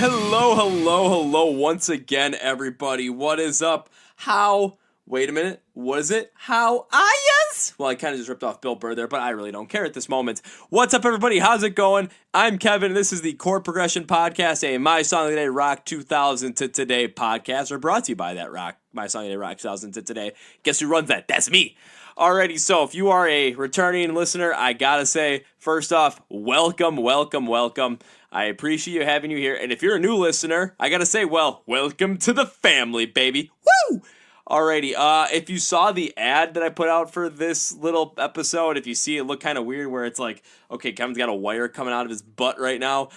Hello, once again, everybody. What is up? Wait a minute, what is it? How are yas? Well, I kind of just ripped off Bill Burr there, but I really don't care at this moment. What's up, everybody? How's it going? I'm Kevin, and this is the Chord Progression Podcast, a My Song of the Day Rock 2000 to Today podcast. We're brought to you by that My Song of the Day Rock 2000 to Today. Guess who runs that? That's me. Alrighty, so if you are a returning listener, I gotta say, first off, welcome. I appreciate you having you here. And if you're a new listener, I gotta say, well, welcome to the family, baby. Woo! Alrighty, if you saw the ad that I put out for this little episode, if you see it look kind of weird where it's like, okay, Kevin's got a wire coming out of his butt right now.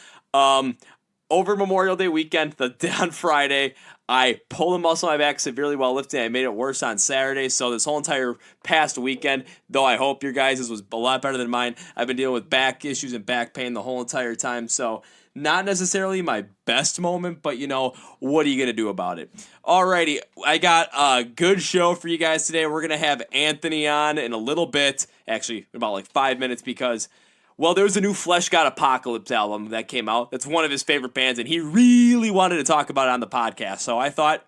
Over Memorial Day weekend, on Friday, I pulled a muscle in my back severely while lifting. I made it worse on Saturday, so this whole entire past weekend, though I hope your guys' was a lot better than mine, I've been dealing with back issues and back pain the whole entire time, so not necessarily my best moment, but you know, what are you going to do about it? Alrighty, I got a good show for you guys today. We're going to have Anthony on in a little bit, actually about like 5 minutes, because well, there was a new Fleshgod Apocalypse album that came out. That's one of his favorite bands, and he really wanted to talk about it on the podcast. So I thought,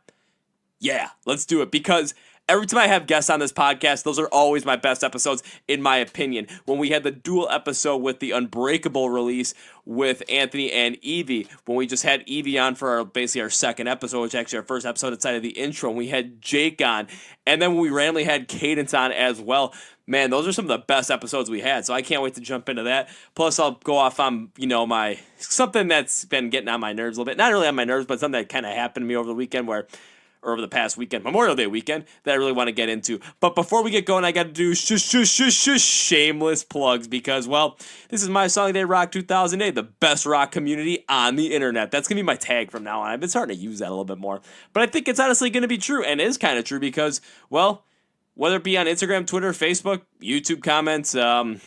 yeah, let's do it. Because every time I have guests on this podcast, those are always my best episodes, in my opinion. When we had the dual episode with the Unbreakable release with Anthony and Evie, when we just had Evie on for basically our second episode, which is actually our first episode outside of the intro, and we had Jake on, and then when we randomly had Cadence on as well. Man, those are some of the best episodes we had, so I can't wait to jump into that. Plus, I'll go off on, something that's been getting on my nerves a little bit. Not really on my nerves, but something that kind of happened to me over the weekend or over the past weekend, Memorial Day weekend, that I really want to get into. But before we get going, I got to do shameless plugs because, well, this is My Song of the Day Rock 2008, the best rock community on the internet. That's going to be my tag from now on. I've been starting to use that a little bit more. But I think it's honestly going to be true, and is kind of true because, well, whether it be on Instagram, Twitter, Facebook, YouTube comments, on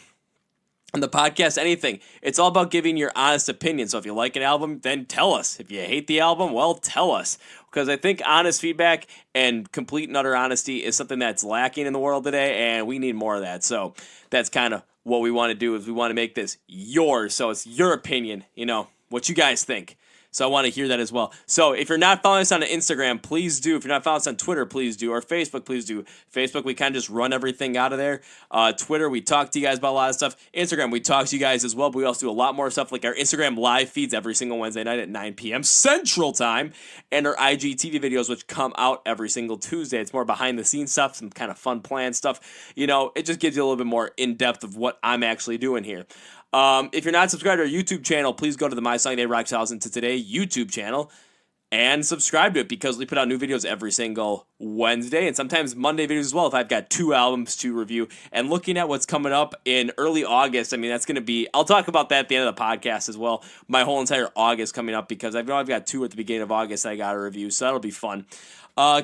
the podcast, anything. It's all about giving your honest opinion. So if you like an album, then tell us. If you hate the album, well, tell us. Because I think honest feedback and complete and utter honesty is something that's lacking in the world today, and we need more of that. So that's kind of what we want to do, is we want to make this yours. So it's your opinion, what you guys think. So I want to hear that as well. So if you're not following us on Instagram, please do. If you're not following us on Twitter, please do. Or Facebook, please do. Facebook, we kind of just run everything out of there. Twitter, we talk to you guys about a lot of stuff. Instagram, we talk to you guys as well, but we also do a lot more stuff, like our Instagram live feeds every single Wednesday night at 9 p.m. Central Time, and our IGTV videos, which come out every single Tuesday. It's more behind-the-scenes stuff, some kind of fun plan stuff. It just gives you a little bit more in-depth of what I'm actually doing here. If you're not subscribed to our YouTube channel, please go to the My Song of the Day Rock 2000 to Today YouTube channel and subscribe to it, because we put out new videos every single Wednesday and sometimes Monday videos as well if I've got 2 albums to review. And looking at what's coming up in early August, that's going to be, I'll talk about that at the end of the podcast as well, my whole entire August coming up, because I know I've got 2 at the beginning of August I got to review, so that'll be fun.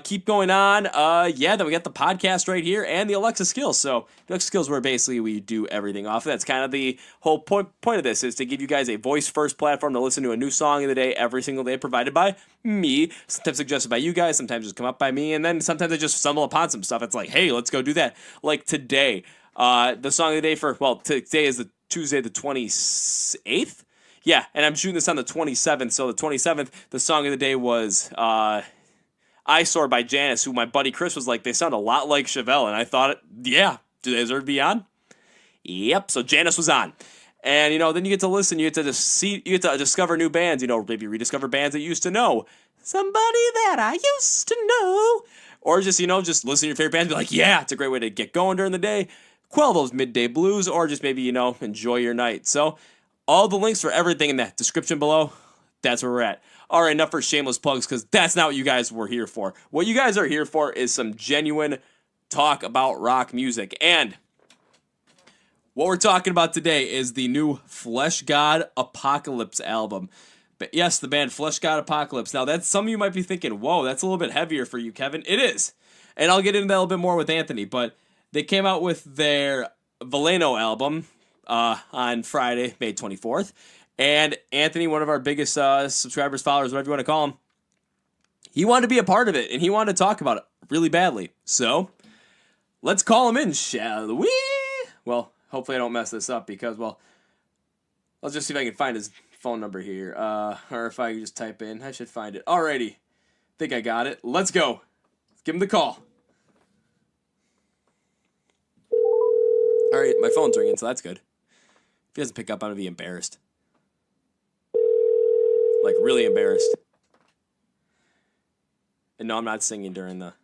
Keep going on. Then we got the podcast right here and the Alexa skills. So the Alexa skills, where basically we do everything off. That's kind of the whole point of this, is to give you guys a voice-first platform to listen to a new song of the day every single day, provided by me. Sometimes suggested by you guys, sometimes just come up by me, and then sometimes I just stumble upon some stuff. It's like, hey, let's go do that. Like today, the song of the day today is the Tuesday the 28th? Yeah, and I'm shooting this on the 27th. So the 27th, the song of the day was Eyesore by Janice, who my buddy Chris was like, they sound a lot like Chevelle. And I thought, yeah, do they deserve to be on? Yep, so Janice was on. And, then you get to listen, you get to discover new bands, maybe rediscover bands that you used to know. Somebody that I used to know. Or just, just listen to your favorite bands and be like, yeah, it's a great way to get going during the day, quell those midday blues, or just maybe, enjoy your night. So all the links for everything in that description below, that's where we're at. All right, enough for shameless plugs, because that's not what you guys were here for. What you guys are here for is some genuine talk about rock music. And what we're talking about today is the new Fleshgod Apocalypse album. But yes, the band Fleshgod Apocalypse. Now, that's some of you might be thinking, whoa, that's a little bit heavier for you, Kevin. It is. And I'll get into that a little bit more with Anthony. But they came out with their Veleno album on Friday, May 24th. And Anthony, one of our biggest subscribers, followers, whatever you want to call him, he wanted to be a part of it, and he wanted to talk about it really badly. So, let's call him in, shall we? Well, hopefully I don't mess this up because, well, Let's just see if I can find his phone number here. Or if I can just type in. I should find it. Alrighty. Think I got it. Let's go. Let's give him the call. Alright, my phone's ringing, so that's good. If he doesn't pick up, I'm going to be embarrassed. Like, really embarrassed. And no, I'm not singing during the...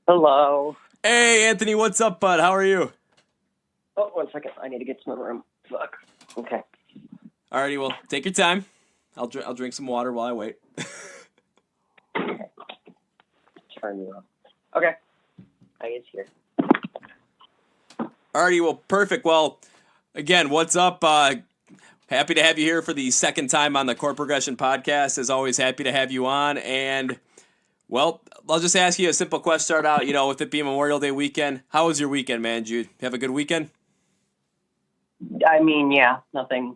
Hello. Hey, Anthony, what's up, bud? How are you? Oh, 1 second. I need to get to my room. Fuck. Okay. Alrighty, well, take your time. I'll drink some water while I wait. Okay. Turn you up. Okay. I is here. Alrighty, well, perfect. Well, again, what's up? Happy to have you here for the second time on the Chord Progression podcast. As always, happy to have you on. And, well, I'll just ask you a simple question. Start out, with it being Memorial Day weekend. How was your weekend, man? Did you have a good weekend? I mean, yeah, nothing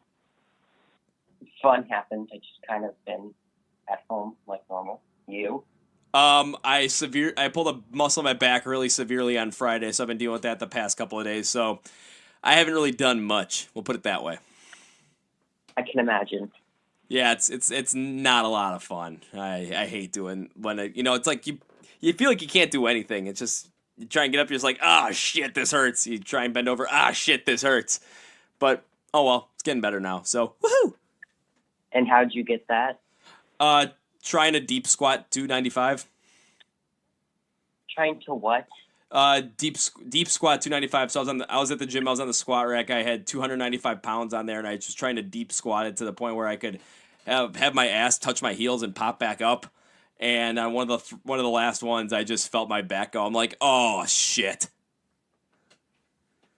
fun happened. I just kind of been at home like normal. You? I pulled a muscle in my back really severely on Friday, so I've been dealing with that the past couple of days. So I haven't really done much. We'll put it that way. I can imagine. Yeah, it's not a lot of fun. I hate doing when it's like you feel like you can't do anything. It's just you try and get up, you're just like, ah, shit, this hurts. You try and bend over, ah, shit, this hurts. But oh well, it's getting better now. So woohoo! And how'd you get that? Trying to deep squat 295. Trying to what? Deep squat 295. So I was at the gym. I was on the squat rack. I had 295 pounds on there, and I was just trying to deep squat it to the point where I could have my ass touch my heels and pop back up. And on one of the last ones, I just felt my back go. I'm like, oh shit.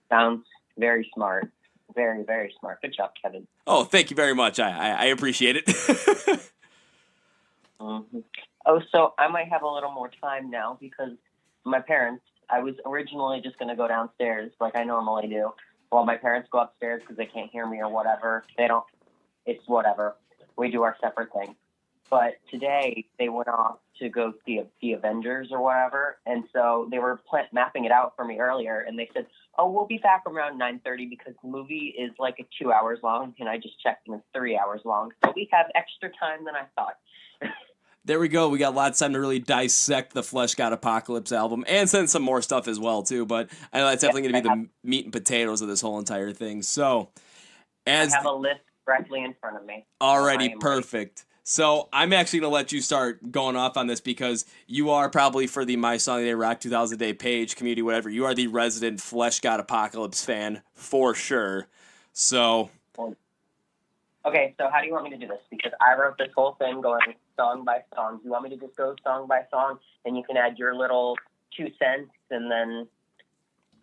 Sounds very smart. Very, very smart. Good job, Kevin. Oh, thank you very much. I appreciate it. Mm-hmm. Oh, so I might have a little more time now because my parents, I was originally just going to go downstairs like I normally do. While my parents go upstairs because they can't hear me or whatever. It's whatever. We do our separate thing. But today they went off to go see the Avengers or whatever. And so they were mapping it out for me earlier. And they said, oh, we'll be back around 9:30 because the movie is like 2 hours long. And I just checked and it's 3 hours long. So we have extra time than I thought. There we go. We got lots of time to really dissect the Fleshgod Apocalypse album and send some more stuff as well, too. But I know that's definitely going to be the meat and potatoes of this whole entire thing. So, I have a list directly in front of me. Already perfect. So I'm actually going to let you start going off on this because you are probably for the My Song of the Day Rock 2000 Day page, community, whatever. You are the resident Fleshgod Apocalypse fan for sure. So... Okay, so how do you want me to do this? Because I wrote this whole thing going song by song. Do you want me to just go song by song and you can add your little 2 cents and then,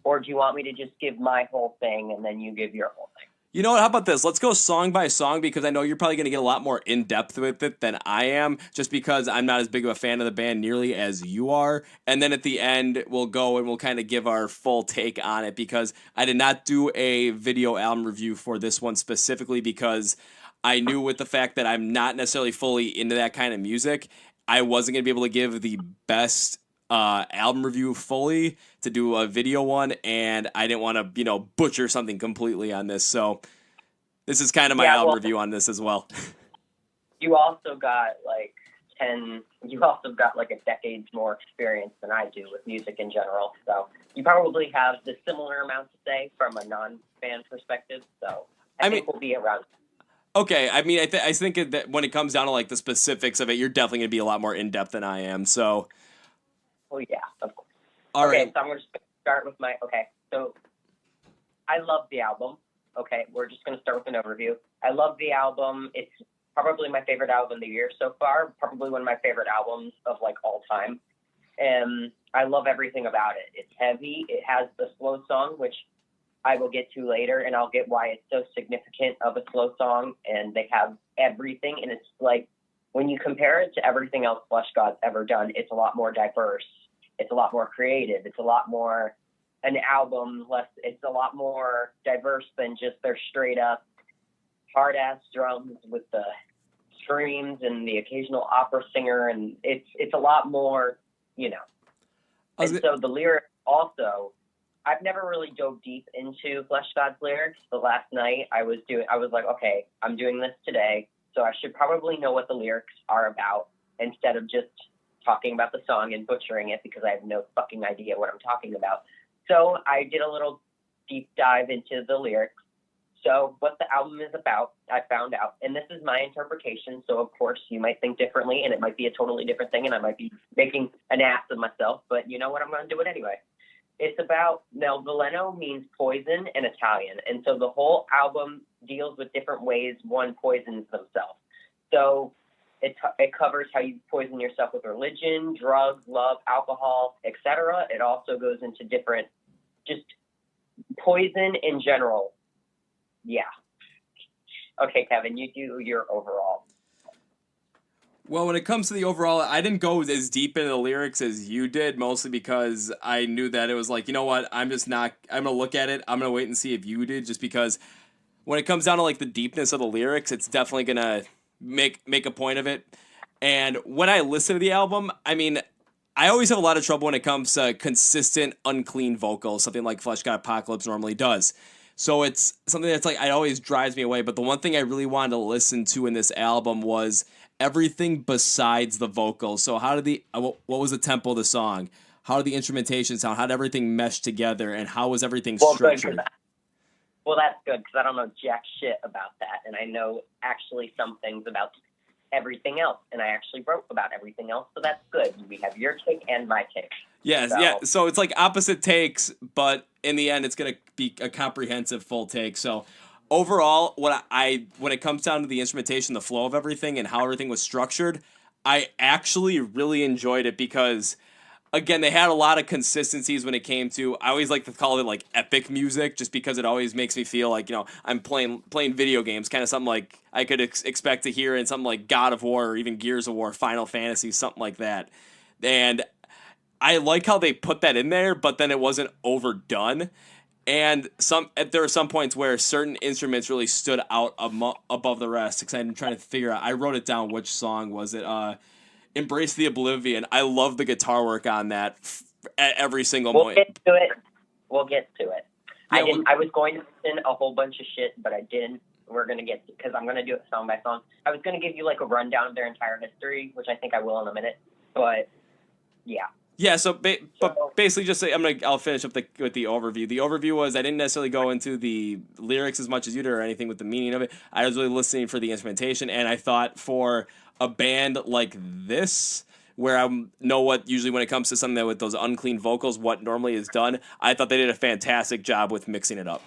or do you want me to just give my whole thing and then you give your whole thing? You know what? How about this? Let's go song by song because I know you're probably going to get a lot more in-depth with it than I am just because I'm not as big of a fan of the band nearly as you are. And then at the end, we'll go and we'll kind of give our full take on it because I did not do a video album review for this one specifically because I knew with the fact that I'm not necessarily fully into that kind of music, I wasn't going to be able to give the best album review fully to do a video one, and I didn't want to, butcher something completely on this. So this is kind of my album review on this as well. You also got like a decade's more experience than I do with music in general. So you probably have the similar amount to say from a non-fan perspective. So I think we'll be around. Okay, I mean, I think that when it comes down to like the specifics of it, you're definitely going to be a lot more in-depth than I am. So. Oh, yeah, of course. All right. So I'm going to start with so I love the album. Okay, we're just going to start with an overview. I love the album. It's probably my favorite album of the year so far, probably one of my favorite albums of all time. And I love everything about it. It's heavy. It has the slow song, which I will get to later, and I'll get why it's so significant of a slow song, and they have everything, and it's like, when you compare it to everything else Fleshgod's ever done, it's a lot more diverse. It's a lot more creative. It's a lot more an album. It's a lot more diverse than just their straight up hard ass drums with the screams and the occasional opera singer, and it's a lot more, And so the lyrics also, I've never really dove deep into Fleshgod's lyrics, but last night I was like, okay, I'm doing this today, so I should probably know what the lyrics are about instead of just talking about the song and butchering it because I have no fucking idea what I'm talking about. So I did a little deep dive into the lyrics. So what the album is about, I found out, and this is my interpretation, so of course you might think differently, and it might be a totally different thing, and I might be making an ass of myself, but you know what, I'm going to do it anyway. It's about, now Veleno means poison in Italian, and so the whole album deals with different ways one poisons themselves. So it covers how you poison yourself with religion, drugs, love, alcohol, etc. It also goes into different, just poison in general. Yeah. Okay, Kevin, you do your overall. Well, when it comes to the overall, I didn't go as deep into the lyrics as you did, mostly because I knew that it was like, you know what, I'm going to look at it, I'm going to wait and see if you did, just because when it comes down to like the deepness of the lyrics, it's definitely going to make a point of it. And when I listen to the album, I mean, I always have a lot of trouble when it comes to consistent, unclean vocals, something like Fleshgod Apocalypse normally does. So it's something that's like, it always drives me away. But the one thing I really wanted to listen to in this album was everything besides the vocals. So how did what was the tempo of the song? How did the instrumentation sound? How did everything mesh together? And how was everything structured? Well, that's good, because I don't know jack shit about that. And I know actually some things about everything else. And I actually wrote about everything else. So that's good. We have your take and my take. Yes, yeah. So it's like opposite takes, but in the end, it's going to be a comprehensive full take. So overall, when it comes down to the instrumentation, the flow of everything, and how everything was structured, I actually really enjoyed it because, again, they had a lot of consistencies when it came to, I always like to call it like epic music, just because it always makes me feel like, you know, I'm playing video games, kind of something like I could expect to hear in something like God of War or even Gears of War, Final Fantasy, something like that. And I like how they put that in there, but then it wasn't overdone. And there were some points where certain instruments really stood out above the rest. Because I'm trying to figure out, I wrote it down, which song was it? Embrace the Oblivion. I love the guitar work on that at every single point. We'll get to it. Yeah, I was going to listen a whole bunch of shit, but I didn't. We're going to get, because I'm going to do it song by song. I was going to give you like a rundown of their entire history, which I think I will in a minute. But yeah. Yeah, but basically just say, I'll finish up with the overview. The overview was, I didn't necessarily go into the lyrics as much as you did or anything with the meaning of it. I was really listening for the instrumentation, and I thought for a band like this, where I know what usually when it comes to something that with those unclean vocals, what normally is done, I thought they did a fantastic job with mixing it up.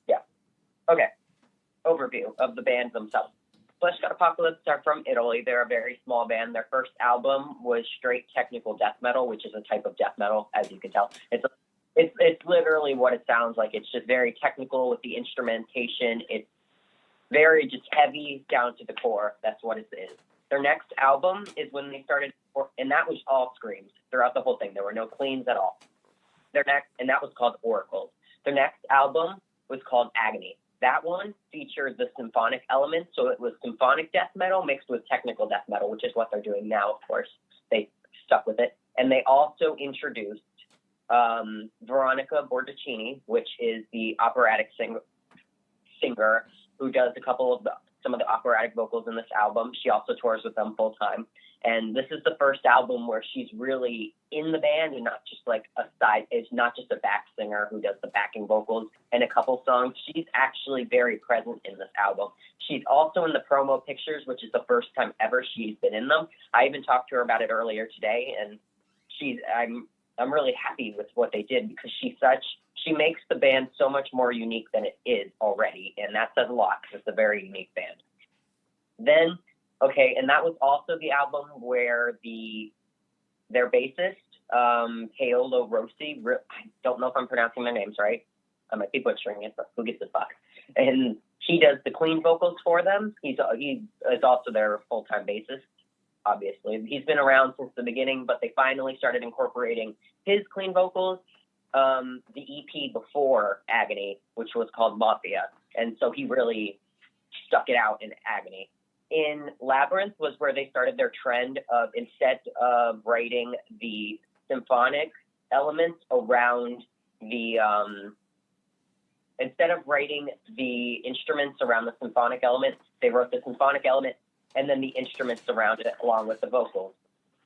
Yeah. Okay. Overview of the band themselves. Fleshgod Apocalypse are from Italy. They're a very small band. Their first album was straight technical death metal, which is a type of death metal, as you can tell. It's literally what it sounds like. It's just very technical with the instrumentation. It's very just heavy down to the core. That's what it is. Their next album is when they started, and that was all screams throughout the whole thing. There were no cleans at all. And that was called Oracles. Their next album was called Agony. That one featured the symphonic elements, so it was symphonic death metal mixed with technical death metal, which is what they're doing now, of course. They stuck with it. And they also introduced Veronica Bordacini, which is the operatic singer who does some of the operatic vocals in this album. She also tours with them full time. And this is the first album where she's really in the band and not just like it's not just a back singer who does the backing vocals in a couple songs. She's actually very present in this album. She's also in the promo pictures, which is the first time ever she's been in them. I even talked to her about it earlier today, and I'm really happy with what they did, because she makes the band so much more unique than it is already, and that says a lot because it's a very unique band. Then, okay, and that was also the album where their bassist, Paolo Rossi, I don't know if I'm pronouncing their names right. I might be butchering it, but who gives a fuck? And he does the clean vocals for them. He is also their full-time bassist, obviously. He's been around since the beginning, but they finally started incorporating his clean vocals. The EP before Agony, which was called Mafia. And so he really stuck it out in Agony. In Labyrinth was where they started their trend of, instead of writing the symphonic elements around the instead of writing the instruments around the symphonic element, they wrote the symphonic element and then the instruments around it along with the vocals.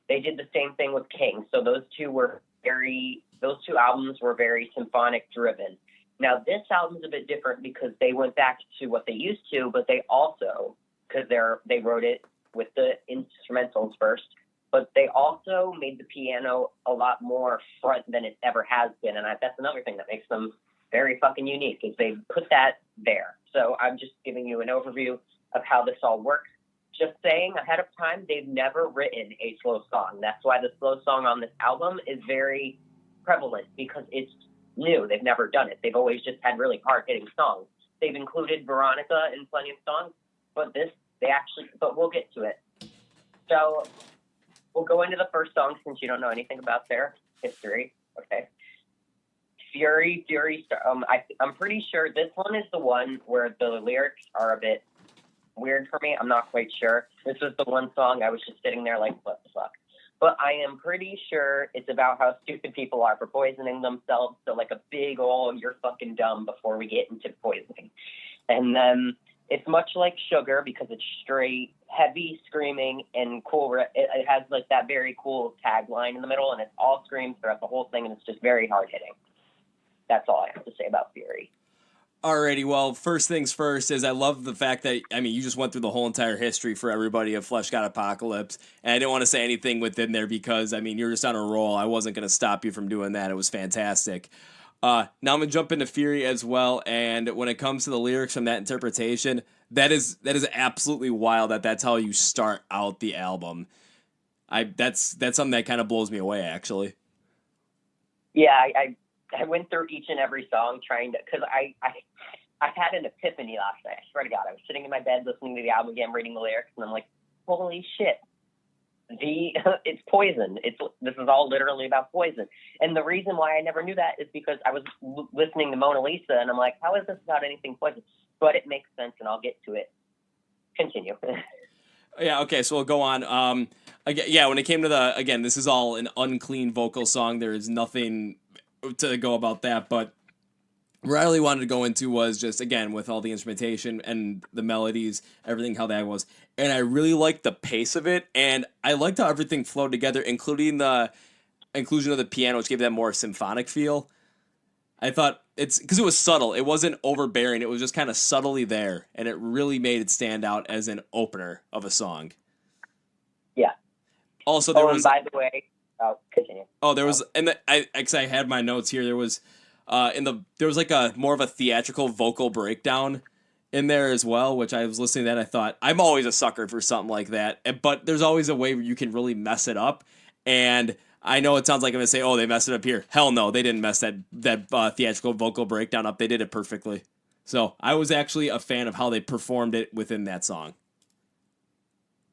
They did the same thing with King. So those two albums were very symphonic driven. Now this album's a bit different because they went back to what they used to, but they also, because they wrote it with the instrumentals first, but they also made the piano a lot more front than it ever has been. And that's another thing that makes them very fucking unique, is they put that there. So I'm just giving you an overview of how this all works. Just saying ahead of time, they've never written a slow song. That's why the slow song on this album is very prevalent, because it's new. They've never done it. They've always just had really hard-hitting songs. They've included Veronica in plenty of songs, but we'll get to it. So we'll go into the first song since you don't know anything about their history. Okay. Fury. I'm pretty sure this one is the one where the lyrics are a bit weird for me. I'm not quite sure. This was the one song I was just sitting there like, what the fuck? But I am pretty sure it's about how stupid people are for poisoning themselves. So like a big, you're fucking dumb before we get into poisoning. And then it's much like Sugar because it's straight, heavy screaming and cool. It has like that very cool tagline in the middle, and it's all screams throughout the whole thing, and it's just very hard hitting. That's all I have to say about Fury. Alrighty, well, first things first is I love the fact that, you just went through the whole entire history for everybody of Fleshgod Apocalypse, and I didn't want to say anything within there because, you're just on a roll. I wasn't going to stop you from doing that. It was fantastic. Now I'm going to jump into Fury as well, and when it comes to the lyrics from that interpretation, that is absolutely wild that's how you start out the album. That's something that kind of blows me away, actually. Yeah, I went through each and every song trying to, because I had an epiphany last night. I swear to God, I was sitting in my bed listening to the album again, reading the lyrics, and I'm like, holy shit, it's poison. This is all literally about poison. And the reason why I never knew that is because I was listening to Mona Lisa, and I'm like, how is this about anything poison? But it makes sense, and I'll get to it. Continue. Yeah, okay, so we'll go on. Again, when it came to this is all an unclean vocal song. There is nothing to go about that, but what I really wanted to go into was just, again, with all the instrumentation and the melodies, everything, how that was, and I really liked the pace of it, and I liked how everything flowed together, including the inclusion of the piano, which gave that more symphonic feel. I thought because it was subtle, it wasn't overbearing, it was just kind of subtly there, and it really made it stand out as an opener of a song. Yeah. Also, there was, by the way, continue. Oh, there was, and I had my notes here. There was, there was like a more of a theatrical vocal breakdown in there as well, which I was listening to that. I thought, I'm always a sucker for something like that, but there's always a way where you can really mess it up. And I know it sounds like I'm gonna say, oh, they messed it up here. Hell no, they didn't mess that theatrical vocal breakdown up. They did it perfectly. So I was actually a fan of how they performed it within that song.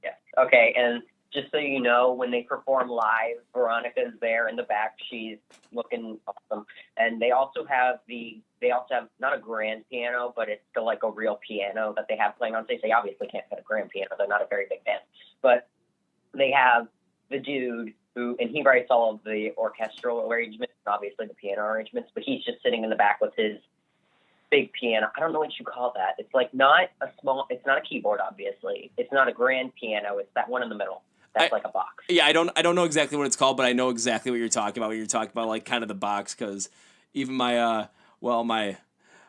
Yes. Okay, and just so you know, when they perform live, Veronica's there in the back. She's looking awesome. And they also have not a grand piano, but it's still like a real piano that they have playing on stage. They obviously can't fit a grand piano. They're not a very big band. But they have the dude and he writes all of the orchestral arrangements, obviously the piano arrangements, but he's just sitting in the back with his big piano. I don't know what you call that. It's like it's not a keyboard, obviously. It's not a grand piano. It's that one in the middle. That's like a box. Yeah, I don't know exactly what it's called, but I know exactly what you're talking about. When you're talking about like kind of the box, because even my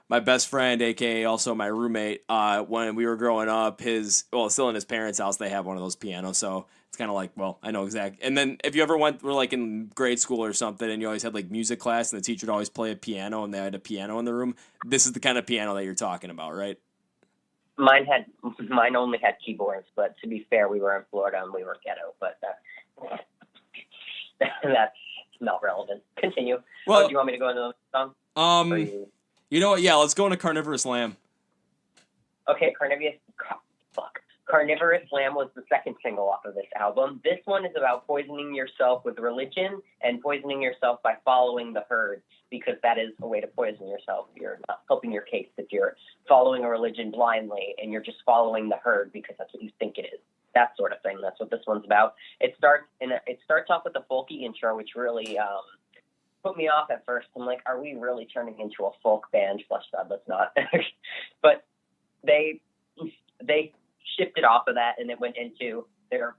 best friend, aka also my roommate, when we were growing up, still in his parents' house, they have one of those pianos. So it's kind of like, I know exactly. And then if you ever were like in grade school or something, and you always had like music class, and the teacher would always play a piano, and they had a piano in the room. This is the kind of piano that you're talking about, right? Mine only had keyboards, but to be fair, we were in Florida and we were ghetto, but that's not relevant. Continue. Well, do you want me to go into the song? You know what? Yeah, let's go into Carnivorous Lamb. Okay, Carnivorous Lamb was the second single off of this album. This one is about poisoning yourself with religion and poisoning yourself by following the herd, because that is a way to poison yourself. You're not helping your case if you're following a religion blindly and you're just following the herd because that's what you think it is. That sort of thing. That's what this one's about. It starts off with a folky intro, which really put me off at first. I'm like, are we really turning into a folk band? Fleshgod, let's not. But they shifted off of that, and it went into their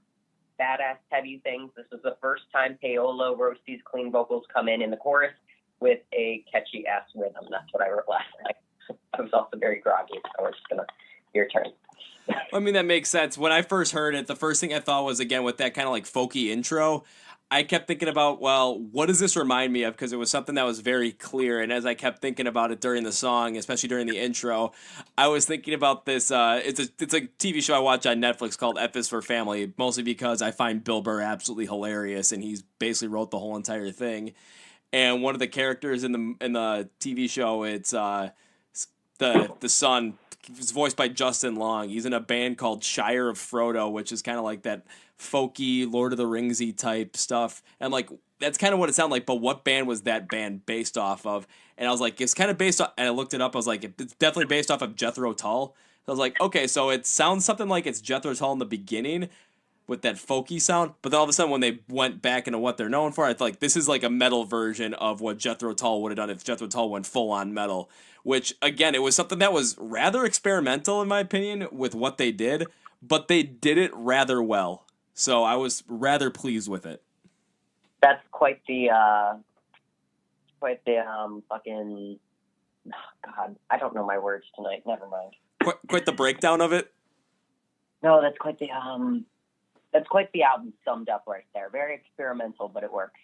badass heavy things. This was the first time Paolo Rossi's clean vocals come in the chorus with a catchy ass rhythm. That's what I wrote last night. I was also very groggy, so we're just gonna your turn. I mean, that makes sense. When I first heard it, the first thing I thought was, again, with that kind of like folky intro, I kept thinking about, well, what does this remind me of? Because it was something that was very clear. And as I kept thinking about it during the song, especially during the intro, I was thinking about this. It's a TV show I watch on Netflix called F is for Family, mostly because I find Bill Burr absolutely hilarious, and he's basically wrote the whole entire thing. And one of the characters in the TV show, it's the son. It's voiced by Justin Long. He's in a band called Shire of Frodo, which is kind of like that folky Lord of the Ringsy type stuff. And like that's kind of what it sounded like. But what band was that band based off of? And I was like, it's kind of based off. And I looked it up. I was like, it's definitely based off of Jethro Tull. So I was like, okay, so it sounds something like it's Jethro Tull in the beginning with that folky sound. But then all of a sudden, when they went back into what they're known for, I thought like this is like a metal version of what Jethro Tull would have done if Jethro Tull went full on metal. Which, again, it was something that was rather experimental, in my opinion, with what they did, but they did it rather well. So I was rather pleased with it. That's quite the fucking, oh God, I don't know my words tonight. Never mind. Quite the breakdown of it? No, that's quite the album summed up right there. Very experimental, but it works.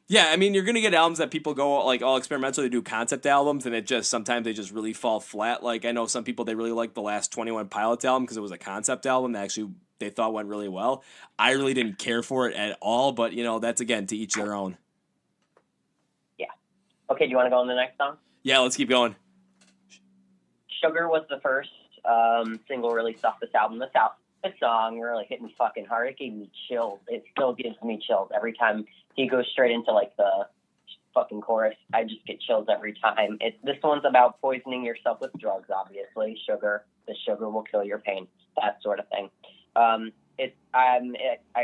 Yeah, I mean, you're going to get albums that people go like all experimental. They do concept albums, and sometimes they just really fall flat. Like, I know some people, they really like the last 21 Pilots album because it was a concept album that actually they thought went really well. I really didn't care for it at all, but, that's, again, to each their own. Yeah. Okay, do you want to go on the next song? Yeah, let's keep going. Sugar was the first single released off this album. This song really hit me fucking hard. It gave me chills. It still gives me chills every time he goes straight into like the fucking chorus. I just get chills every time. This one's about poisoning yourself with drugs, obviously. Sugar. The sugar will kill your pain. That sort of thing. I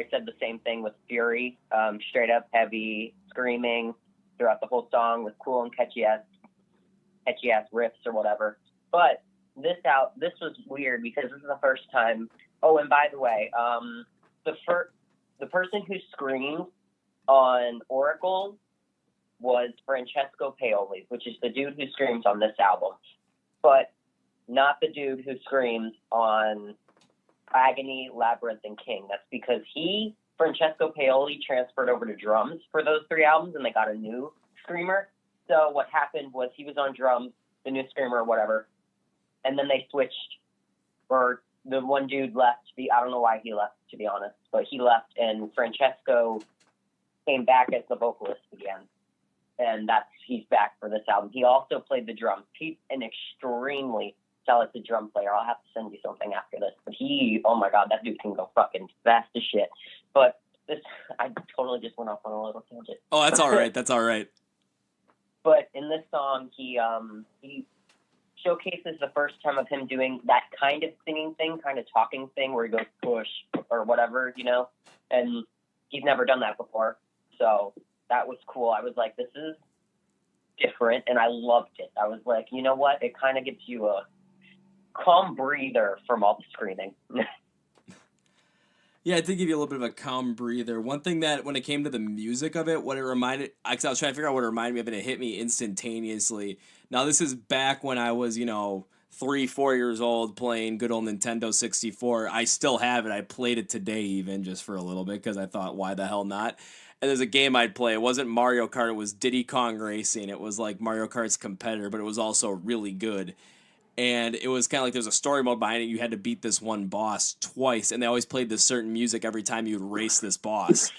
said the same thing with Fury. Straight up heavy screaming throughout the whole song with cool and catchy ass riffs or whatever. But this was weird because this is the first time. Oh, and by the way, the person who screamed on Oracle was Francesco Paoli, which is the dude who screams on this album, but not the dude who screams on Agony, Labyrinth, and King. That's because Francesco Paoli, transferred over to drums for those 3 albums, and they got a new screamer. So what happened was he was on drums, the new screamer or whatever, and then they switched, or the one dude left. I don't know why he left, to be honest, but he left, and Francesco came back as the vocalist again, and he's back for this album. He also played the drums. He's an extremely talented drum player. I'll have to send you something after this, but oh my God, that dude can go fucking fast as shit. But I totally just went off on a little tangent. Oh, that's all right. That's all right. But in this song, he showcases the first time of him doing that kind of singing thing, kind of talking thing where he goes push or whatever, and he's never done that before. So that was cool. I was like, this is different, and I loved it. I was like, you know what? It kind of gives you a calm breather from all the screaming. Yeah, it did give you a little bit of a calm breather. One thing that, when it came to the music of it, what it reminded, because I was trying to figure out what it reminded me of, and it hit me instantaneously. Now, this is back when I was, 3-4 years old playing good old Nintendo 64. I still have it. I played it today even, just for a little bit, because I thought, why the hell not? And there's a game I'd play. It wasn't Mario Kart. It was Diddy Kong Racing. It was like Mario Kart's competitor, but it was also really good. And it was kind of like there's a story mode behind it. You had to beat this one boss twice, and they always played this certain music every time you'd race this boss.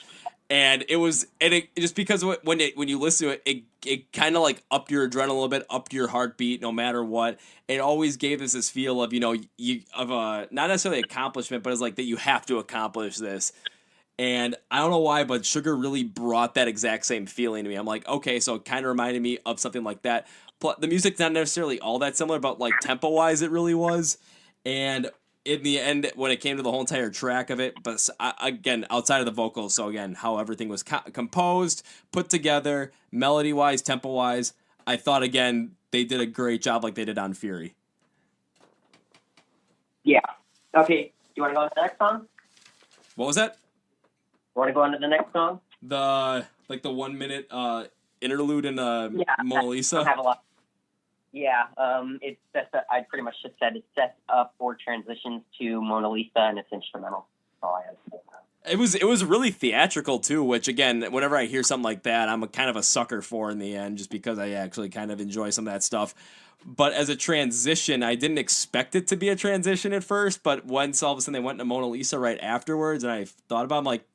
And it just because when you listen to it, it kind of like upped your adrenaline a little bit, upped your heartbeat, no matter what. It always gave us this feel of not necessarily accomplishment, but it's like that you have to accomplish this. And I don't know why, but Sugar really brought that exact same feeling to me. I'm like, okay, so it kind of reminded me of something like that. The music's not necessarily all that similar, but like tempo-wise, it really was. And in the end, when it came to the whole entire track of it, but again, outside of the vocals, so again, how everything was composed, put together, melody-wise, tempo-wise, I thought, again, they did a great job like they did on Fury. Yeah. Okay, do you want to go on to the next song? What was that? Want to go on to the next song? The 1 minute interlude in Mona Lisa? I don't have a lot. Yeah, it sets up, I pretty much just said it sets up for transitions to Mona Lisa and it's instrumental. That's all I have to say. It was really theatrical too, which again, whenever I hear something like that, I'm kind of a sucker for in the end, just because I actually kind of enjoy some of that stuff. But as a transition, I didn't expect it to be a transition at first, but once all of a sudden they went to Mona Lisa right afterwards, and I thought about it, I'm like,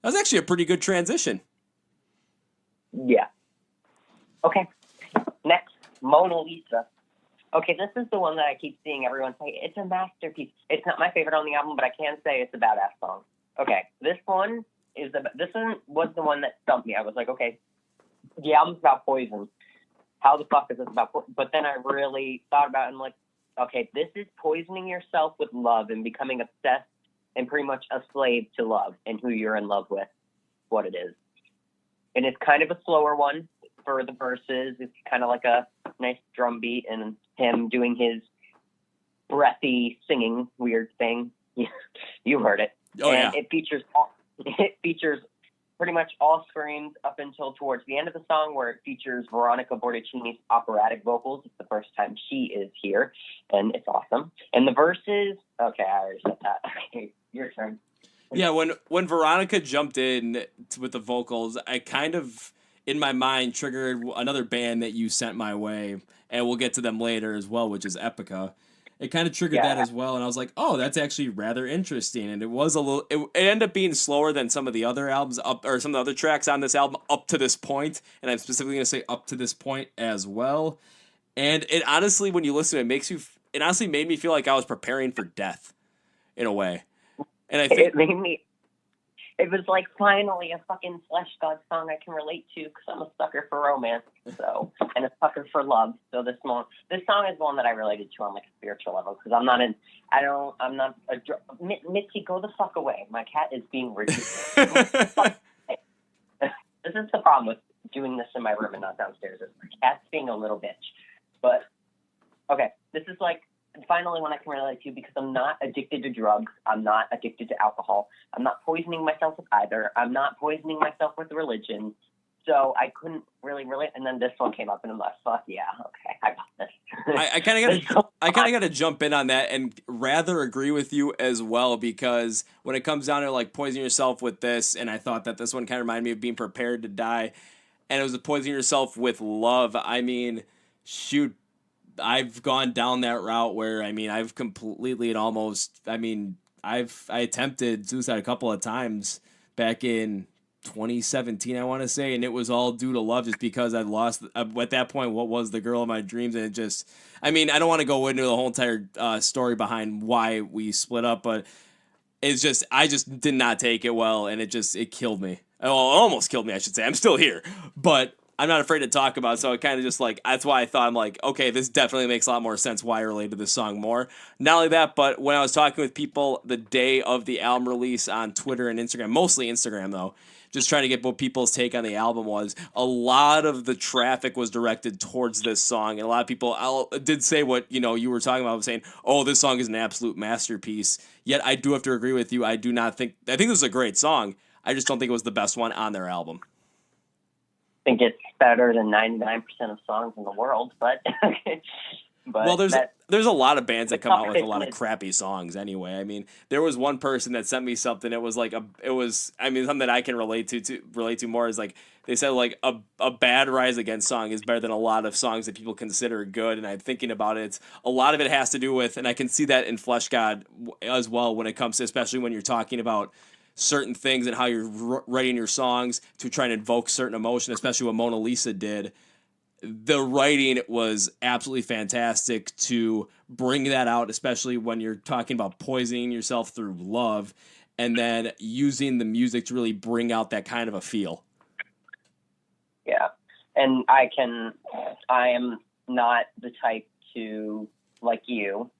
that was actually a pretty good transition. Yeah. Okay. Next, Mona Lisa. Okay, this is the one that I keep seeing everyone say, it's a masterpiece. It's not my favorite on the album, but I can say it's a badass song. Okay, this one was the one that stumped me. I was like, okay, the album's about poison. How the fuck is this about poison? But then I really thought about it and I'm like, okay, this is poisoning yourself with love and becoming obsessed and pretty much a slave to love and who you're in love with, what it is. And it's kind of a slower one for the verses. It's kind of like a nice drum beat and him doing his breathy singing weird thing. You heard it. Oh, and yeah. It features pretty much all screams up until towards the end of the song, where it features Veronica Bortolini's operatic vocals. It's the first time she is here, and it's awesome. And the verses, okay, I already said that. Okay, your turn. Yeah, when Veronica jumped in with the vocals, I kind of, in my mind, triggered another band that you sent my way, and we'll get to them later as well, which is Epica. It kind of triggered that as well, and I was like, oh, that's actually rather interesting. And it was it ended up being slower than some of the other albums, or some of the other tracks on this album up to this point, and I'm specifically going to say up to this point as well. And it honestly, when you listen to it, it honestly made me feel like I was preparing for death, in a way. And I think it was like finally a fucking Fleshgod song I can relate to, because I'm a sucker for romance, and a sucker for love. So this song is one that I related to on like a spiritual level, because Mitzi, go the fuck away. My cat is being ridiculous. This is the problem with doing this in my room and not downstairs. My cat's being a little bitch. But okay, this is like finally one I can relate to, because I'm not addicted to drugs. I'm not addicted to alcohol. I'm not poisoning myself with either. I'm not poisoning myself with religion. So I couldn't really relate. And then this one came up and I'm like, fuck yeah, okay, I got this. I kind of got to jump in on that and rather agree with you as well, because when it comes down to like poisoning yourself with this, and I thought that this one kind of reminded me of being prepared to die, and it was poisoning yourself with love. I mean, shoot, I've gone down that route where, I mean, I've completely and almost, I mean, I attempted suicide a couple of times back in 2017, I want to say, and it was all due to love, just because I lost, at that point, what was the girl of my dreams, and it just, I mean, I don't want to go into the whole entire story behind why we split up, but it's just, I just did not take it well, and it killed me. Well, it almost killed me, I should say. I'm still here, but I'm not afraid to talk about it, so it kind of just like, that's why I thought, I'm like, okay, this definitely makes a lot more sense why I related to this song more. Not only that, but when I was talking with people the day of the album release on Twitter and Instagram, mostly Instagram though, just trying to get what people's take on the album was, a lot of the traffic was directed towards this song, and a lot of people did say what, you were talking about, saying, oh, this song is an absolute masterpiece. Yet I do have to agree with you. I think this is a great song. I just don't think it was the best one on their album. I think it's better than 99% of songs in the world, but well, there's a lot of bands that come out with a lot of crappy songs anyway. I mean, there was one person that sent me something. It was like something that I can relate to more is like, they said like a bad Rise Against song is better than a lot of songs that people consider good. And I'm thinking about it. A lot of it has to do with, and I can see that in Fleshgod as well when it comes to, especially when you're talking about certain things and how you're writing your songs to try and invoke certain emotion, especially what Mona Lisa did. The writing was absolutely fantastic to bring that out, especially when you're talking about poisoning yourself through love, and then using the music to really bring out that kind of a feel. Yeah. And I am not the type to, like you,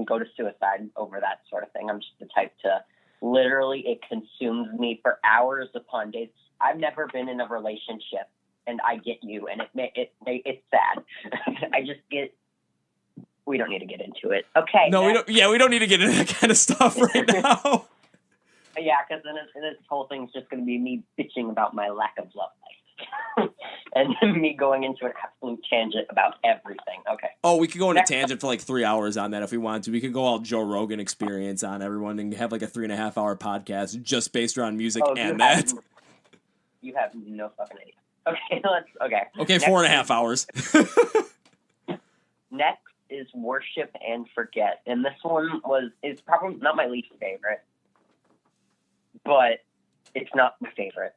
go to suicide over that sort of thing. I'm just the type to literally, it consumes me for hours upon days. I've never been in a relationship, and I get you, and it's sad. I just get. We don't need to get into it. Okay. No, we don't. Yeah, we don't need to get into that kind of stuff right now. Yeah, because then this whole thing's just going to be me bitching about my lack of love life. And then me going into an absolute tangent about everything. Okay. Oh, we could go on a tangent for like 3 hours on that if we wanted to. We could go all Joe Rogan experience on everyone and have like a 3.5 hour podcast just based around music and that. You have no fucking idea. Okay, okay. Okay, 4.5 hours. Next is Worship and Forget. And this one is probably not my least favorite. But it's not my favorite.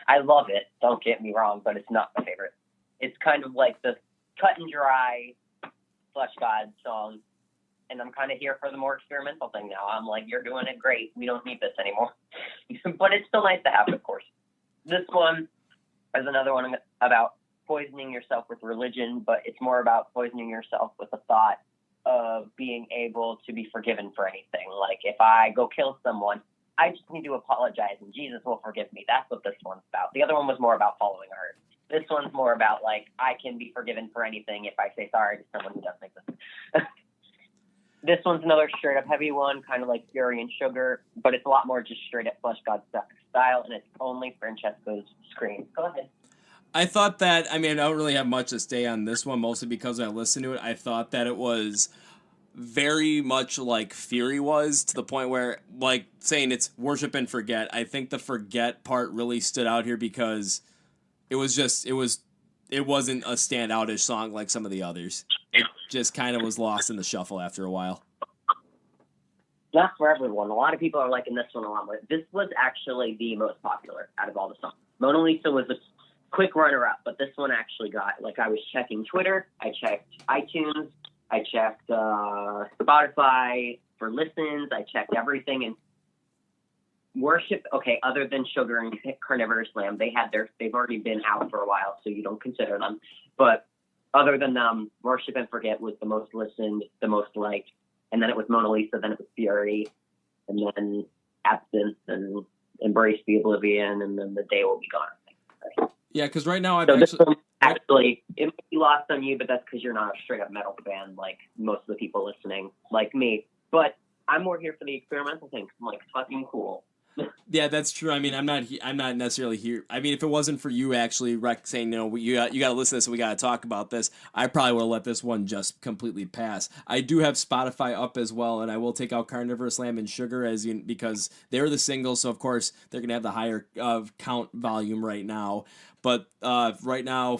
I love it, don't get me wrong, but it's not my favorite. It's kind of like the cut and dry Fleshgod song, and I'm kind of here for the more experimental thing now. I'm like, you're doing it great. We don't need this anymore. But it's still nice to have, of course. This one is another one about poisoning yourself with religion, but it's more about poisoning yourself with the thought of being able to be forgiven for anything. Like, if I go kill someone, I just need to apologize and Jesus will forgive me. That's what this one's about. The other one was more about following a herd. This one's more about, like, I can be forgiven for anything if I say sorry to someone who doesn't exist. This one's another straight up heavy one, kind of like Fury and Sugar, but it's a lot more just straight up Fleshgod style, and it's only Francesco's scream. Go ahead. I thought that, I mean, I don't really have much to say on this one, mostly because when I listened to it, I thought that it was very much like Fury was, to the point where, like, saying it's Worship and Forget, I think the Forget part really stood out here because it wasn't a standoutish song like some of the others. It just kind of was lost in the shuffle after a while. Not for everyone. A lot of people are liking this one a lot more. This was actually the most popular out of all the songs. Mona Lisa was a quick runner-up, but this one actually got, like, I was checking Twitter, I checked iTunes, I checked Spotify for listens. I checked everything. And Worship, okay, other than Sugar and Carnivorous Lamb, they've already been out for a while, so you don't consider them. But other than them, Worship and Forget was the most listened, the most liked. And then it was Mona Lisa, then it was Fury, and then Absence, and Embrace the Oblivion, and then The Day Will Be Gone. Right? Yeah, because right now Actually, it might be lost on you, but that's because you're not a straight-up metal fan like most of the people listening, like me. But I'm more here for the experimental things. I'm like, fucking cool. Yeah, that's true. I mean, I'm not necessarily here. I mean, if it wasn't for you actually saying, you got to listen to this and we got to talk about this, I probably would have let this one just completely pass. I do have Spotify up as well, and I will take out Carnivorous Lamb and Sugar because they're the singles, so of course they're going to have the higher count volume right now. But right now,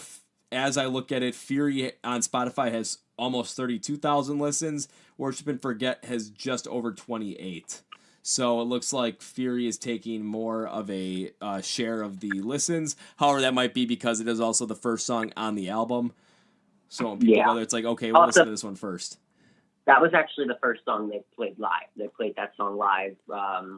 as I look at it, Fury on Spotify has almost 32,000 listens. Worship and Forget has just over 28. So it looks like Fury is taking more of a share of the listens. However, that might be because it is also the first song on the album. So when people go there, it's like, okay, we'll listen to this one first. That was actually the first song they played live. They played that song live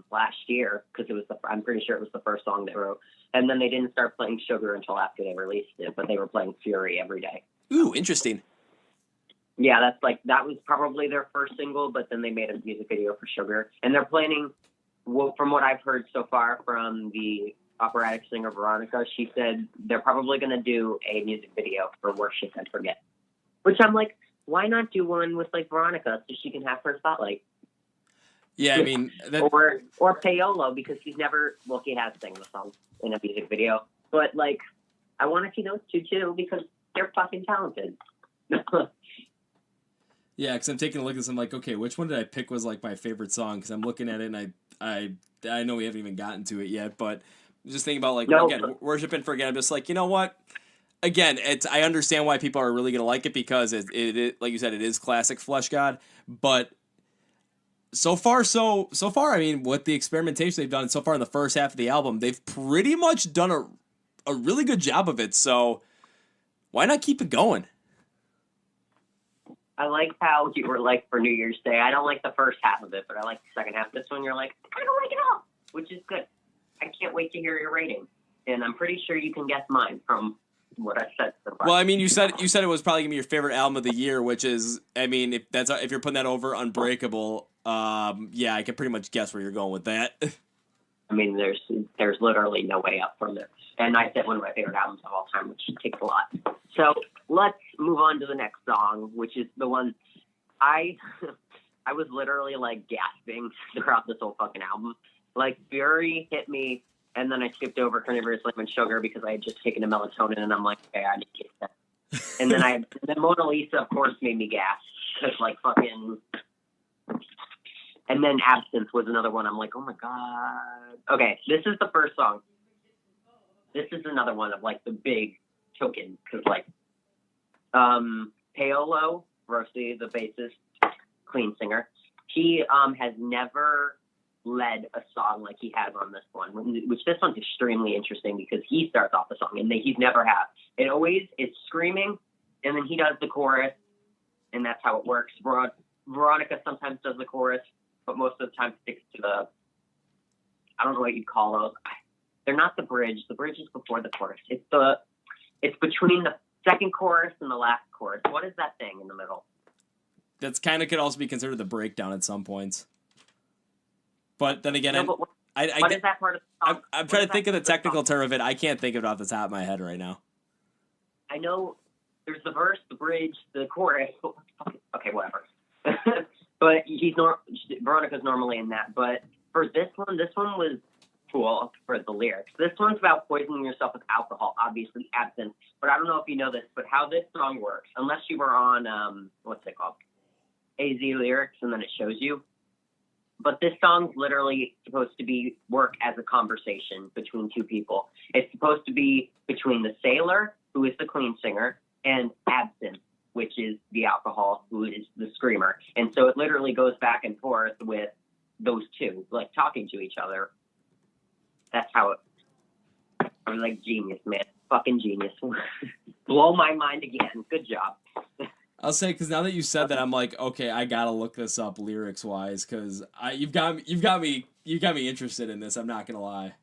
last year because I'm pretty sure it was the first song they wrote. And then they didn't start playing Sugar until after they released it, but they were playing Fury every day. Ooh, interesting. Yeah, that was probably their first single, but then they made a music video for Sugar. And they're planning, from what I've heard so far from the operatic singer Veronica, she said they're probably going to do a music video for Worship and Forget. Which I'm like, why not do one with, like, Veronica so she can have her spotlight? Yeah, I mean... Or Paolo, because he has sang the song in a music video. But, like, I want to see those two, too, because they're fucking talented. Yeah, because I'm taking a look at this, I'm like, okay, which one did I pick was, like, my favorite song? Because I'm looking at it, and I know we haven't even gotten to it yet, but I'm just thinking about, like, again, Worship and Forget. I'm just like, you know what? Again, I understand why people are really going to like it because it, like you said, it is classic Fleshgod, but so far, I mean, with the experimentation they've done so far in the first half of the album, they've pretty much done a really good job of it, so why not keep it going? I like how you were like for New Year's Day. I don't like the first half of it, but I like the second half. This one, you're like, I don't like it all, which is good. I can't wait to hear your rating. And I'm pretty sure you can guess mine from what I said so far. Well, I mean, you said it was probably gonna be your favorite album of the year, which is, I mean, if you're putting that over Unbreakable, yeah, I can pretty much guess where you're going with that. I mean, there's literally no way up from this. And I said one of my favorite albums of all time, which takes a lot. So let's move on to the next song, which is the one I was literally like gasping throughout this whole fucking album. Like Fury hit me, and then I skipped over Carnivorous Lemon Sugar because I had just taken a melatonin, and I'm like, okay, I need to get that. And then Mona Lisa, of course, made me gasp because like fucking. And then Absinthe was another one. I'm like, oh my God. Okay, this is the first song. This is another one of like the big token because like Paolo Rossi, the bassist, clean singer, he has never led a song like he has on this one, which this one's extremely interesting because he starts off the song and he's never had. It's screaming and then he does the chorus and that's how it works. Veronica sometimes does the chorus, but most of the time sticks to the, I don't know what you'd call those. They're not the bridge. The bridge is before the chorus. It's between the second chorus and the last chorus. What is that thing in the middle? That's kind of could also be considered the breakdown at some points. But then again, what is that part of the song? I'm trying to think of the technical term of it. I can't think of it off the top of my head right now. I know there's the verse, the bridge, the chorus. Okay, whatever. But Veronica's normally in that. But for this one was cool for the lyrics. This one's about poisoning yourself with alcohol, obviously absinthe. But I don't know if you know this, but how this song works, unless you were on, what's it called? AZ Lyrics, and then it shows you. But this song's literally supposed to work as a conversation between two people. It's supposed to be between the sailor, who is the clean singer, and Absinthe, which is the alcohol, who is the screamer. And so it literally goes back and forth with those two, like talking to each other. That's how it. I'm like genius, man. Fucking genius. Blow my mind again. Good job. I'll say, because now that you said that, I'm like, okay, I gotta look this up lyrics wise, because you've got me interested in this. I'm not gonna lie.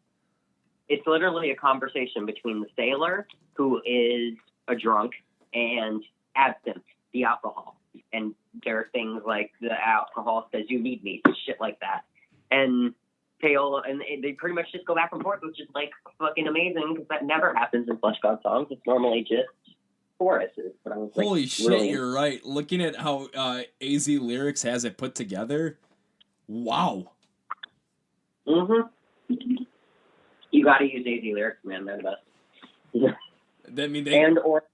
It's literally a conversation between the sailor, who is a drunk, and Absinthe, the alcohol. And there are things like the alcohol says you need me, shit like that. And Paola, and they pretty much just go back and forth, which is like fucking amazing because that never happens in Fleshgod songs. It's normally just choruses. But I was holy like, shit, really? You're right. Looking at how AZ Lyrics has it put together, wow. Mhm. You got to use AZ Lyrics, man. They're the best. Or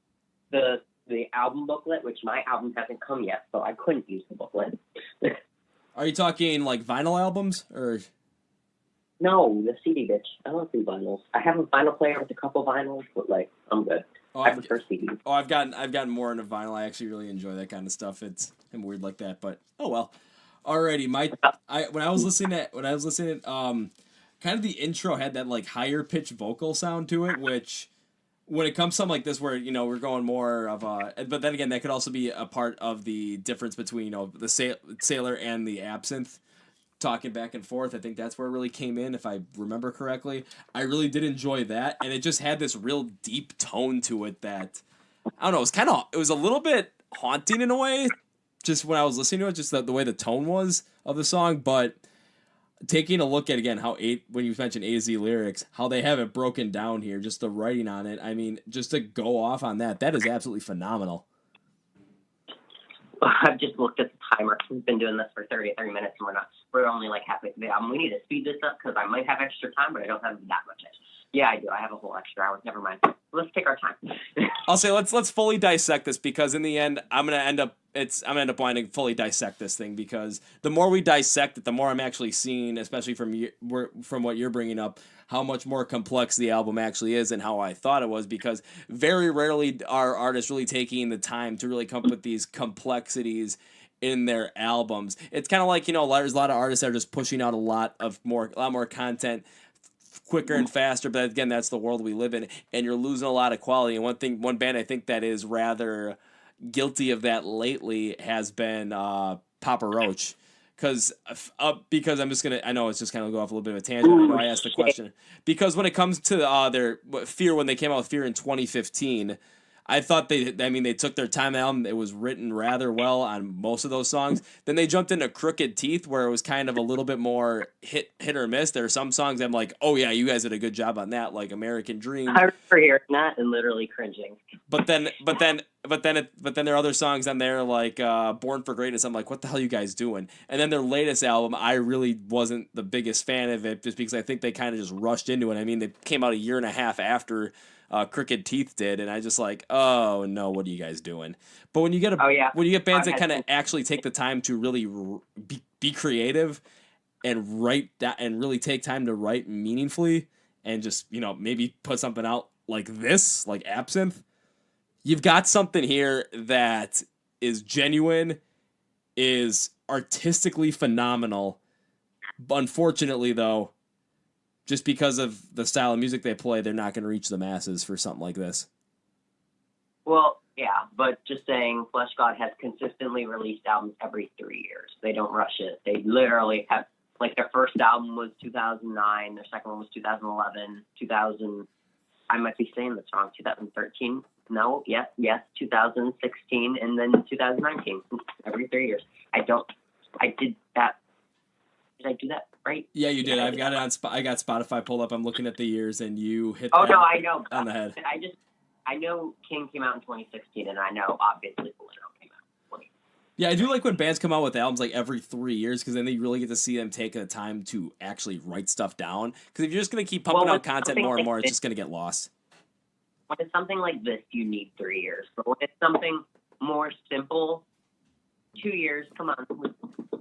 the album booklet, which my album hasn't come yet, so I couldn't use the booklet. Are you talking like vinyl albums or? No, the CD, bitch. I don't do vinyls. I have a vinyl player with a couple vinyls, but like I'm good. I prefer CD. Oh, I've gotten more into vinyl. I actually really enjoy that kind of stuff. I'm weird like that, but oh well. Alrighty, when I was listening at kind of the intro had that like higher pitched vocal sound to it, which when it comes to something like this where we're going more of but then again that could also be a part of the difference between the sailor and the absinthe talking back and forth. I think that's where it really came in, if I remember correctly. I really did enjoy that, and it just had this real deep tone to it that, I don't know, it was a little bit haunting in a way, just when I was listening to it, just the way the tone was of the song. But taking a look at, again, when you mentioned AZ Lyrics, how they have it broken down here, just the writing on it, I mean, just to go off on that is absolutely phenomenal. I've just looked at the timer. We've been doing this for 30 minutes, and we're only like halfway through the album. We need to speed this up because I might have extra time, but I don't have that much extra. Yeah, I do. I have a whole extra hour. Never mind. Let's take our time. I'll say let's fully dissect this, because in the end I'm gonna end up wanting to fully dissect this thing, because the more we dissect it, the more I'm actually seeing, especially from what you're bringing up, how much more complex the album actually is and how I thought it was, because very rarely are artists really taking the time to really come up with these complexities in their albums. It's kind of like, there's a lot of artists that are just pushing out a lot more content quicker and faster, but again, that's the world we live in, and you're losing a lot of quality. And one band I think that is rather guilty of that lately has been Papa Roach, because I'm just gonna. I know it's just kind of go off a little bit of a tangent. I know I asked the question because when it comes to their Fear, when they came out with Fear in 2015, I thought they took their time. Album, it was written rather well on most of those songs. Then they jumped into Crooked Teeth, where it was kind of a little bit more hit or miss. There are some songs I'm like, oh yeah, you guys did a good job on that, like American Dream. I remember hearing that and literally cringing. But then there are other songs on there like Born for Greatness. I'm like, what the hell are you guys doing? And then their latest album, I really wasn't the biggest fan of it, just because I think they kind of just rushed into it. I mean, they came out a year and a half after Crooked Teeth did, and I just like, oh no, what are you guys doing? But when you get when you get bands that kind of actually take the time to really be creative and write that, and really take time to write meaningfully, and just maybe put something out like this, like Absinthe, you've got something here that is genuine, is artistically phenomenal. But unfortunately, though, just because of the style of music they play, they're not going to reach the masses for something like this. Well, yeah, but just saying, Fleshgod has consistently released albums every 3 years. They don't rush it. They literally have, like, their first album was 2009, their second one was 2011, 2000, I might be saying this wrong, 2013. No, yes, 2016, and then 2019. Every 3 years. I did that. Did I do that right? Yeah, you did. I've got it on. I got Spotify pulled up. I'm looking at the years, and you hit. Oh no, I know on the head. I know King came out in 2016, and I know obviously Veleno came out in 20. Yeah, I do like when bands come out with albums like every 3 years, because then they really get to see them take the time to actually write stuff down. Because if you're just gonna keep pumping out content more and more, it's just gonna get lost. When it's something like this, you need 3 years. But when it's something more simple, 2 years. Come on,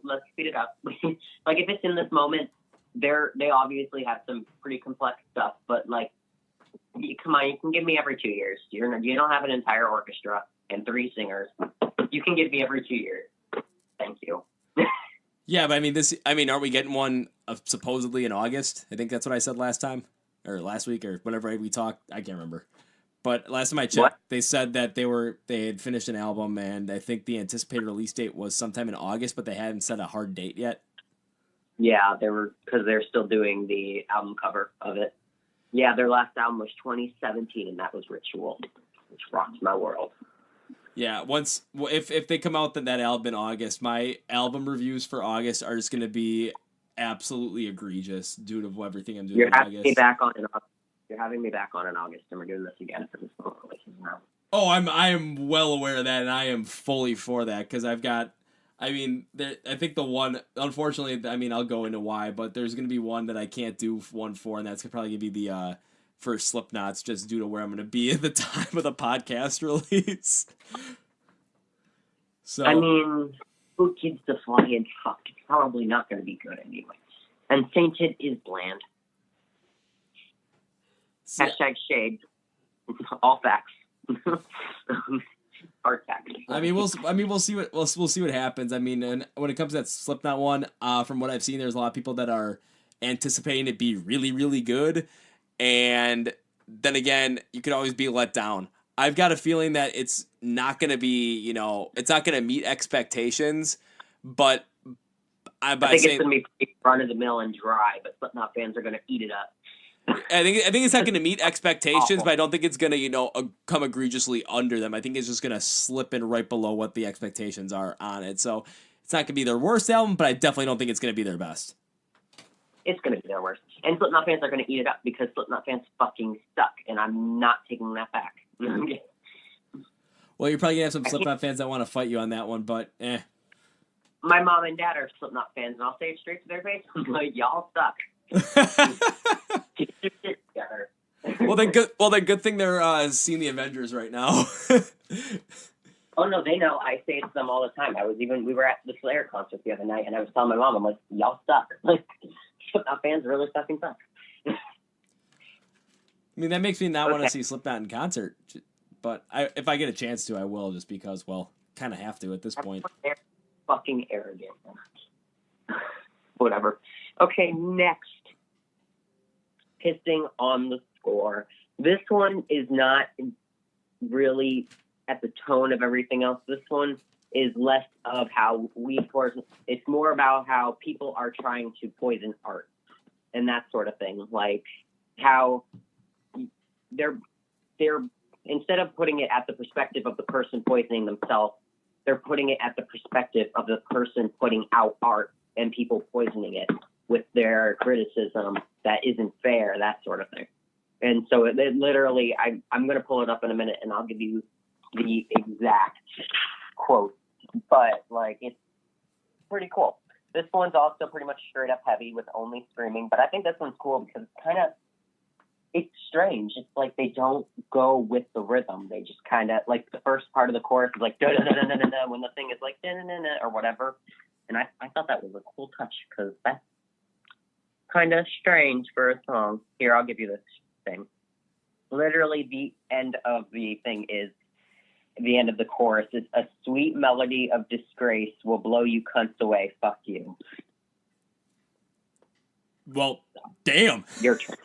let's speed it up. Like if it's in this moment, they obviously have some pretty complex stuff. But like, come on, you can give me every 2 years. You don't have an entire orchestra and 3 singers. You can give me every 2 years. Thank you. Yeah, but aren't we getting one supposedly in August? I think that's what I said last time, or last week, or whenever we talked. I can't remember. But last time I checked, They said that they had finished an album, and I think the anticipated release date was sometime in August, but they hadn't set a hard date yet. Yeah, because they're still doing the album cover of it. Yeah, their last album was 2017, and that was Ritual, which rocks my world. Yeah, if they come out with that album in August, my album reviews for August are just going to be absolutely egregious due to everything I'm doing in August. You're having me back on in August, and we're doing this again for this song releases now. Oh, I am well aware of that, and I am fully for that, because I've got, I think the one, unfortunately, I'll go into why, but there's going to be one that I can't do one for, and that's probably going to be the first Slipknots, just due to where I'm going to be at the time of the podcast release. So Who Kids to Fly and Fuck? It's probably not going to be good anyway. And Sainted is bland. Hashtag shade. All facts. Hard facts. We'll see what happens. And when it comes to that Slipknot one, from what I've seen, there's a lot of people that are anticipating it be really, really good, and then again, you could always be let down. I've got a feeling that it's not going to be, it's not going to meet expectations, but I think it's going to be pretty run of the mill and dry, but Slipknot fans are going to eat it up. I think it's not going to meet expectations, but I don't think it's going to, come egregiously under them. I think it's just going to slip in right below what the expectations are on it. So it's not going to be their worst album, but I definitely don't think it's going to be their best. It's going to be their worst. And Slipknot fans are going to eat it up because Slipknot fans fucking suck, and I'm not taking that back. Well, you're probably going to have some Slipknot fans that want to fight you on that one, but eh. My mom and dad are Slipknot fans, and I'll say it straight to their face. I'm like, y'all suck. Well, then good thing they're seeing the Avengers right now. Oh no, they know. I say it to them all the time. We were at the Slayer concert the other night, and I was telling my mom, I'm like, y'all suck. Like, Slipknot fans really fucking suck. That makes me not want to see Slipknot in concert, but if I get a chance to, I will, just because, well, kind of have to at this point. They're fucking arrogant. Whatever. Okay, next. Pissing on the Score. This one is not really at the tone of everything else. This one is less of how we poison. It's more about how people are trying to poison art and that sort of thing. Like how they're instead of putting it at the perspective of the person poisoning themselves, they're putting it at the perspective of the person putting out art and people poisoning it with their criticism that isn't fair, that sort of thing. And so it literally, I'm going to pull it up in a minute and I'll give you the exact quote. But, like, it's pretty cool. This one's also pretty much straight up heavy with only screaming. But I think this one's cool because it's strange. It's like they don't go with the rhythm. They just kind of, like, the first part of the chorus is like, da-da-da-da-da-da, when the thing is like, da-da-da-da, or whatever. And I thought that was a cool touch because that's kind of strange for a song. Here, I'll give you this thing. Literally, the end of the thing is, the end of the chorus is, a sweet melody of disgrace will blow you cunts away. Fuck you. Well, damn. Your turn.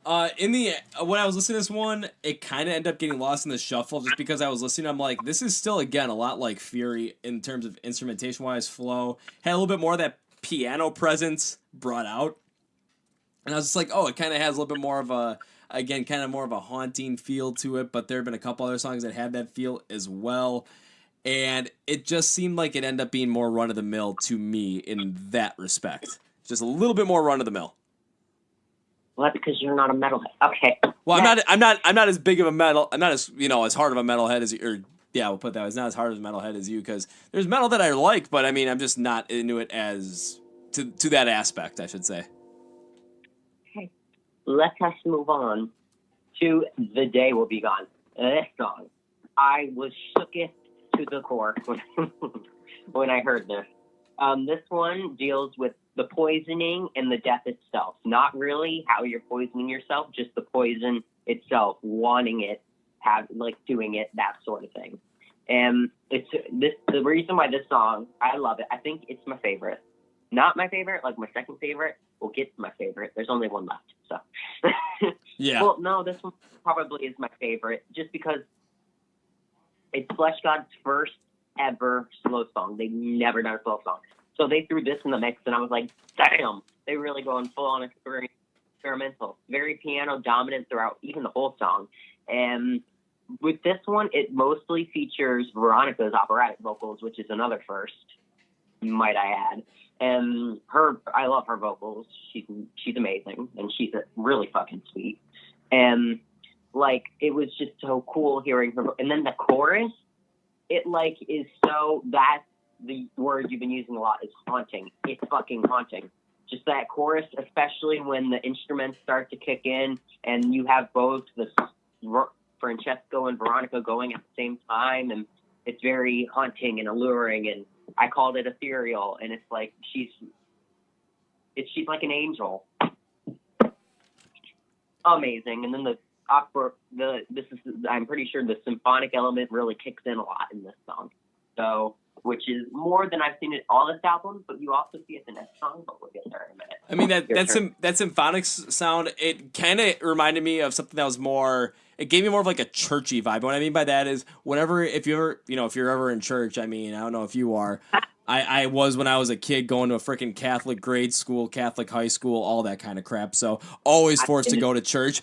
When I was listening to this one, it kind of ended up getting lost in the shuffle just because I was listening. I'm like, this is still, again, a lot like Fury in terms of instrumentation-wise flow. Had a little bit more of that piano presence brought out. And I was just like, oh, it kind of has a little bit more of a, again, kind of more of a haunting feel to it. But there have been a couple other songs that had that feel as well. And it just seemed like it ended up being more run-of-the-mill to me in that respect. Just a little bit more run-of-the-mill. Well, that's because you're not a metalhead. Okay. Well, I'm not as big of a metal. I'm not as as hard of a metalhead as you. Or yeah, we'll put it that way. It's not as hard of a metalhead as you because there's metal that I like, but I mean, I'm just not into it as to that aspect, I should say. Okay. Let us move on to The Day Will Be Gone. This song, I was shooketh to the core when I heard this. This one deals with the poisoning and the death itself. Not really how you're poisoning yourself, just the poison itself, wanting it, doing it, that sort of thing. And the reason why this song, I love it. I think it's my favorite. Not my favorite, like my second favorite. We'll get to my favorite. There's only one left, so. Yeah. Well, no, this one probably is my favorite, just because it's Fleshgod's first ever slow song. They've never done a slow song. So they threw this in the mix, and I was like, damn, they really going full-on experimental. Very piano dominant throughout even the whole song. And with this one, it mostly features Veronica's operatic vocals, which is another first, might I add. And I love her vocals. She's amazing, and she's really fucking sweet. And, like, it was just so cool hearing her. And then the chorus, it, like, is so, that's the word you've been using a lot, is haunting. It's fucking haunting. Just that chorus, especially when the instruments start to kick in and you have both Francesco and Veronica going at the same time, and it's very haunting and alluring, and I called it ethereal, and it's like she's like an angel. Amazing. And then the opera, I'm pretty sure the symphonic element really kicks in a lot in this song. So, which is more than I've seen in all this album, but you also see it in the next song, but we'll get there in a minute. I mean, that symphonic sound, it kind of reminded me of something that was more, it gave me more of like a churchy vibe. What I mean by that is if you're ever in church, I mean, I don't know if you are, I was when I was a kid going to a freaking Catholic grade school, Catholic high school, all that kind of crap. So always forced to go to church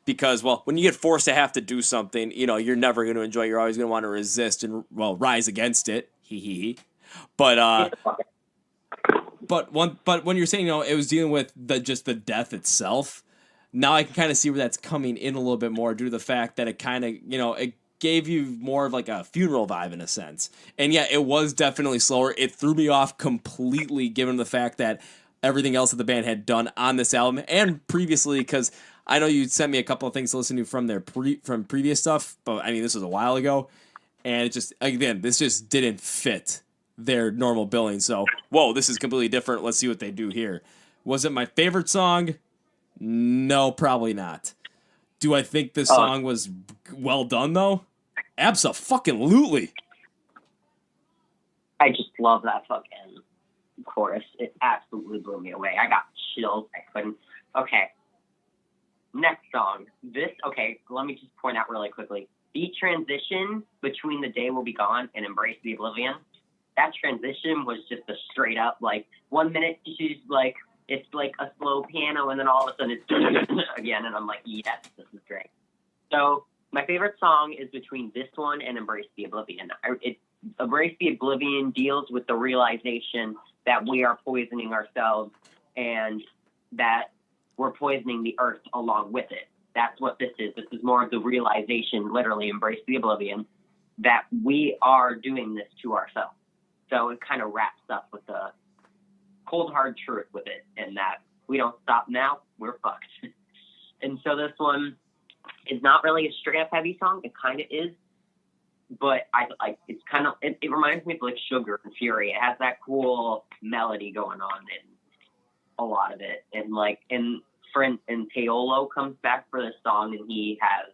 because, well, when you get forced to have to do something, you're never going to enjoy it. You're always going to want to resist and, well, rise against it. But when you're saying, it was dealing with just the death itself, now I can kind of see where that's coming in a little bit more due to the fact that it kind of, it gave you more of like a funeral vibe in a sense. And yeah, it was definitely slower. It threw me off completely given the fact that everything else that the band had done on this album and previously, because I know you sent me a couple of things to listen to from their from previous stuff, but I mean, this was a while ago. And it just, again, this just didn't fit their normal billing. So, whoa, this is completely different. Let's see what they do here. Was it my favorite song? No, probably not. Do I think this song was well done, though? Abso-fucking-lutely. I just love that fucking chorus. It absolutely blew me away. I got chills. I couldn't. Okay. Next song. Let me just point out really quickly. the transition between The Day Will Be Gone and Embrace the Oblivion, that transition was just a straight up, like, 1 minute she's like, it's like a slow piano, and then all of a sudden it's again, and I'm like, yes, this is great. So my favorite song is between this one and Embrace the Oblivion. Embrace the Oblivion deals with the realization that we are poisoning ourselves and that we're poisoning the earth along with it. That's what this is. This is more of the realization, literally, Embrace the Oblivion, that we are doing this to ourselves. So it kind of wraps up with the cold, hard truth with it, and that we don't stop now, we're fucked. And so this one is not really a straight-up heavy song. It kind of is. But it's kind of, it reminds me of like Sugar and Fury. It has that cool melody going on in a lot of it. And like, and Teolo comes back for this song, and he has,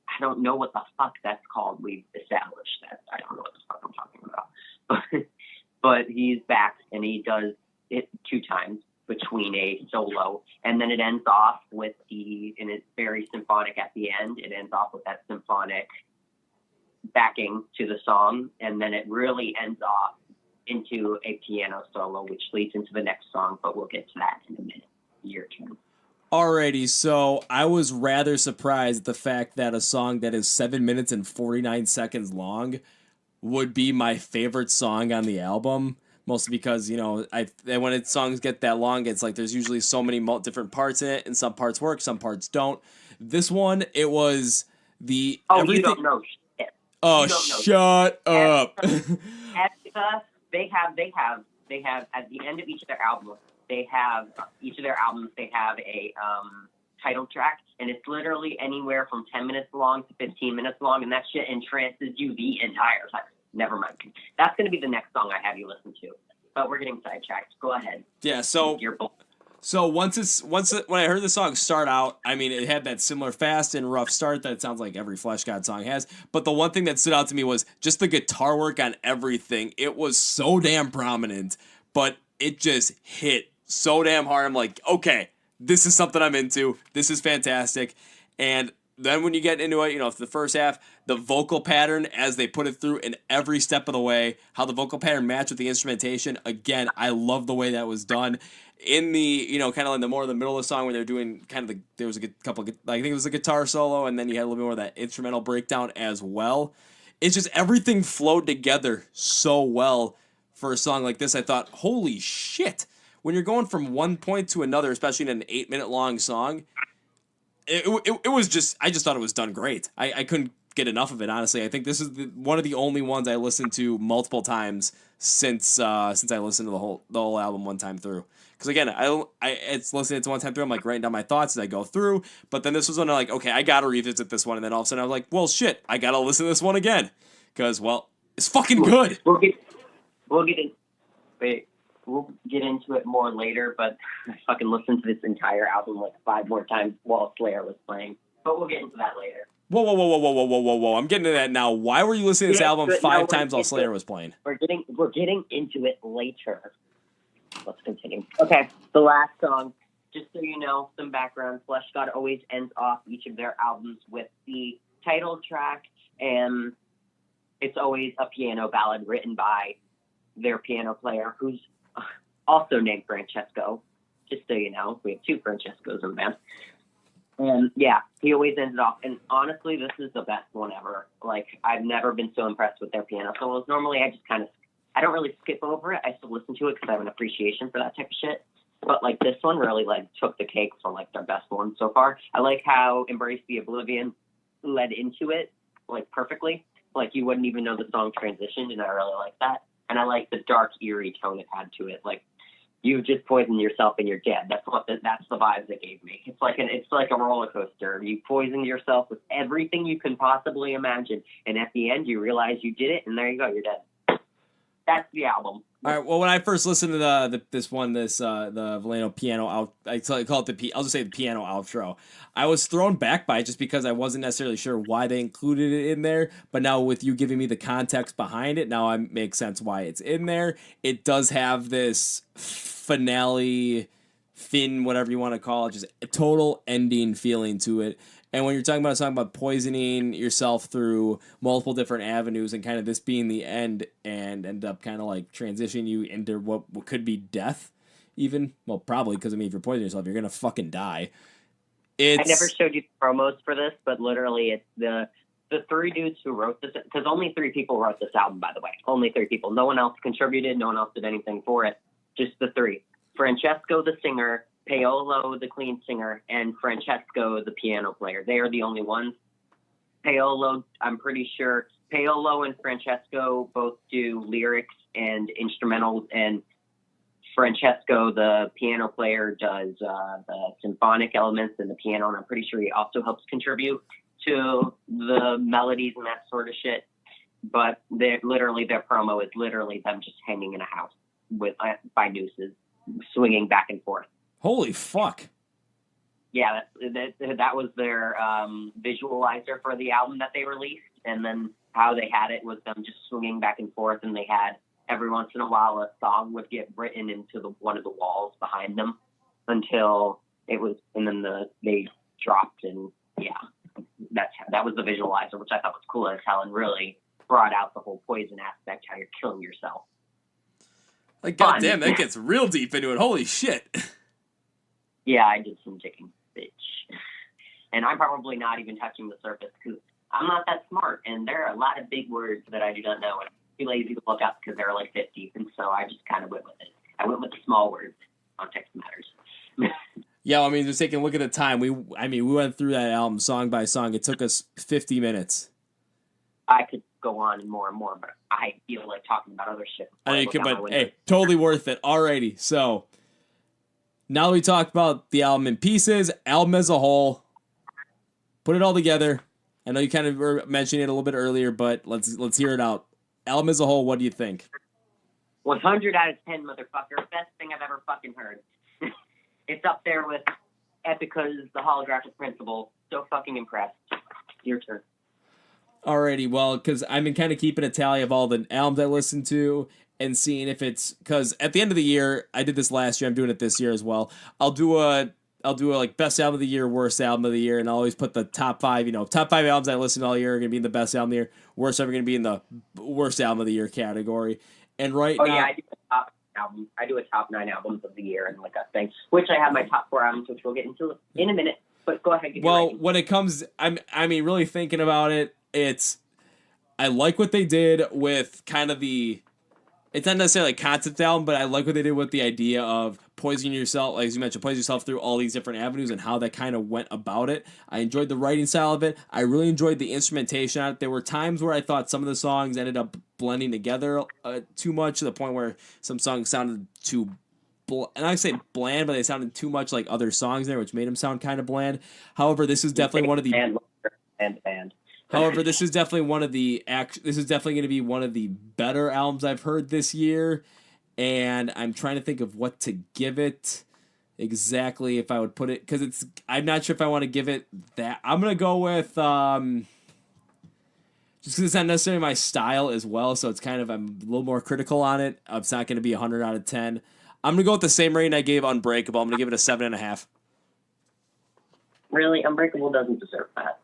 I don't know what the fuck that's called. We've established that. I don't know what the fuck I'm talking about. But he's back, and he does it 2 times between a solo. And then it ends off with and it's very symphonic at the end. It ends off with that symphonic backing to the song, and then it really ends off into a piano solo, which leads into the next song, but we'll get to that in a minute. Your turn. Alrighty, so I was rather surprised at the fact that a song that is 7 minutes and 49 seconds long would be my favorite song on the album. Mostly because, you know, when songs get that long, it's like there's usually so many different parts in it, and some parts work, some parts don't. This one, it was the everything. You don't know shit. Oh, shut up! They have at the end of each of their albums, they have a title track, and it's literally anywhere from 10 minutes long to 15 minutes long, and that shit entrances you the entire time. Never mind. That's going to be the next song I have you listen to. But we're getting sidetracked. Go ahead. Yeah, so when I heard the song start out, I mean, it had that similar fast and rough start that it sounds like every Fleshgod song has. But the one thing that stood out to me was just the guitar work on everything. It was so damn prominent, but it just hit so damn hard. I'm like, okay, this is something I'm into. This is fantastic. And then when you get into it, you know, the first half, the vocal pattern as they put it through in every step of the way, how the vocal pattern matched with the instrumentation. Again, I love the way that was done. In the, you know, kind of in the more of the middle of the song where they're doing kind of there was a couple, I think it was a guitar solo, and then you had a little bit more of that instrumental breakdown as well. It's just everything flowed together so well for a song like this. I thought, holy shit, when you're going from one point to another, especially in an 8-minute long song, it was just, I just thought it was done great. I couldn't get enough of it, honestly. I think this is one of the only ones I listened to multiple times since I listened to the whole album one time through. Because again, it's listening to one time through, I'm like writing down my thoughts as I go through. But then this was when I'm like, okay, I gotta revisit this one, and then all of a sudden I was like, well, shit, I gotta listen to this one again because, well, it's fucking good. We'll get into it more later, but I fucking listened to this entire album like 5 more times while Slayer was playing. But we'll get into that later. Whoa. I'm getting to that now. Why were you listening to this album 5 times while Slayer was playing? We're getting into it later. Let's continue. Okay, the last song, just so you know, some background. Fleshgod always ends off each of their albums with the title track, and it's always a piano ballad written by their piano player, who's also named Francesco. Just so you know, we have 2 Francescos in the band. And yeah, he always ends it off. And honestly, this is the best one ever. Like, I've never been so impressed with their piano solos. Normally, I don't really skip over it. I still listen to it because I have an appreciation for that type of shit. But like this one really like took the cake for like their best one so far. I like how Embrace the Oblivion led into it like perfectly. Like you wouldn't even know the song transitioned, and I really like that. And I like the dark, eerie tone it had to it. Like you just poisoned yourself and you're dead. That's the vibes it gave me. It's like a roller coaster. You poison yourself with everything you can possibly imagine, and at the end you realize you did it, and there you go, you're dead. That's the album. All right. Well, when I first listened to the Veleno piano out, I'll just say the piano outro. I was thrown back by it just because I wasn't necessarily sure why they included it in there. But now with you giving me the context behind it, now it makes sense why it's in there. It does have this finale, whatever you want to call it, just a total ending feeling to it. And when you're talking about a song about poisoning yourself through multiple different avenues and kind of this being the end and end up kind of like transitioning you into what could be death, even, well, probably, because I mean, if you're poisoning yourself, you're gonna fucking die. I never showed you the promos for this, but literally it's the three dudes who wrote this, because only 3 people wrote this album, by the way. Only 3 people. No one else contributed. No one else did anything for it. Just the 3. Francesco, the singer, Paolo, the clean singer, and Francesco, the piano player. They are the only ones. Paolo, I'm pretty sure, Paolo and Francesco both do lyrics and instrumentals, and Francesco, the piano player, does the symphonic elements and the piano, and I'm pretty sure he also helps contribute to the melodies and that sort of shit. But their promo is literally them just hanging in a house with by nooses, swinging back and forth. Holy fuck! Yeah, that was their visualizer for the album that they released, and then how they had it was them just swinging back and forth, and they had every once in a while a song would get written into one of the walls behind them until it was, and then they dropped, and yeah. That was the visualizer, which I thought was cool as hell and really brought out the whole poison aspect, how you're killing yourself. Like, goddamn, that gets real deep into it. Holy shit. Yeah, I did some digging, bitch. And I'm probably not even touching the surface because I'm not that smart, and there are a lot of big words that I do not know, and I'm too lazy to look up because there are like 50, and so I just kind of went with it. I went with the small words. Context matters. Yeah, I mean, just taking a look at the time, we went through that album song by song. It took us 50 minutes. I could go on and more, but I feel like talking about other shit. I know you could, but hey, totally worth it. Alrighty, so now that we talked about the album in pieces, album as a whole, put it all together. I know you kind of were mentioning it a little bit earlier, but let's hear it out. Album as a whole, what do you think? 100 out of 10, motherfucker. Best thing I've ever fucking heard. It's up there with Epica's The Holographic Principle. So fucking impressed. Your turn. Alrighty, well, because I've been kind of keeping a tally of all the albums I listened to and seeing if it's, because at the end of the year, I did this last year, I'm doing it this year as well. I'll do a like best album of the year, worst album of the year, and I'll always put the top 5 albums I listened to all year are going to be in the best album of the year. Worst are going to be in the worst album of the year category. And now, yeah, I do a top album. I do a top 9 albums of the year and like a thing, which I have my top 4 albums, which we'll get into in a minute. But go ahead. Well, when it comes, really thinking about it, I like what they did with kind of it's not necessarily a concept album, but I like what they did with the idea of poisoning yourself, like as you mentioned, poisoning yourself through all these different avenues and how that kind of went about it. I enjoyed the writing style of it. I really enjoyed the instrumentation on it. There were times where I thought some of the songs ended up blending together too much to the point where some songs sounded too, and I say bland, but they sounded too much like other songs there, which made them sound kind of bland. However, this is definitely one of the band. However, this is definitely one of the this is definitely going to be one of the better albums I've heard this year, and I'm trying to think of what to give it exactly if I would put it, because I'm not sure if I want to give it that. I'm gonna go with just because it's not necessarily my style as well, so it's kind of, I'm a little more critical on it. It's not going to be 100 out of 10. I'm gonna go with the same rating I gave Unbreakable. I'm gonna give it a 7.5. Really, Unbreakable doesn't deserve that.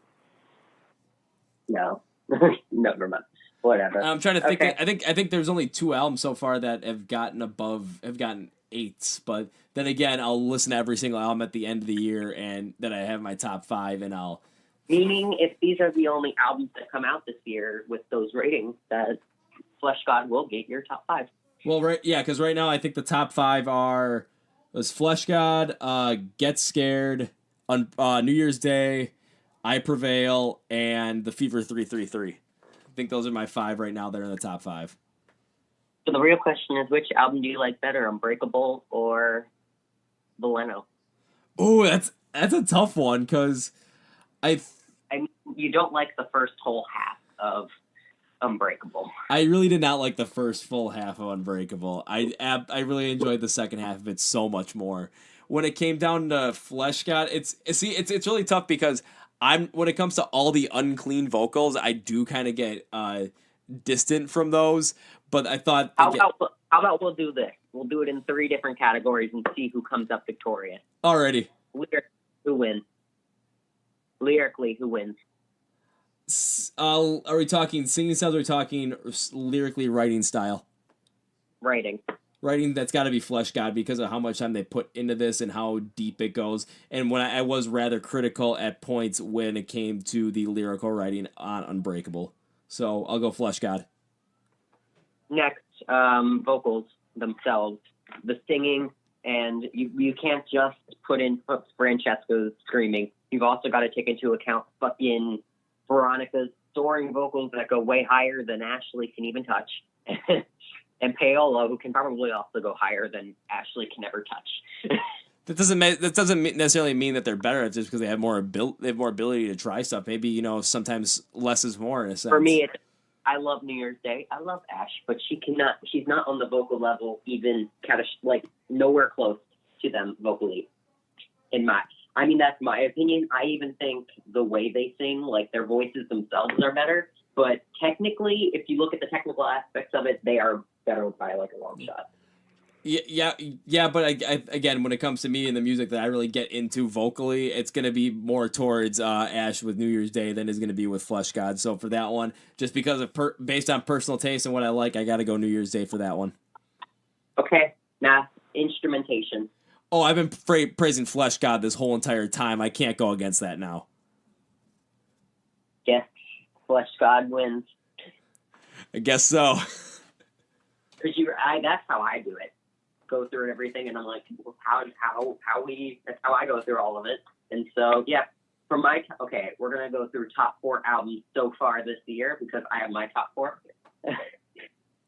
No. No, never mind. Whatever. I'm trying to think. Okay. I think there's only 2 albums so far that have gotten 8s, but then again, I'll listen to every single album at the end of the year and that I have my top 5, and I'll. Meaning, if these are the only albums that come out this year with those ratings, that Fleshgod will get your top 5. Well, right, yeah, because right now I think the top 5 was Fleshgod, Get Scared, New Year's Day, I Prevail, and The Fever 333. I think those are my 5 right now that are in the top 5. So the real question is, which album do you like better, Unbreakable or Veleno? Oh, that's a tough one, because I mean, you don't like the first whole half of Unbreakable. I really did not like the first full half of Unbreakable. I really enjoyed the second half of it so much more. When it came down to Fleshgod, it's really tough because when it comes to all the unclean vocals, I do kind of get distant from those. But I thought, how about we'll do this? We'll do it in 3 different categories and see who comes up victorious. Alrighty. Who wins? Lyrically, who wins? Are we talking singing styles? Or are we talking lyrically writing style? Writing. Writing, that's got to be Fleshgod because of how much time they put into this and how deep it goes. And when I was rather critical at points when it came to the lyrical writing on Unbreakable. So I'll go Fleshgod. Next, vocals themselves. The singing, and you can't just put in Francesca's screaming. You've also got to take into account fucking Veronica's soaring vocals that go way higher than Ashley can even touch. And Paola, who can probably also go higher than Ashley can ever touch. That doesn't necessarily mean that they're better. It's just because they have more ability to try stuff. Maybe sometimes less is more in a sense. For me, I love New Year's Day. I love Ash, but she's not on the vocal level even kind of like nowhere close to them vocally. That's my opinion. I even think the way they sing, like their voices themselves are better. But technically, if you look at the technical aspects of it, they are better by like a long shot. Yeah. But again, when it comes to me and the music that I really get into vocally, it's going to be more towards Ash with New Year's Day than is going to be with Fleshgod. So for that one, just because of based on personal taste and what I like, I got to go New Year's Day for that one. Okay. Now, instrumentation. Oh, I've been praising Fleshgod this whole entire time. I can't go against that now. Yes, Fleshgod wins. I guess so. Because that's how I do it. Go through everything, and I'm like, well, that's how I go through all of it. And so, yeah, we're gonna go through top 4 albums so far this year because I have my top 4.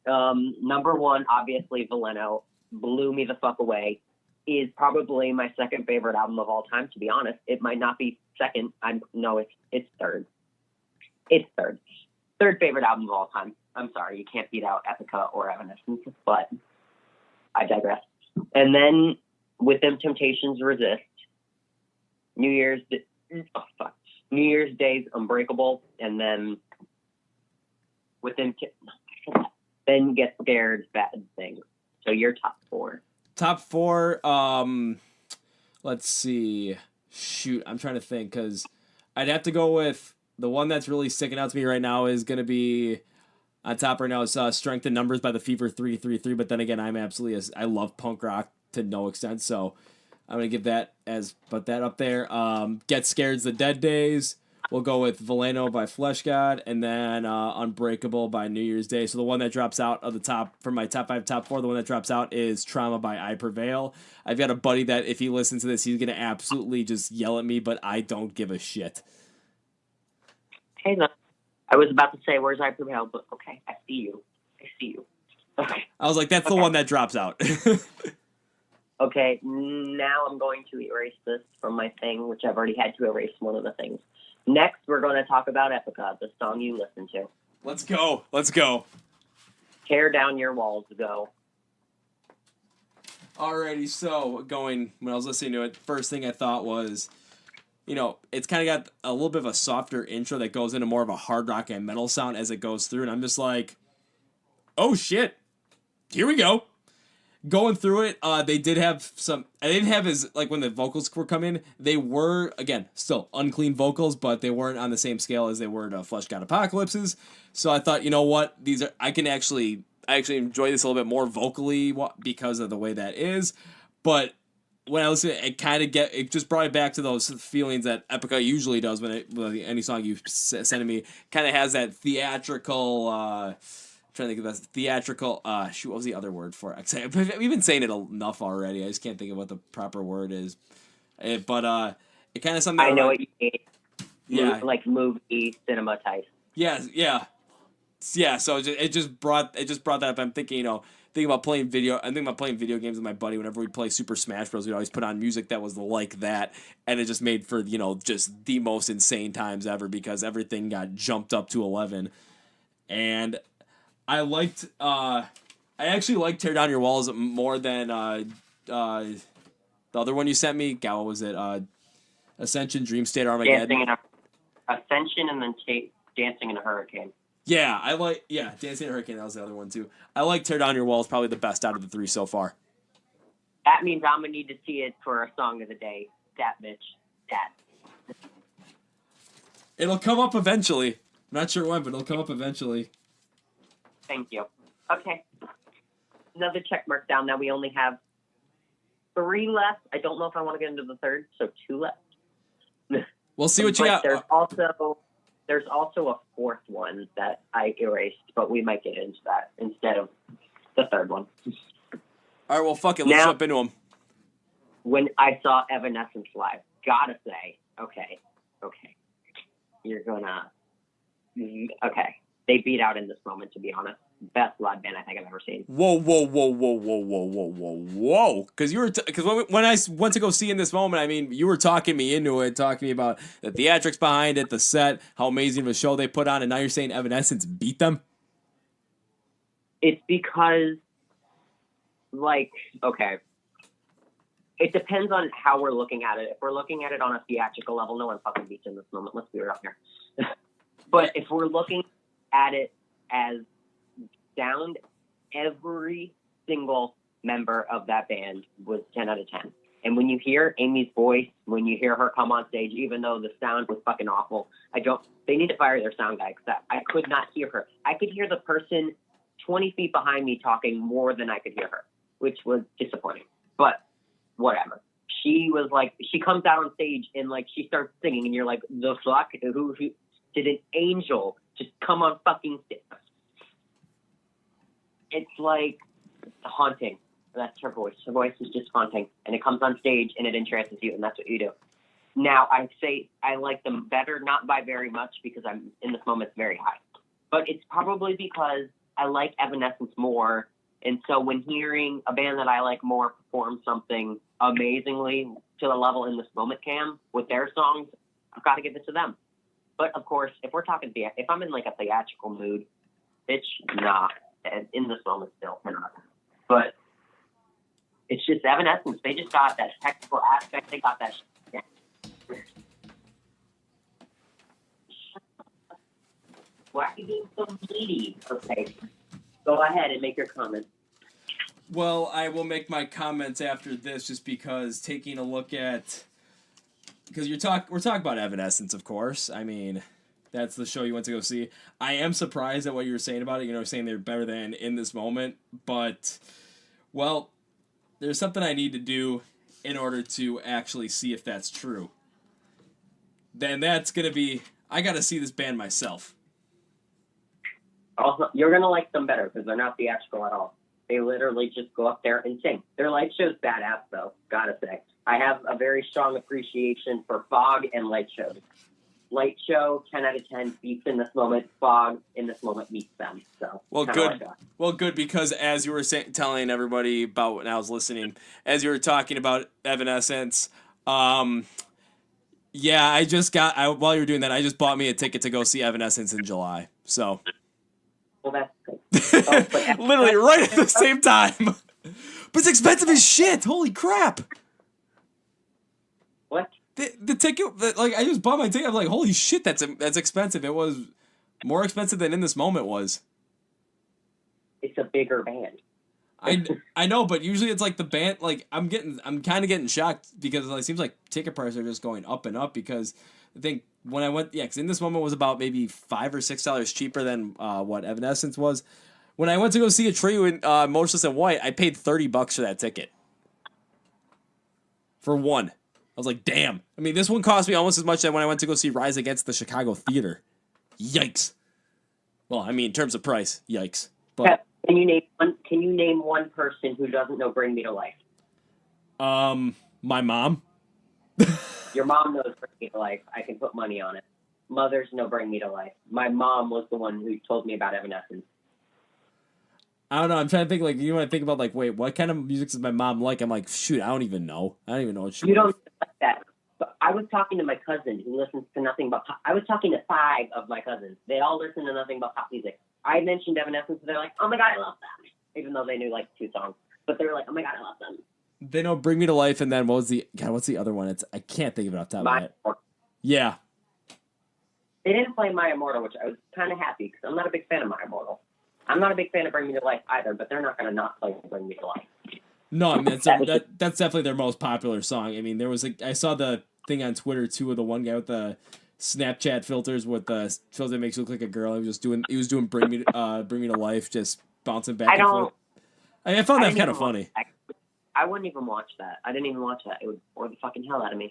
Number 1, obviously, Veleno blew me the fuck away. Is probably my second favorite album of all time. To be honest, it might not be second. It's third. It's third. Third favorite album of all time. I'm sorry, you can't beat out Epica or Evanescence, but I digress. And then with them, Temptations Resist, New Year's Day's Unbreakable, and then with them, then Get Scared, Bad Things. So your top 4. Top 4. Let's see. Shoot, I'm trying to think because I'd have to go with the one that's really sticking out to me right now is going to be on top right now is Strength in Numbers by the Fever 333. But then again, I love punk rock to no extent. So I'm going to give that put that up there. Get Scared's The Dead Days. We'll go with Veleno by Fleshgod, and then Unbreakable by New Year's Day. So the one that drops out of the top, from my top 5, top 4, the one that drops out is Trauma by I Prevail. I've got a buddy that if he listens to this, he's going to absolutely just yell at me, but I don't give a shit. Hey, look, I was about to say, where's I Prevail? But okay, I see you. Okay. I was like, that's the one that drops out. Okay, now I'm going to erase this from my thing, which I've already had to erase one of the things. Next, we're going to talk about Epica, the song you listen to. Let's go. Tear Down Your Walls, go. Alrighty, so when I was listening to it, first thing I thought was, it's kind of got a little bit of a softer intro that goes into more of a hard rock and metal sound as it goes through, and I'm just like, oh shit, here we go. Going through it, they did have some. I didn't have as when the vocals were coming. They were again still unclean vocals, but they weren't on the same scale as they were to Fleshgod Apocalypses. So I thought, you know what, I actually enjoy this a little bit more vocally because of the way that is. But when I listen, it just brought it back to those feelings that Epica usually does when any song you send to me kind of has that theatrical. Trying to think of that theatrical. What was the other word for it? We've been saying it enough already. I just can't think of what the proper word is. But it kind of something. I know what you mean. Yeah, like movie cinema type. Yeah. So it just brought that up. I'm thinking, thinking about playing video games with my buddy. Whenever we'd play Super Smash Bros, we'd always put on music that was like that, and it just made for just the most insane times ever because everything got jumped up to 11, and. I actually liked Tear Down Your Walls more than the other one you sent me. God, what was it? Ascension, Dream State, Armageddon. Ascension and then Dancing in a Hurricane. Yeah, Dancing in a Hurricane, that was the other one too. I like Tear Down Your Walls, probably the best out of the 3 so far. That means I'm going to need to see it for a song of the day. That bitch. That. It'll come up eventually. I'm not sure when, but it'll come up eventually. Thank you. Okay. Another check mark down. Now we only have 3 left. I don't know if I want to get into the third, so 2 left. We'll see what you got. There's also a 4th one that I erased, but we might get into that instead of the 3rd one. All right, well, fuck it. Let's jump into them. When I saw Evanescence live, gotta say, okay. You're gonna... Okay. They beat out In This Moment, to be honest. Best live band I think I've ever seen. Whoa. Because when I went to go see In This Moment, I mean, you were talking me into it, talking to me about the theatrics behind it, the set, how amazing of a show they put on, and now you're saying Evanescence beat them? It's because, okay. It depends on how we're looking at it. If we're looking at it on a theatrical level, no one fucking beats In This Moment. Let's be real here. But if we're looking at it as sound, every single member of that band was 10 out of 10. And when you hear Amy's voice, when you hear her come on stage, even though the sound was fucking awful, they need to fire their sound guy because I could not hear her. I could hear the person 20 feet behind me talking more than I could hear her, which was disappointing. But whatever. She comes out on stage and she starts singing and you're like, the fuck? Who did an angel just come on fucking stage? It's haunting. That's her voice. Her voice is just haunting. And it comes on stage and it entrances you, and that's what you do. Now, I'd say I like them better, not by very much, because I'm In This Moment very high. But it's probably because I like Evanescence more. And so when hearing a band that I like more perform something amazingly to the level In This Moment can with their songs, I've got to give it to them. But, of course, if we're talking if I'm in, a theatrical mood, bitch, nah. And In This Moment still, but it's just Evanescence. They just got that technical aspect. They got that shit. Why are you being so needy? Okay, go ahead and make your comment. Well, I will make my comments after this, just because taking a look at, because we're talking about Evanescence, of course. I mean, that's the show you went to go see. I am surprised at what you were saying about it. Saying they're better than In This Moment. But, well, there's something I need to do in order to actually see if that's true. Then that's going to be, I got to see this band myself. Also, you're going to like them better because they're not theatrical at all. They literally just go up there and sing. Their light show's badass, though, gotta say. I have a very strong appreciation for Fog and light shows. Light show, 10 out of 10, beats In This Moment. Fog, In This Moment, beats them. So, well, good. Well, good, because as you were telling everybody about when I was listening, as you were talking about Evanescence, while you were doing that, I just bought me a ticket to go see Evanescence in July. So, well, that's good. Literally right at the same time. But it's expensive as shit. Holy crap. What? The ticket, I just bought my ticket. I'm like, holy shit, that's expensive. It was more expensive than In This Moment was. It's a bigger band. I know, but usually it's the band. I'm kind of getting shocked because it seems like ticket prices are just going up and up. Because I think when I went, because In This Moment was about maybe $5 or $6 cheaper than what Evanescence was. When I went to go see a trio in Motionless in White, I paid $30 for that ticket. For one. I was like, damn. I mean, this one cost me almost as much as when I went to go see Rise Against the Chicago Theater. Yikes. Well, I mean, in terms of price, yikes. But Can you name one person who doesn't know Bring Me to Life? My mom. Your mom knows Bring Me to Life. I can put money on it. Mothers know Bring Me to Life. My mom was the one who told me about Evanescence. I don't know. I'm trying to think, you want to think about, wait, what kind of music does my mom like? I'm like, shoot, I don't even know. I don't even know what she You don't like that. But I was talking to my cousin who listens to nothing but pop. I was talking to 5 of my cousins. They all listen to nothing but pop music. I mentioned Evanescence, and they're like, oh my God, I love them. Even though they knew 2 songs. But they were like, oh my God, I love them. They know Bring Me to Life, and then what's the other one? I can't think of it off the top of my head. Yeah. They didn't play My Immortal, which I was kind of happy because I'm not a big fan of My Immortal. I'm not a big fan of Bring Me to Life either, but they're not going to not play Bring Me to Life. No, I mean, that's definitely their most popular song. I mean, there was I saw the thing on Twitter too of the one guy with the Snapchat filters with the filter that makes you look like a girl. He was doing Bring Me to Life, just bouncing back and forth. I found that kind of funny. I wouldn't even watch that. I didn't even watch that. It would bore the fucking hell out of me.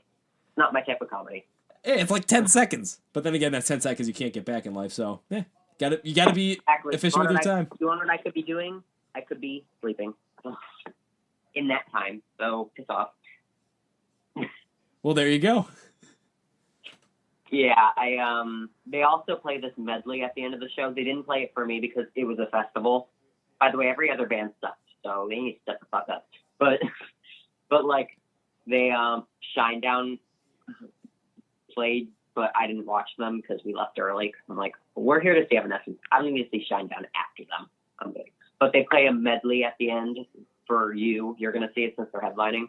It's not my type of comedy. Hey, it's like 10 seconds. But then again, that's 10 seconds you can't get back in life. So, you gotta be efficient with your time. You want what I could be doing? I could be sleeping in that time. So, piss off. Well, there you go. Yeah, they also play this medley at the end of the show. They didn't play it for me because it was a festival. By the way, every other band sucked, so they need to step the fuck up. But like, they, Shinedown played, but I didn't watch them because we left early. I'm like, we're here to see Evanescence. I don't need to see Shinedown after them. I'm good. But they play a medley at the end for you. You're going to see it since they're headlining.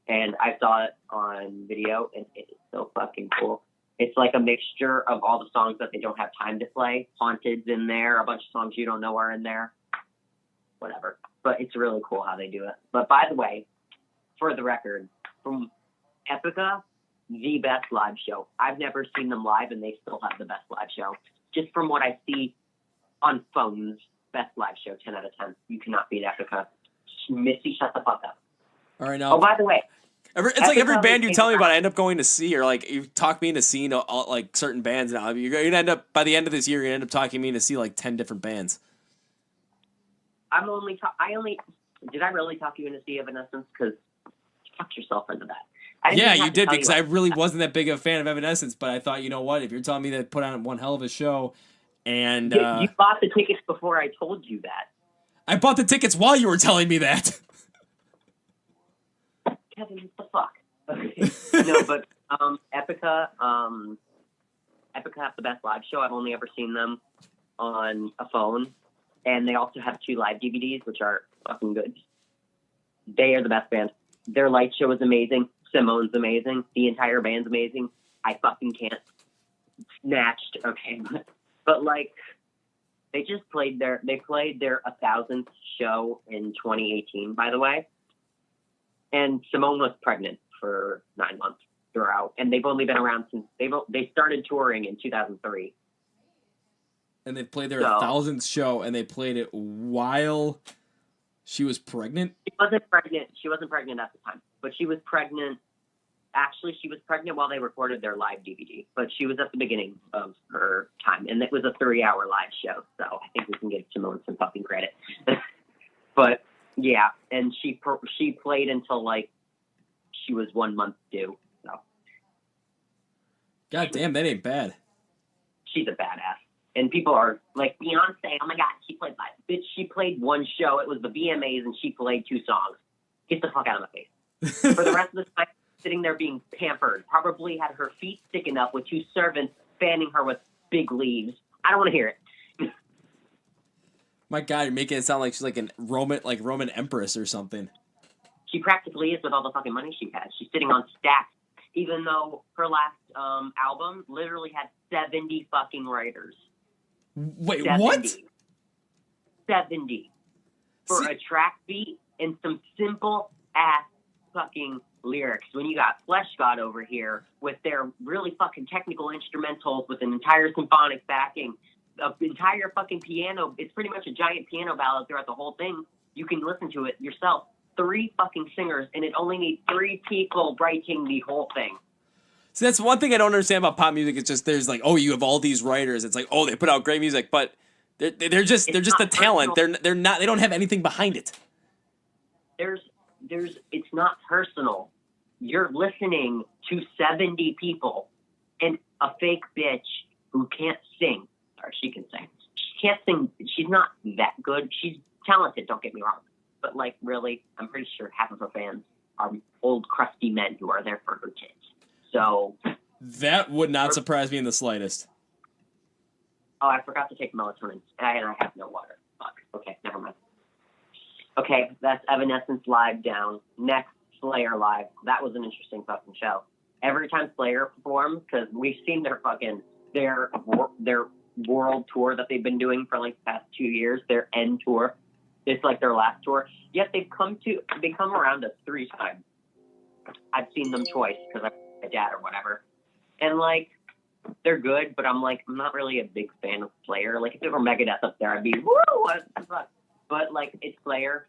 And I saw it on video, and it is so fucking cool. It's like a mixture of all the songs that they don't have time to play. Haunted's in there. A bunch of songs you don't know are in there. Whatever. But it's really cool how they do it. But by the way, for the record, from Epica, the best live show. I've never seen them live, and they still have the best live show. Just from what I see on phones, best live show, 10 out of 10. You cannot beat Epica. Missy, shut the fuck up. All right, now. Oh, by the way. It's like every band you tell me about, I end up going to see, or like you talk me into seeing like certain bands now. You're going to end up, by the end of this year, you're going to end up talking me into see like 10 different bands. Did I really talk you into see Evanescence? Because fuck yourself into that. Yeah, you did, because I really wasn't that big of a fan of Evanescence, but I thought, you know what, if you're telling me to put on one hell of a show, and... You bought the tickets before I told you that. I bought the tickets while you were telling me that. Kevin, what the fuck? Okay. No, but Epica have the best live show. I've only ever seen them on a phone. And they also have 2 live DVDs, which are fucking good. They are the best band. Their light show is amazing. Simone's amazing. The entire band's amazing. I fucking can't. Snatched, okay. But like, they played their 1,000th show in 2018, by the way. And Simone was pregnant for 9 months throughout. And they've only been around since they started touring in 2003. And they played their 1,000th show, and they played it while she was pregnant? She wasn't pregnant. She wasn't pregnant at the time. But she was pregnant. Actually, she was pregnant while they recorded their live DVD. But she was at the beginning of her time. And it was a 3-hour live show. So I think we can give Simone some fucking credit. But, yeah. And she played until, like, she was 1 month due. So. God damn, that ain't bad. She's a badass. And people are like, Beyonce, oh my God, she played live. Bitch, she played one show. It was the VMAs, and she played 2 songs. Get the fuck out of my face. For the rest of the time, sitting there being pampered, probably had her feet sticking up with 2 servants fanning her with big leaves. I don't want to hear it. My God, you're making it sound like she's like a Roman empress or something. She practically is with all the fucking money she has. She's sitting on stacks, even though her last album literally had 70 fucking writers. Wait, 70. what? 70 for a track beat and some simple ass fucking lyrics. When you got Fleshgod over here with their really fucking technical instrumentals with an entire symphonic backing, an entire fucking piano. It's pretty much a giant piano ballad throughout the whole thing. You can listen to it yourself. 3 fucking singers, and it only needs 3 people writing the whole thing. So that's one thing I don't understand about pop music. It's just there's like, oh, you have all these writers. It's like, oh, they put out great music, but they're just the talent. They're not. They don't have anything behind it. It's not personal. You're listening to 70 people and a fake bitch who can't sing. Or she can sing. She can't sing. She's not that good. She's talented. Don't get me wrong. But like, really, I'm pretty sure half of her fans are old crusty men who are there for her kids. So that would not surprise me in the slightest. Oh, I forgot to take melatonin, and I have no water. Fuck. Okay, never mind. Okay, that's Evanescence live down. Next, Slayer live. That was an interesting fucking show. Every time Slayer performs, because we've seen their world tour that they've been doing for like the past 2 years, their end tour. It's like their last tour. Yet they come around us 3 times. I've seen them twice because I'm my dad or whatever. And like, they're good, but I'm not really a big fan of Slayer. Like, if it were Megadeth up there, I'd be, woo, what the fuck? But, like, it's Slayer.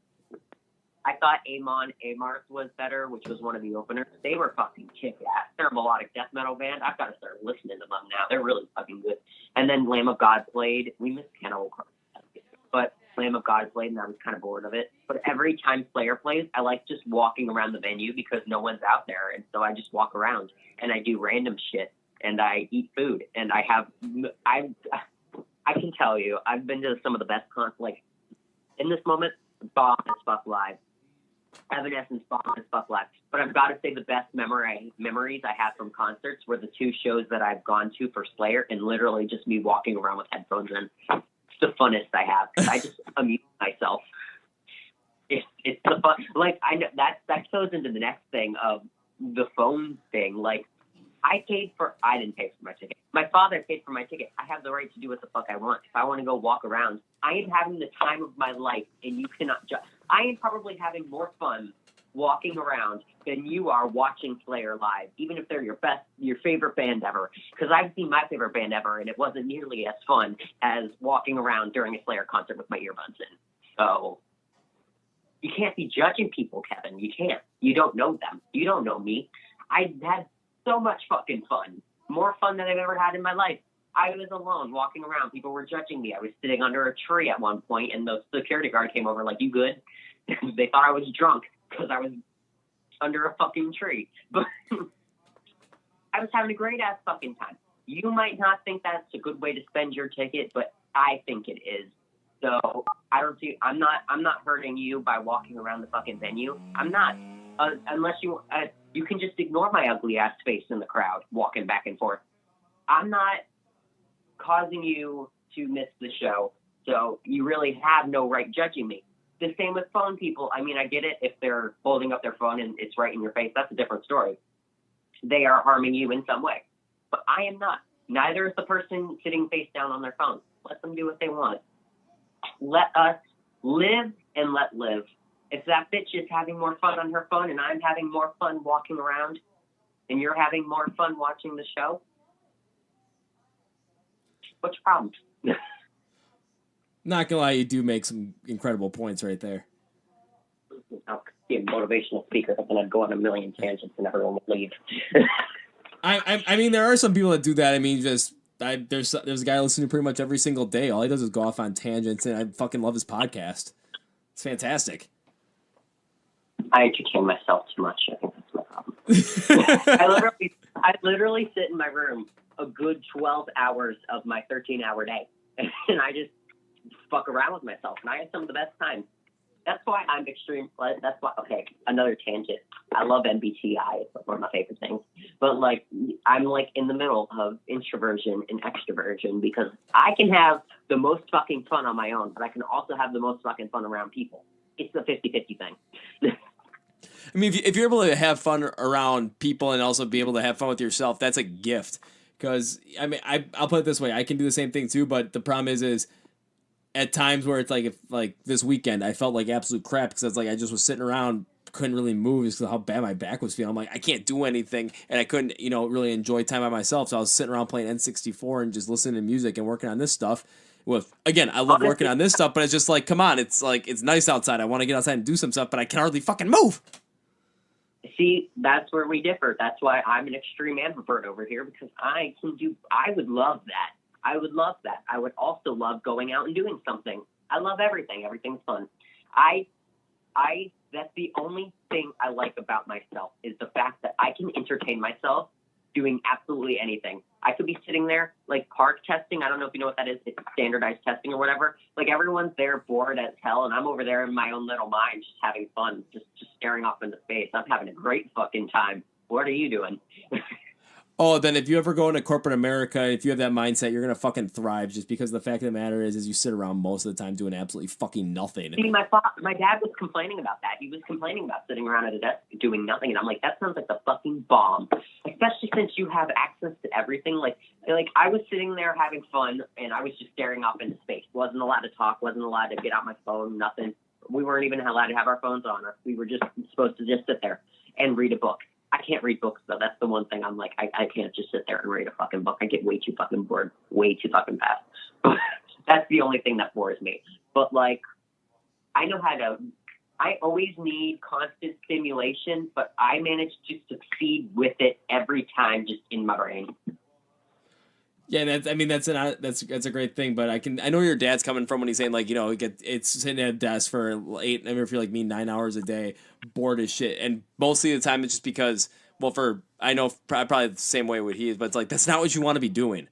I thought Amars was better, which was one of the openers. They were fucking kick-ass. They're a melodic death metal band. I've got to start listening to them now. They're really fucking good. And then Lamb of God played. We missed Cannibal Corpse, but Lamb of God played, and I was kind of bored of it. But every time Slayer plays, I like just walking around the venue because no one's out there, and so I just walk around, and I do random shit, and I eat food, and I can tell you, I've been to some of the best concerts. Like, in this moment, bomb as fuck live. Evanescence, bomb as fuck live. But I've got to say the best memories I have from concerts were the 2 shows that I've gone to for Slayer, and literally just me walking around with headphones in. It's the funnest I have, because I just amuse myself. It's the fun. Like, I know that goes into the next thing of the phone thing. Like, I didn't pay for my ticket. My father paid for my ticket. I have the right to do what the fuck I want. If I want to go walk around, I am having the time of my life, and you cannot judge. I am probably having more fun walking around than you are watching Slayer live, even if they're your favorite band ever. Because I've seen my favorite band ever, and it wasn't nearly as fun as walking around during a Slayer concert with my earbuds in. So you can't be judging people, Kevin. You can't. You don't know them. You don't know me. I had so much fucking fun. More fun than I've ever had in my life. I was alone walking around. People were judging me. I was sitting under a tree at one point, and the security guard came over like, "You good?" They thought I was drunk because I was under a fucking tree. But I was having a great ass fucking time. You might not think that's a good way to spend your ticket, but I think it is. So I'm not hurting you by walking around the fucking venue. I'm not. Unless you can just ignore my ugly ass face in the crowd walking back and forth. I'm not causing you to miss the show, so you really have no right judging me. The same with phone people. I mean, I get it if they're holding up their phone and it's right in your face. That's a different story. They are harming you in some way. But I am not. Neither is the person sitting face down on their phone. Let them do what they want. Let us live and let live. If that bitch is having more fun on her phone and I'm having more fun walking around and you're having more fun watching the show, what's your problem? Not gonna lie, you do make some incredible points right there. I'll be a motivational speaker and I'd go on a million tangents and everyone would leave. I mean, there are some people that do that. I mean, there's a guy listening to pretty much every single day. All he does is go off on tangents, and I fucking love his podcast. It's fantastic. I entertain myself too much. I think that's my problem. I literally sit in my room a good 12 hours of my 13-hour day, and I just fuck around with myself, and I have some of the best time. That's why I'm extreme. That's why. Okay, another tangent. I love MBTI. It's one of my favorite things. But I'm in the middle of introversion and extroversion because I can have the most fucking fun on my own, but I can also have the most fucking fun around people. It's the 50-50 thing. I mean, if you're able to have fun around people and also be able to have fun with yourself, that's a gift. Because I mean, I'll put it this way: I can do the same thing too, but the problem is at times where it's if this weekend I felt like absolute crap because I just was sitting around, couldn't really move because of how bad my back was feeling. I'm like, I can't do anything, and I couldn't really enjoy time by myself. So I was sitting around playing N64 and just listening to music and working on this stuff. Well, again, I love working on this stuff, but it's just come on, it's it's nice outside. I want to get outside and do some stuff, but I can hardly fucking move. See, that's where we differ. That's why I'm an extreme ambivert over here because I would love that. I would love that. I would also love going out and doing something. I love everything. Everything's fun. That's the only thing I like about myself is the fact that I can entertain myself doing absolutely anything. I could be sitting there, park testing. I don't know if you know what that is. It's standardized testing or whatever. Everyone's there bored as hell, and I'm over there in my own little mind just having fun, just staring off into space. I'm having a great fucking time. What are you doing? Oh, then if you ever go into corporate America, if you have that mindset, you're going to fucking thrive just because the fact of the matter is you sit around most of the time doing absolutely fucking nothing. See, my dad was complaining about that. He was complaining about sitting around at a desk doing nothing. And I'm like, that sounds like the fucking bomb, especially since you have access to everything. I was sitting there having fun and I was just staring off into space. Wasn't allowed to talk, wasn't allowed to get out my phone, nothing. We weren't even allowed to have our phones on us. We were just supposed to just sit there and read a book. I can't read books, though. That's the one thing I'm like, I can't just sit there and read a fucking book. I get way too fucking bored, way too fucking fast. That's the only thing that bores me. But, like, I always need constant stimulation, but I manage to succeed with it every time just in my brain. Yeah, that's a great thing, but I know where your dad's coming from when he's saying, like, you know, it's sitting at a desk for 8, I mean, if you're like me, 9 hours a day, bored as shit, and mostly of the time it's just because, well, I know probably the same way what he is, but it's like, that's not what you want to be doing.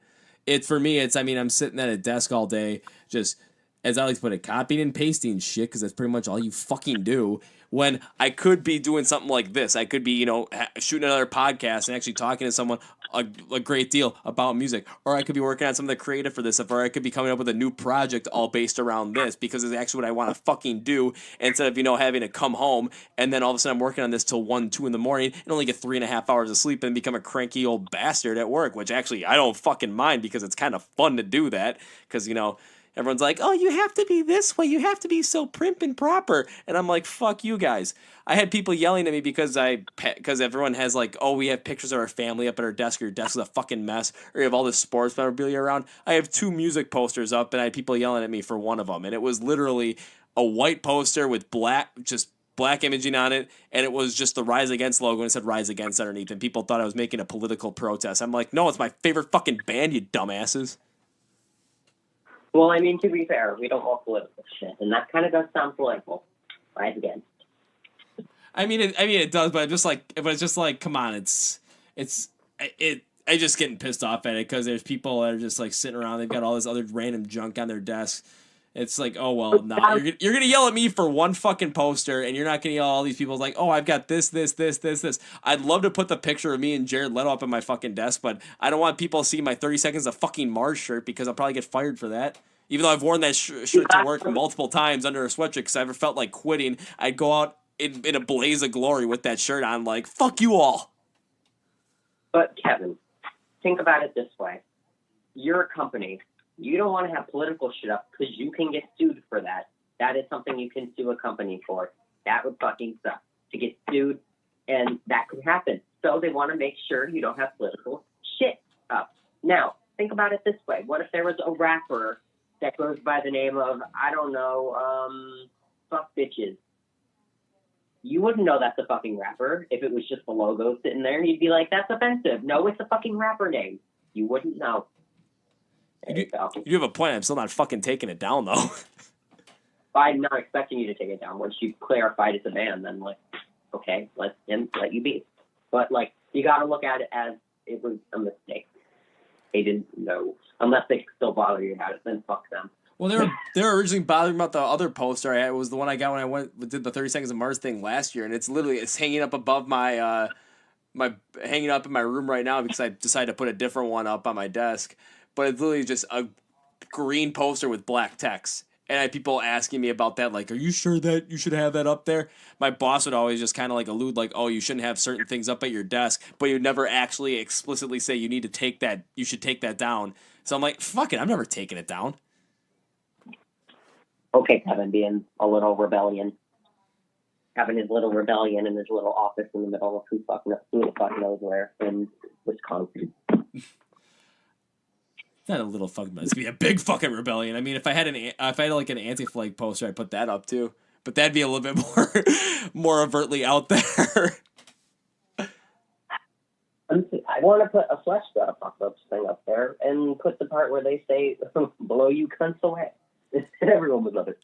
For me, I'm sitting at a desk all day, just, as I like to put it, copying and pasting shit, because that's pretty much all you fucking do, when I could be doing something like this. I could be, you know, shooting another podcast and actually talking to someone a great deal about music, or I could be working on something creative for this stuff, or I could be coming up with a new project all based around this, because it's actually what I want to fucking do, instead of, you know, having to come home and then all of a sudden I'm working on this till 1, 2 in the morning and only get 3.5 hours of sleep and become a cranky old bastard at work, which actually I don't fucking mind, because it's kind of fun to do that, because, you know, everyone's like, oh, you have to be this way. You have to be so prim and proper. And I'm like, fuck you guys. I had people yelling at me because everyone has like, oh, we have pictures of our family up at our desk, or your desk is a fucking mess, or you have all this sports memorabilia around. I have 2 music posters up, and I had people yelling at me for one of them. And it was literally a white poster with black imaging on it, and it was just the Rise Against logo, and it said Rise Against underneath, and people thought I was making a political protest. I'm like, no, it's my favorite fucking band, you dumbasses. Well, I mean, to be fair, we don't want political shit, and that kind of does sound political. Rise Against. I mean, it does, but it's just like, come on, I just getting pissed off at it, because there's people that are just like sitting around, they've got all this other random junk on their desk. It's like, oh well, nah, you're gonna yell at me for one fucking poster, and you're not gonna yell at all these people like, oh, I've got this. I'd love to put the picture of me and Jared Leto up on my fucking desk, but I don't want people to see my 30 seconds of fucking Mars shirt, because I'll probably get fired for that. Even though I've worn that shirt to work multiple times under a sweatshirt, because I ever felt like quitting, I'd go out in a blaze of glory with that shirt on, like, fuck you all. But Kevin, think about it this way: you're a company. You don't want to have political shit up, because you can get sued for that. That is something you can sue a company for. That would fucking suck, to get sued, and that could happen. So they want to make sure you don't have political shit up. Now, think about it this way: what if there was a rapper that goes by the name of, I don't know, fuck bitches? You wouldn't know that's a fucking rapper if it was just the logo sitting there, and you'd be like, that's offensive. No, it's a fucking rapper name. You wouldn't know. You do have a point. I'm still not fucking taking it down, though. I'm not expecting you to take it down. Once you clarified it's a band, then, like, okay, let you be. But, like, you got to look at it as it was a mistake. They didn't know. Unless they still bother you about it, then fuck them. Well, they were originally bothering about the other poster I had. It was the one I got when I did the 30 Seconds of Mars thing last year, and it's hanging up above my hanging up in my room right now, because I decided to put a different one up on my desk. But it's literally just a green poster with black text. And I had people asking me about that, like, are you sure that you should have that up there? My boss would always just kind of like allude, like, oh, you shouldn't have certain things up at your desk, but he would never actually explicitly say you should take that down. So I'm like, fuck it, I'm never taking it down. Okay, Kevin, being a little rebellion. Having his little rebellion in his little office in the middle of who the fuck knows where in Wisconsin. It's not a little fucking, it's gonna be a big fucking rebellion. I mean, if I had like an anti-flag poster, I'd put that up too. But that'd be a little bit more overtly out there. I want to put a Fleshgod Apocalypse thing up there and put the part where they say, blow you cunts away. Everyone would love it.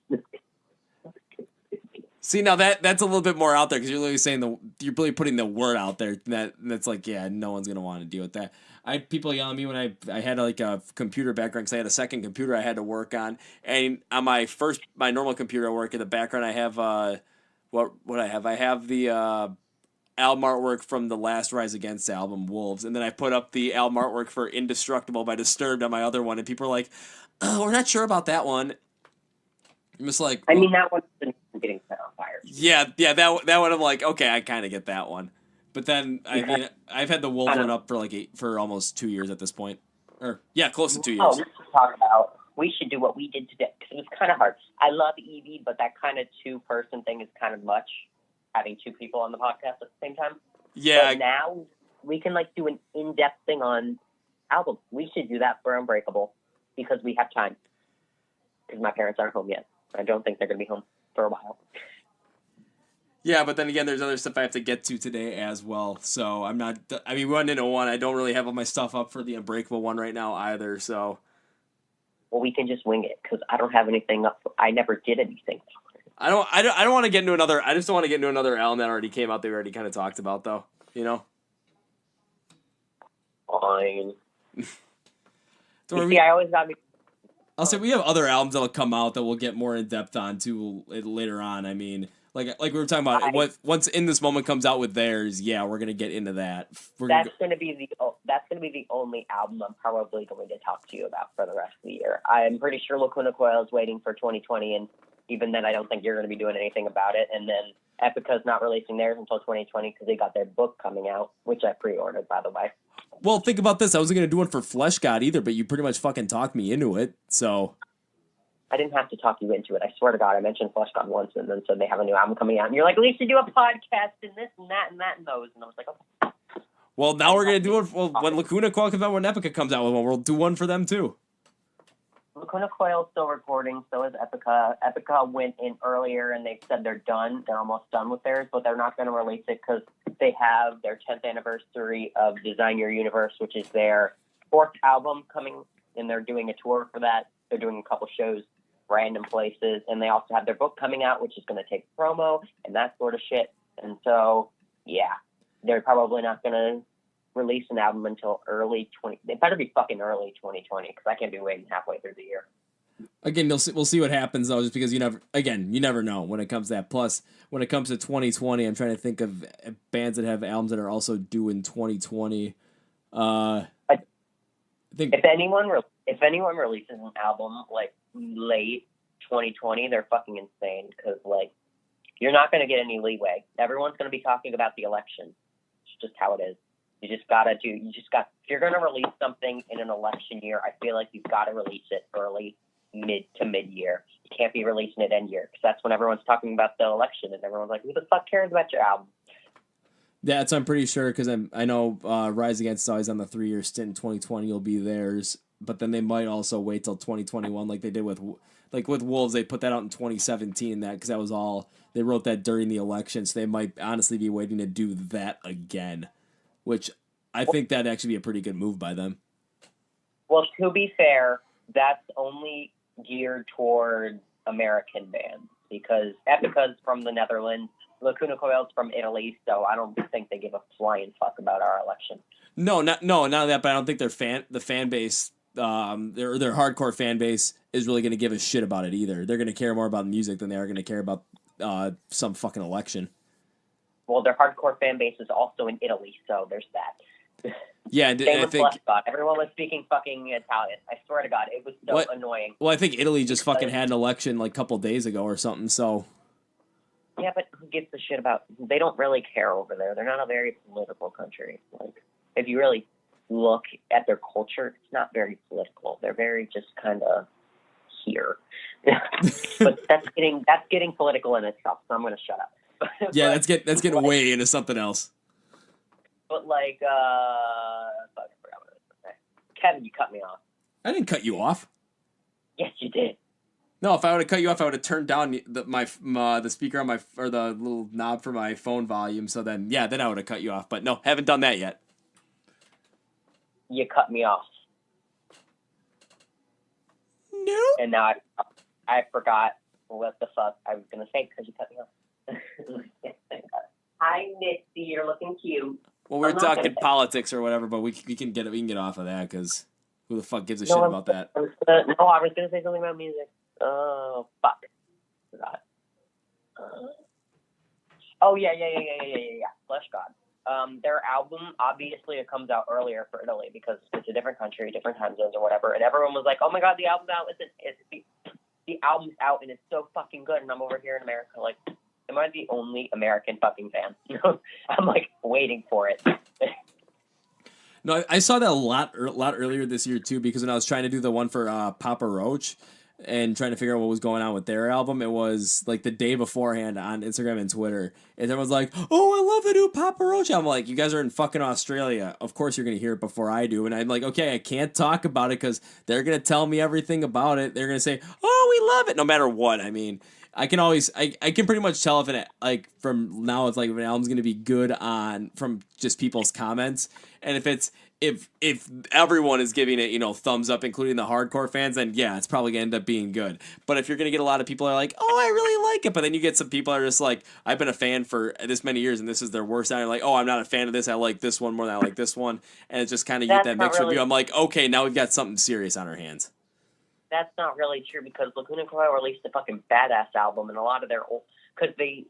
See, now that's a little bit more out there, because you're literally saying you're really putting the word out there. That's like, yeah, no one's gonna want to deal with that. I had people yelling at me when I had like a computer background, because I had a second computer I had to work on, and on my normal computer I work in the background I have what I have the album artwork from the last Rise Against album, Wolves, and then I put up the album artwork for Indestructible by Disturbed on my other one, and people are like, oh, we're not sure about that one. I'm just like, I mean, that one's been getting set on fire. Yeah, that one I'm like, okay, I kind of get that one. But then, I mean, I've had the Wolves one up for almost 2 years at this point. Or, yeah, close to 2 years. Oh, we should do what we did today, because it was kind of hard. I love Evie, but that kind of two-person thing is kind of much, having 2 people on the podcast at the same time. Yeah. But now we can like do an in-depth thing on albums. We should do that for Unbreakable because we have time. Because my parents aren't home yet. I don't think they're going to be home for a while. Yeah, but then again, there's other stuff I have to get to today as well. So I'm not. I mean, we went into one. I don't really have all my stuff up for the Unbreakable one right now either. So. Well, we can just wing it because I don't have anything up. I never did anything. I don't want to get into another. I just don't want to get into another album that already came out. They already kind of talked about though. You know. Fine. See, I always got me. I'll say we have other albums that'll come out that we'll get more in depth on too later on. I mean, like we were talking about, once In This Moment comes out with theirs, yeah, we're gonna get into that. That's gonna be the only album I'm probably going to talk to you about for the rest of the year. I'm pretty sure Lacuna Coil is waiting for 2020, and even then, I don't think you're going to be doing anything about it. And then Epica's not releasing theirs until 2020 because they got their book coming out, which I pre-ordered, by the way. Well, think about this. I wasn't going to do one for Fleshgod either, but you pretty much fucking talked me into it, so. I didn't have to talk you into it. I swear to God, I mentioned Fleshgod once and then said they have a new album coming out. And you're like, we should do a podcast and this and that and that and those. And I was like, okay. Well, now we're going to do it. Well, when Lacuna Coil comes out, when Epica comes out with one, we'll do one for them too. Lacuna Coil is still recording, so is Epica. Epica went in earlier and they said they're done. They're almost done with theirs, but they're not going to release it because they have their 10th anniversary of Design Your Universe, which is their 4th album coming, and they're doing a tour for that. They're doing a couple shows, random places, and they also have their book coming out, which is going to take promo and that sort of shit. And so, yeah, they're probably not going to release an album until they better be fucking early 2020 because I can't be waiting halfway through the year. Again, we'll see what happens though, just because you never know when it comes to that. Plus, when it comes to 2020, I'm trying to think of bands that have albums that are also due in 2020. I think if anyone releases an album like late 2020, they're fucking insane because like you're not going to get any leeway. Everyone's going to be talking about the election. It's just how it is. If you're going to release something in an election year, I feel like you've got to release it early, mid to mid-year. You can't be releasing it end year because that's when everyone's talking about the election and everyone's like, who the fuck cares about your album? That's I'm pretty sure because I know Rise Against is always on the 3-year stint in 2020 will be theirs, but then they might also wait till 2021 like they did with Wolves. They put that out in 2017 because that was all they wrote that during the election, so they might honestly be waiting to do that again. Which I think that'd actually be a pretty good move by them. Well, to be fair, that's only geared toward American bands because Epica's from the Netherlands, Lacuna Coil's from Italy, so I don't think they give a flying fuck about our election. No, not that, but I don't think the fan base, their hardcore fan base is really going to give a shit about it either. They're going to care more about music than they are going to care about some fucking election. Well, their hardcore fan base is also in Italy, so there's that. Yeah, I think Fleshgod. Everyone was speaking fucking Italian. I swear to God, it was so annoying. Well, I think Italy just fucking had an election like a couple days ago or something. So. Yeah, but who gives a shit about? They don't really care over there. They're not a very political country. Like, if you really look at their culture, it's not very political. They're very just kind of here. But that's getting political in itself. So I'm going to shut up. Yeah, that's getting way into something else. But like, fuck, I forgot what I was going to say. Kevin, you cut me off. I didn't cut you off. Yes, you did. No, if I would have cut you off, I would have turned down the speaker on or the little knob for my phone volume. So then I would have cut you off. But no, haven't done that yet. You cut me off. No. And now I forgot what the fuck I was going to say because you cut me off. Hi, Mitzi. You're looking cute. Well, we're talking politics or whatever, but we can get off of that because who the fuck gives a shit about that? I was going to say something about music. Oh, fuck. Forgot. Oh, yeah. Fleshgod. Their album, obviously, it comes out earlier for Italy because it's a different country, different time zones or whatever. And everyone was like, oh my God, the album's out. The album's out and it's so fucking good. And I'm over here in America like, am I the only American fucking fan? I'm like waiting for it. No, I saw that a lot earlier this year too because when I was trying to do the one for Papa Roach, and trying to figure out what was going on with their album. It was like the day beforehand on Instagram and Twitter, and everyone's like, "Oh, I love the new Papa Roach." I'm like, "You guys are in fucking Australia. Of course you're gonna hear it before I do." And I'm like, "Okay, I can't talk about it because they're gonna tell me everything about it. They're gonna say, "Oh, we love it," no matter what." I mean, I can always, I can pretty much tell if it, like, from now it's like if an album's gonna be good on from just people's comments, and if it's if everyone is giving it, thumbs up, including the hardcore fans, then yeah, it's probably gonna end up being good. But if you're gonna get a lot of people that are like, "Oh, I really like it," but then you get some people that are just like, "I've been a fan for this many years, and this is their worst," and they're like, "Oh, I'm not a fan of this. I like this one more than I like this one," and it's just kind of you get that mixed review. I'm like, okay, now we've got something serious on our hands. That's not really true because Lacuna Coil released a fucking badass album, and a lot of their old, because they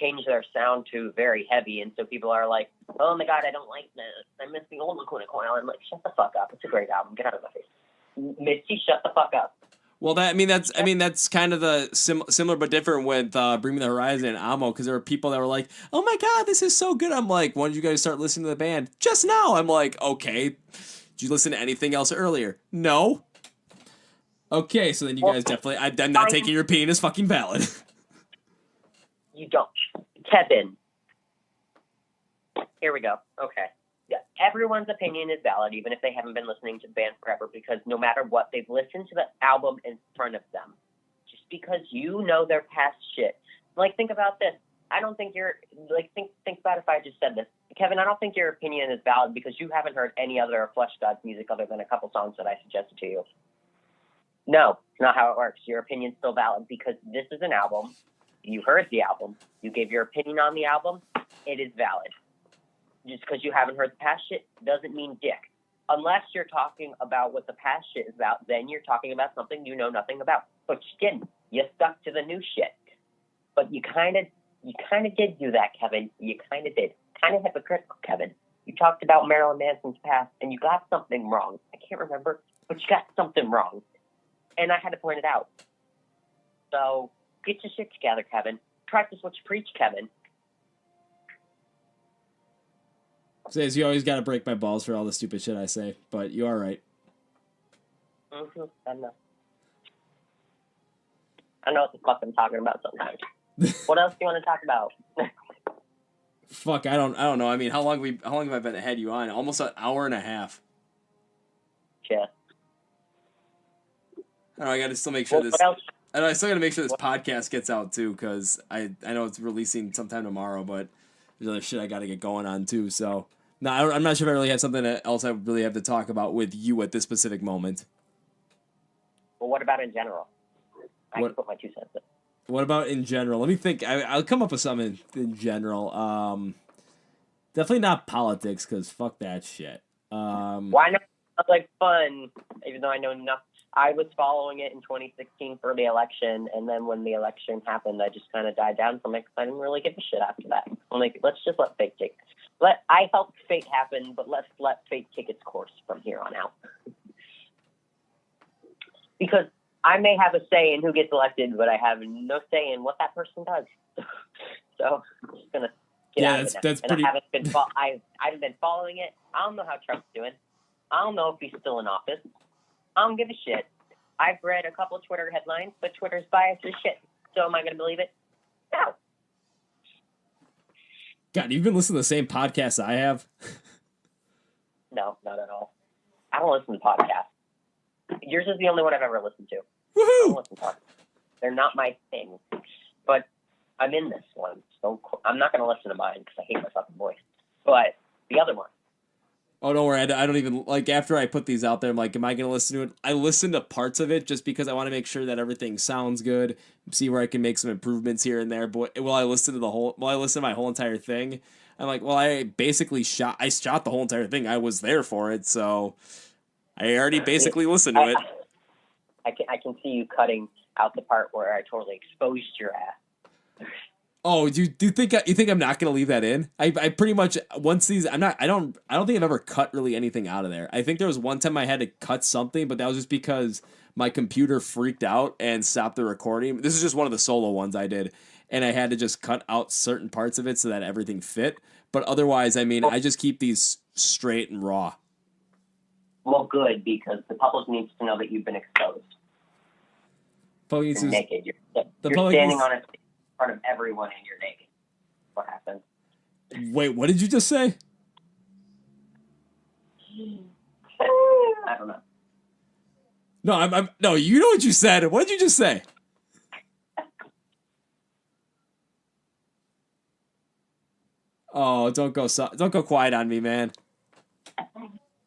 changed their sound to very heavy, and so people are like, "Oh my god, I don't like this. I miss the old Lacuna Coil." I'm like, "Shut the fuck up! It's a great album. Get out of my face, Misty. Shut the fuck up." Well, that's kind of the similar but different with Bring Me the Horizon and Amo, because there were people that were like, "Oh my god, this is so good." I'm like, "When did you guys start listening to the band?" "Just now." I'm like, "Okay, did you listen to anything else earlier?" "No." Okay, so then you guys definitely, I'm not taking your opinion as fucking valid. You don't. Kevin. Here we go. Okay. Yeah, everyone's opinion is valid, even if they haven't been listening to the band forever, because no matter what, they've listened to the album in front of them. Just because you know their past shit. Like, think about this. I don't think you're, like, think about if I just said this. Kevin, I don't think your opinion is valid because you haven't heard any other Fleshgod's music other than a couple songs that I suggested to you. No, it's not how it works. Your opinion's still valid because this is an album. You heard the album. You gave your opinion on the album. It is valid. Just because you haven't heard the past shit doesn't mean dick. Unless you're talking about what the past shit is about, then you're talking about something you know nothing about. But you didn't. You stuck to the new shit. But you kind of did do that, Kevin. You kind of did. Kind of hypocritical, Kevin. You talked about Marilyn Manson's past, and you got something wrong. I can't remember, but you got something wrong. And I had to point it out. So get your shit together, Kevin. Practice what you preach, Kevin. Says you always got to break my balls for all the stupid shit I say, but you are right. Mm-hmm. I know what the fuck I'm talking about sometimes. What else do you want to talk about? Fuck, I don't know. I mean, how long have I been ahead you on? Almost an hour and a half. Yeah. I don't know, I got to still make sure I still got to make sure this podcast gets out too, because I know it's releasing sometime tomorrow, but there's other shit I got to get going on too. So no, I'm not sure if I really have something else I really have to talk about with you at this specific moment. Well, what about in general? I can put my 2 cents in. What about in general? Let me think. I'll come up with something in general. Definitely not politics, because fuck that shit. Why not? It's like fun, even though I know nothing. I was following it in 2016 for the election, and then when the election happened, I just kind of died down from it because I didn't really give a shit after that. I'm like, let's just let fate take. I helped fate happen, but let's let fate take its course from here on out. Because I may have a say in who gets elected, but I have no say in what that person does. So I'm just gonna get out of it. That's and pretty. I haven't been following it. I don't know how Trump's doing. I don't know if he's still in office. I don't give a shit. I've read a couple of Twitter headlines, but Twitter's biased as shit. So am I going to believe it? No. God, you've been listening to the same podcast I have? No, not at all. I don't listen to podcasts. Yours is the only one I've ever listened to. Woohoo! I don't listen to podcasts. They're not my thing. But I'm in this one. So I'm not going to listen to mine because I hate my fucking voice. But the other one. Oh, don't worry. I don't even, like, after I put these out there, I'm like, am I going to listen to it? I listen to parts of it just because I want to make sure that everything sounds good, see where I can make some improvements here and there. But will I listen to my whole entire thing? I'm like, well, I basically shot the whole entire thing. I was there for it, so I already basically listened to it. I can see you cutting out the part where I totally exposed your ass. Oh, do you think I'm not gonna leave that in? I pretty much once these I don't think I've ever cut really anything out of there. I think there was one time I had to cut something, but that was just because my computer freaked out and stopped the recording. This is just one of the solo ones I did, and I had to just cut out certain parts of it so that everything fit. But otherwise, I mean, I just keep these straight and raw. Well, good, because the public needs to know that you've been exposed. Police You're is naked. You're police- standing on a stage in front of everyone and you're naked. What happens? Wait, what did you just say? I don't know. No, no. You know what you said. What did you just say? Oh, don't go quiet on me, man.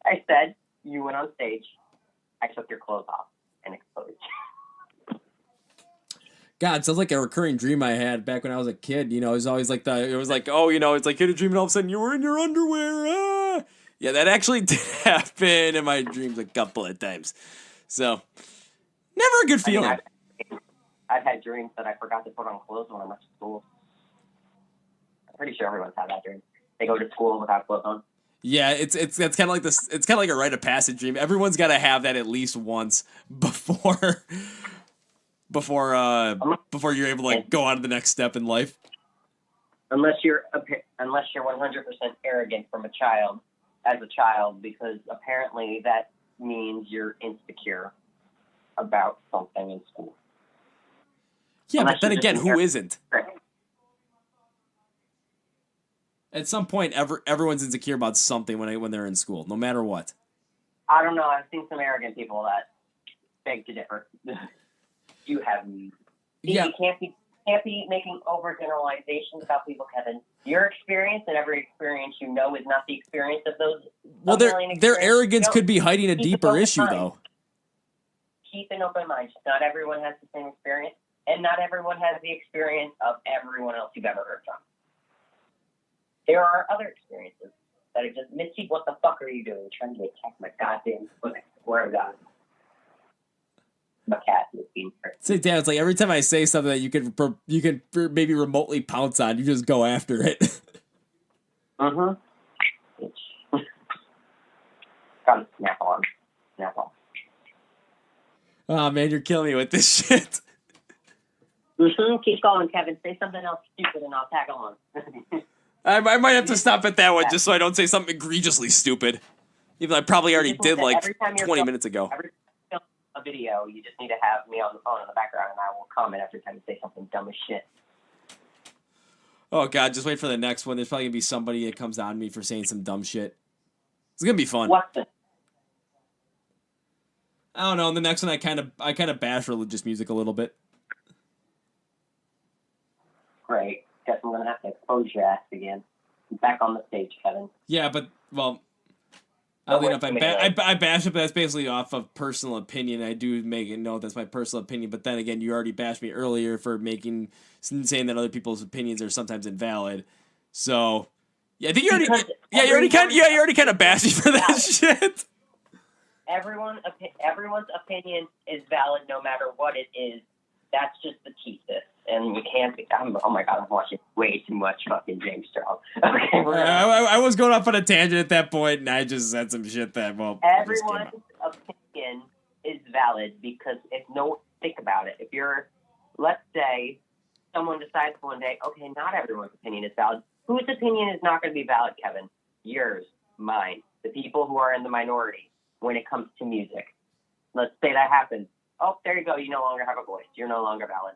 I said you went on stage. I took your clothes off and exposed you. God, sounds like a recurring dream I had back when I was a kid. You know, it was always like it's like you had a dream and all of a sudden you were in your underwear. Ah! Yeah, that actually did happen in my dreams a couple of times. So, never a good feeling. I've had dreams that I forgot to put on clothes when I went to school. I'm pretty sure everyone's had that dream. They go to school without clothes on. Yeah, it's kind of like this. It's kind of like a rite of passage dream. Everyone's got to have that at least once before you're able to like go on to the next step in life. Unless you're 100% arrogant as a child, because apparently that means you're insecure about something in school. Yeah, Unless but then again, who isn't? Right. At some point, everyone's insecure about something when they're in school, no matter what. I don't know. I've seen some arrogant people that beg to differ. You have. Yeah. You can't be making overgeneralizations about people, Kevin. Your experience and every experience you know is not the experience of those. Well, their arrogance could be hiding a deeper issue, though. Keep an open mind. Not everyone has the same experience, and not everyone has the experience of everyone else you've ever heard from. There are other experiences that are just, Mitzi, what the fuck are you doing? Trying to attack my goddamn foot. Where is that? My cat is being hurt. See, Dan, it's like every time I say something that you could maybe remotely pounce on, you just go after it. Got to snap on. Oh man, you're killing me with this shit. Keep going, Kevin. Say something else stupid and I'll tag along. I might have to stop at that one just so I don't say something egregiously stupid. Even though I probably already did like 20 minutes ago. Every time you film a video, you just need to have me on the phone in the background and I will comment every time you say something dumb as shit. Oh god, just wait for the next one. There's probably gonna be somebody that comes on me for saying some dumb shit. It's gonna be fun. What's the? I don't know. In the next one, I kind of bash religious music a little bit. Great. Guess I'm gonna have to expose your ass again. Back on the stage, Kevin. Yeah, but well, I don't know if I bash it, but that's basically off of personal opinion. I do make it know that's my personal opinion, but then again, you already bashed me earlier for saying that other people's opinions are sometimes invalid. So, yeah, I think you already kind of bashed me for that shit. Everyone's opinion is valid no matter what it is. That's just the thesis. And you can't be, oh my god, I'm watching way too much fucking James Charles. Okay, I was going off on a tangent at that point, and I just said some shit that, well, everyone's opinion is valid because think about it. If let's say, someone decides one day, okay, not everyone's opinion is valid. Whose opinion is not going to be valid, Kevin? Yours, mine, the people who are in the minority when it comes to music. Let's say that happens. Oh, there you go. You no longer have a voice. You're no longer valid.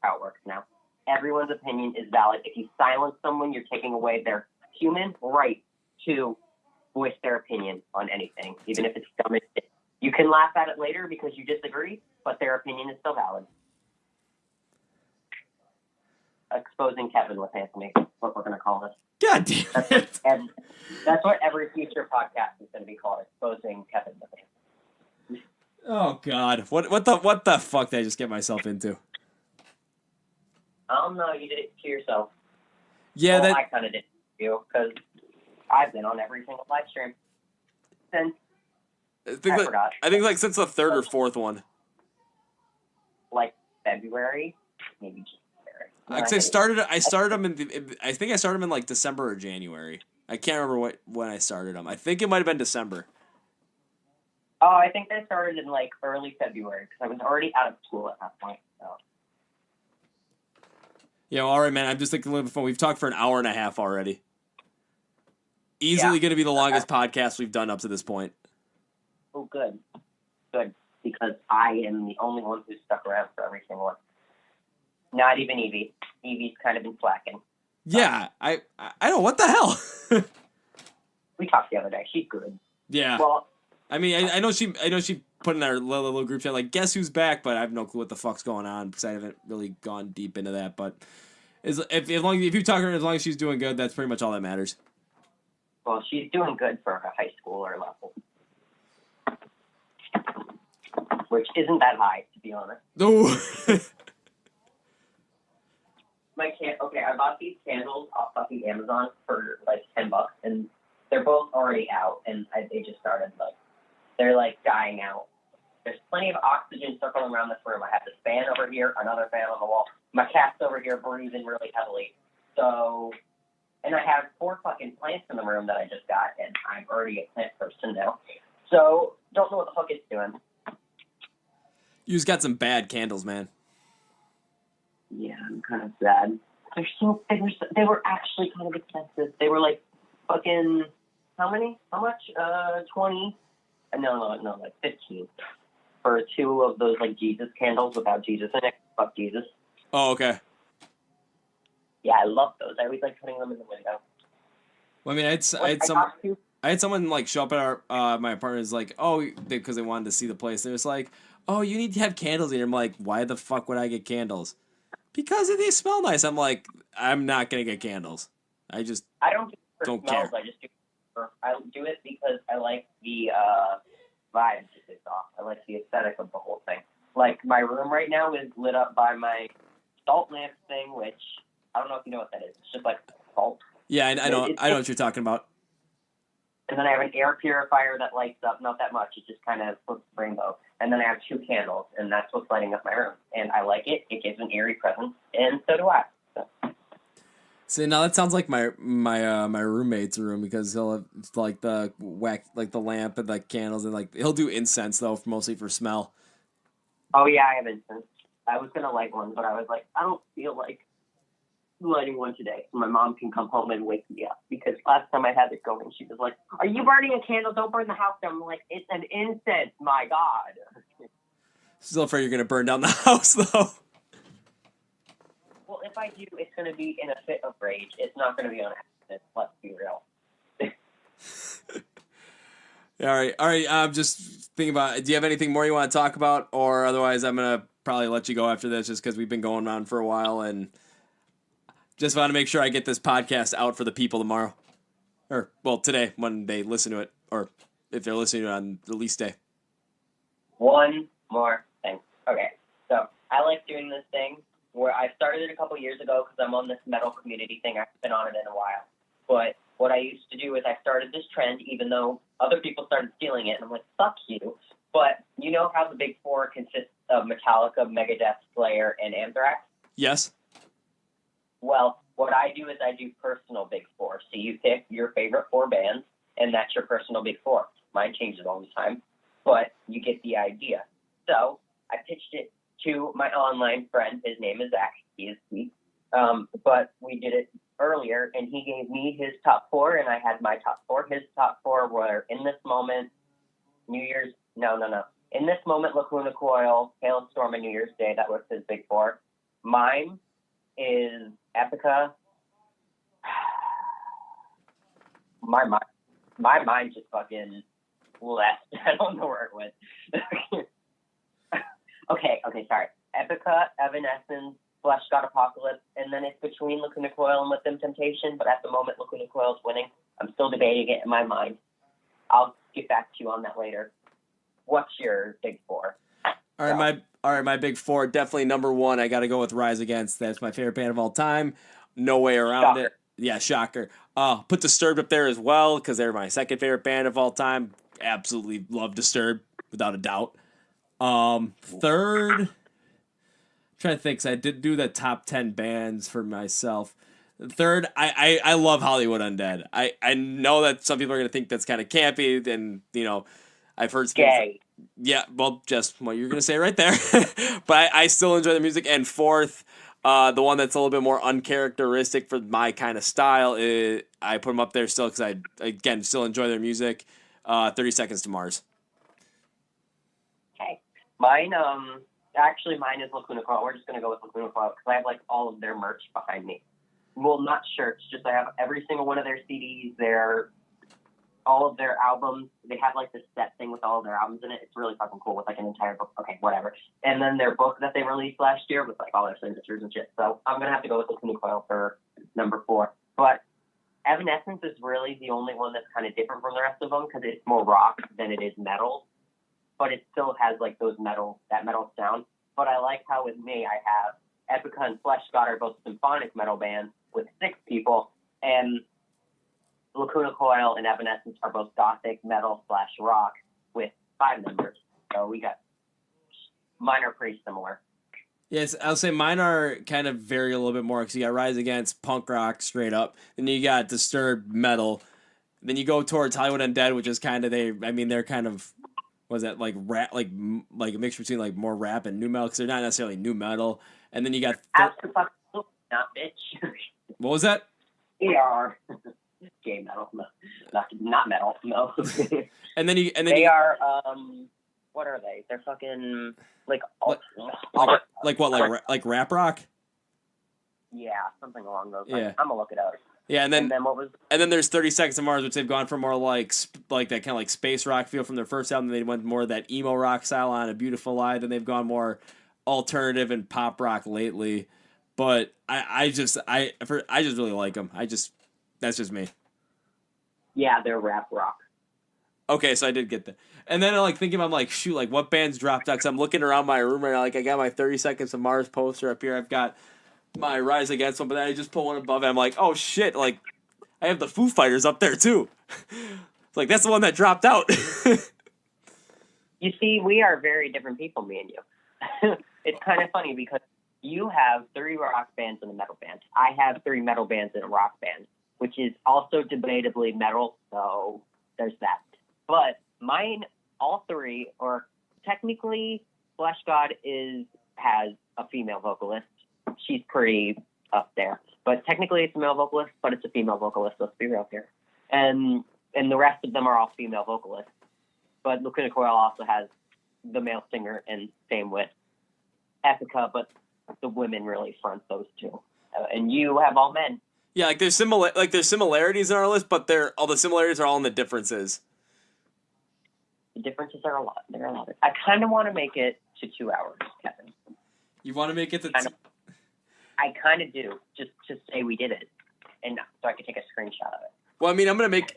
How it works now. Everyone's opinion is valid. If you silence someone, you're taking away their human right to voice their opinion on anything, even if it's dumb as shit. You can laugh at it later because you disagree, but their opinion is still valid. Exposing Kevin with Anthony. What we're going to call this. God damn it. That's what every future podcast is going to be called. Exposing Kevin with Anthony. Oh God! What the fuck did I just get myself into? I don't know. You did it to yourself. Yeah, I kind of did it to you because I've been on every single live stream since. I forgot. I think like since the third or fourth one. Like February, maybe January. I started them I think I started them in like December or January. I can't remember when I started them. I think it might have been December. Oh, I think they started in like early February because I was already out of school at that point. So. Yeah, well, all right, man. I'm just thinking a little bit fun. We've talked for an hour and a half already. Easily going to be the longest podcast we've done up to this point. Oh, good. Good. because I am the only one who's stuck around for every single one. Not even Evie. Evie's kind of been slacking. Yeah, I don't. What the hell? We talked the other day. She's good. Yeah. Well, I mean, I know she put in our little group chat like, guess who's back, but I have no clue what the fuck's going on because I haven't really gone deep into that. But if you talk to her, as long as she's doing good, that's pretty much all that matters. Well, she's doing good for a high schooler level, which isn't that high, to be honest. Oh. Okay, I bought these candles off fucking Amazon for like $10, and they're both already out, and they just started they're dying out. There's plenty of oxygen circling around this room. I have this fan over here, another fan on the wall. My cat's over here breathing really heavily. So, and I have 4 fucking plants in the room that I just got, and I'm already a plant person now. So, don't know what the fuck it's doing. You just got some bad candles, man. Yeah, I'm kind of sad. They were actually kind of expensive. They were fucking, how much? 20? No, 15. For 2 of those Jesus candles without Jesus in it. Fuck Jesus. Oh, okay. Yeah, I love those. I always like putting them in the window. Well, I mean, I had someone show up at my apartment. Is like, oh, because they wanted to see the place. They was like, oh, you need to have candles in here. I'm like, why the fuck would I get candles? Because they smell nice. I'm like, I'm not gonna get candles. I don't don't care. I do it because I like the vibe it gives off. I like the aesthetic of the whole thing. Like, my room right now is lit up by my salt lamp thing, which I don't know if you know what that is. It's just salt. Yeah, I know what you're talking about. And then I have an air purifier that lights up, not that much. It just kind of flips rainbow. And then I have 2 candles, and that's what's lighting up my room. And I like it. It gives an eerie presence, and so do I. So. See, now that sounds like my roommate's room because he'll have the the lamp and the candles and he'll do incense though, mostly for smell. Oh yeah, I have incense. I was gonna light one, but I was like, I don't feel like lighting one today, so my mom can come home and wake me up. Because last time I had it going, she was like, "Are you burning a candle? Don't burn the house down." I'm like, "It's an incense, my God." Still afraid you're gonna burn down the house though. Well, if I do, it's gonna be in a fit of rage. It's not gonna be on accident. Let's be real. All right. I'm just thinking about. Do you have anything more you want to talk about, or otherwise, I'm gonna probably let you go after this, just because we've been going on for a while, and just want to make sure I get this podcast out for the people tomorrow, or today when they listen to it, or if they're listening to it on release day. One more thing. Okay, so I like doing this thing where I started it a couple years ago because I'm on this metal community thing. I've been on it in a while, but what I used to do is I started this trend, even though other people started stealing it, and I'm like, fuck you. But you know how the Big Four consists of Metallica, Megadeth, Slayer, and Anthrax? Yes. Well, what I do is I do personal Big Four. So you pick your favorite 4 bands, and that's your personal Big Four. Mine changes all the time, but you get the idea. So I pitched it to my online friend. His name is Zach. He is sweet. But we did it earlier, and he gave me his top 4, and I had my top 4. His top 4 were In This Moment, New Year's, no. In This Moment, Lacuna Coil, Hailstorm, and New Year's Day. That was his Big 4. Mine is Epica. My mind just fucking left. I don't know where it went. Okay, sorry. Epica, Evanescence, Fleshgod Apocalypse, and then it's between Lacuna Coil and With Them Temptation, but at the moment Lacuna Coil is winning. I'm still debating it in my mind. I'll get back to you on that later. What's your Big 4? All right, my Big 4, definitely number 1. I got to go with Rise Against. That's my favorite band of all time. No way around it. Yeah, shocker. Put Disturbed up there as well because they're my second favorite band of all time. Absolutely love Disturbed, without a doubt. Third, I'm trying to think. 'Cause I did do the top 10 bands for myself. Third, I love Hollywood Undead. I know that some people are gonna think that's kind of campy, and I've heard gay. Yeah, well, just what you're gonna say right there. But I still enjoy the music. And fourth, the one that's a little bit more uncharacteristic for my kind of style is I put them up there still because I again still enjoy their music. 30 Seconds to Mars. Okay. Mine, mine is Lacuna Coil. We're just going to go with Lacuna Coil because I have, like, all of their merch behind me. Well, not shirts, just I have every single one of their CDs, all of their albums. They have, like, this set thing with all of their albums in it. It's really fucking cool with, like, an entire book. Okay, whatever. And then their book that they released last year with, like, all their signatures and shit. So I'm going to have to go with Lacuna Coil for number 4. But Evanescence is really the only one that's kind of different from the rest of them because it's more rock than it is metal. But it still has, like, that metal sound. But I like how with me I have Epica and Fleshgod are both symphonic metal bands with 6 people, and Lacuna Coil and Evanescence are both gothic metal / rock with 5 members. So mine are pretty similar. Yes, I'll say mine are kind of vary a little bit more because you got Rise Against, punk rock straight up, then you got Disturbed metal, then you go towards Hollywood Undead, which is kind of they're kind of, was that like rap, like a mixture between like more rap and new metal because they're not necessarily new metal, and then you got not bitch. What was that? They are gay metal, no, not metal, no. and then they are what are they? They're fucking like rap rock. Yeah, something along those lines. Yeah. I'm gonna look it up. Yeah, and then what was? And then there's 30 Seconds to Mars, which they've gone for more like that kind of like space rock feel from their first album. They went more of that emo rock style on A Beautiful Lie. Then they've gone more alternative and pop rock lately. But I just really like them. That's just me. Yeah, they're rap rock. Okay, so I did get that. And then I'm thinking, I'm like, shoot, like what bands dropped out? Because I'm looking around my room right now. Like I got my 30 Seconds to Mars poster up here. I've got my Rise Against one, but then I just put one above it. I'm like, oh shit, like I have the Foo Fighters up there too. It's like that's the one that dropped out. You see, we are very different people, me and you. It's kind of funny because you have 3 rock bands and a metal band. I have 3 metal bands and a rock band, which is also debatably metal, so there's that. But mine, all 3, or technically, Fleshgod has a female vocalist. She's pretty up there. But technically it's a male vocalist, but it's a female vocalist, let's be real here. And the rest of them are all female vocalists. But Lacuna Coil also has the male singer, and same with Epica, but the women really front those 2. And you have all men. Yeah, there's similarities in our list, but all the similarities are all in the differences. The differences are a lot. They're a lot. I kind of want to make it to 2 hours, Kevin. You want to make it to I kind of do, just to say we did it, and so I can take a screenshot of it. Well, I mean,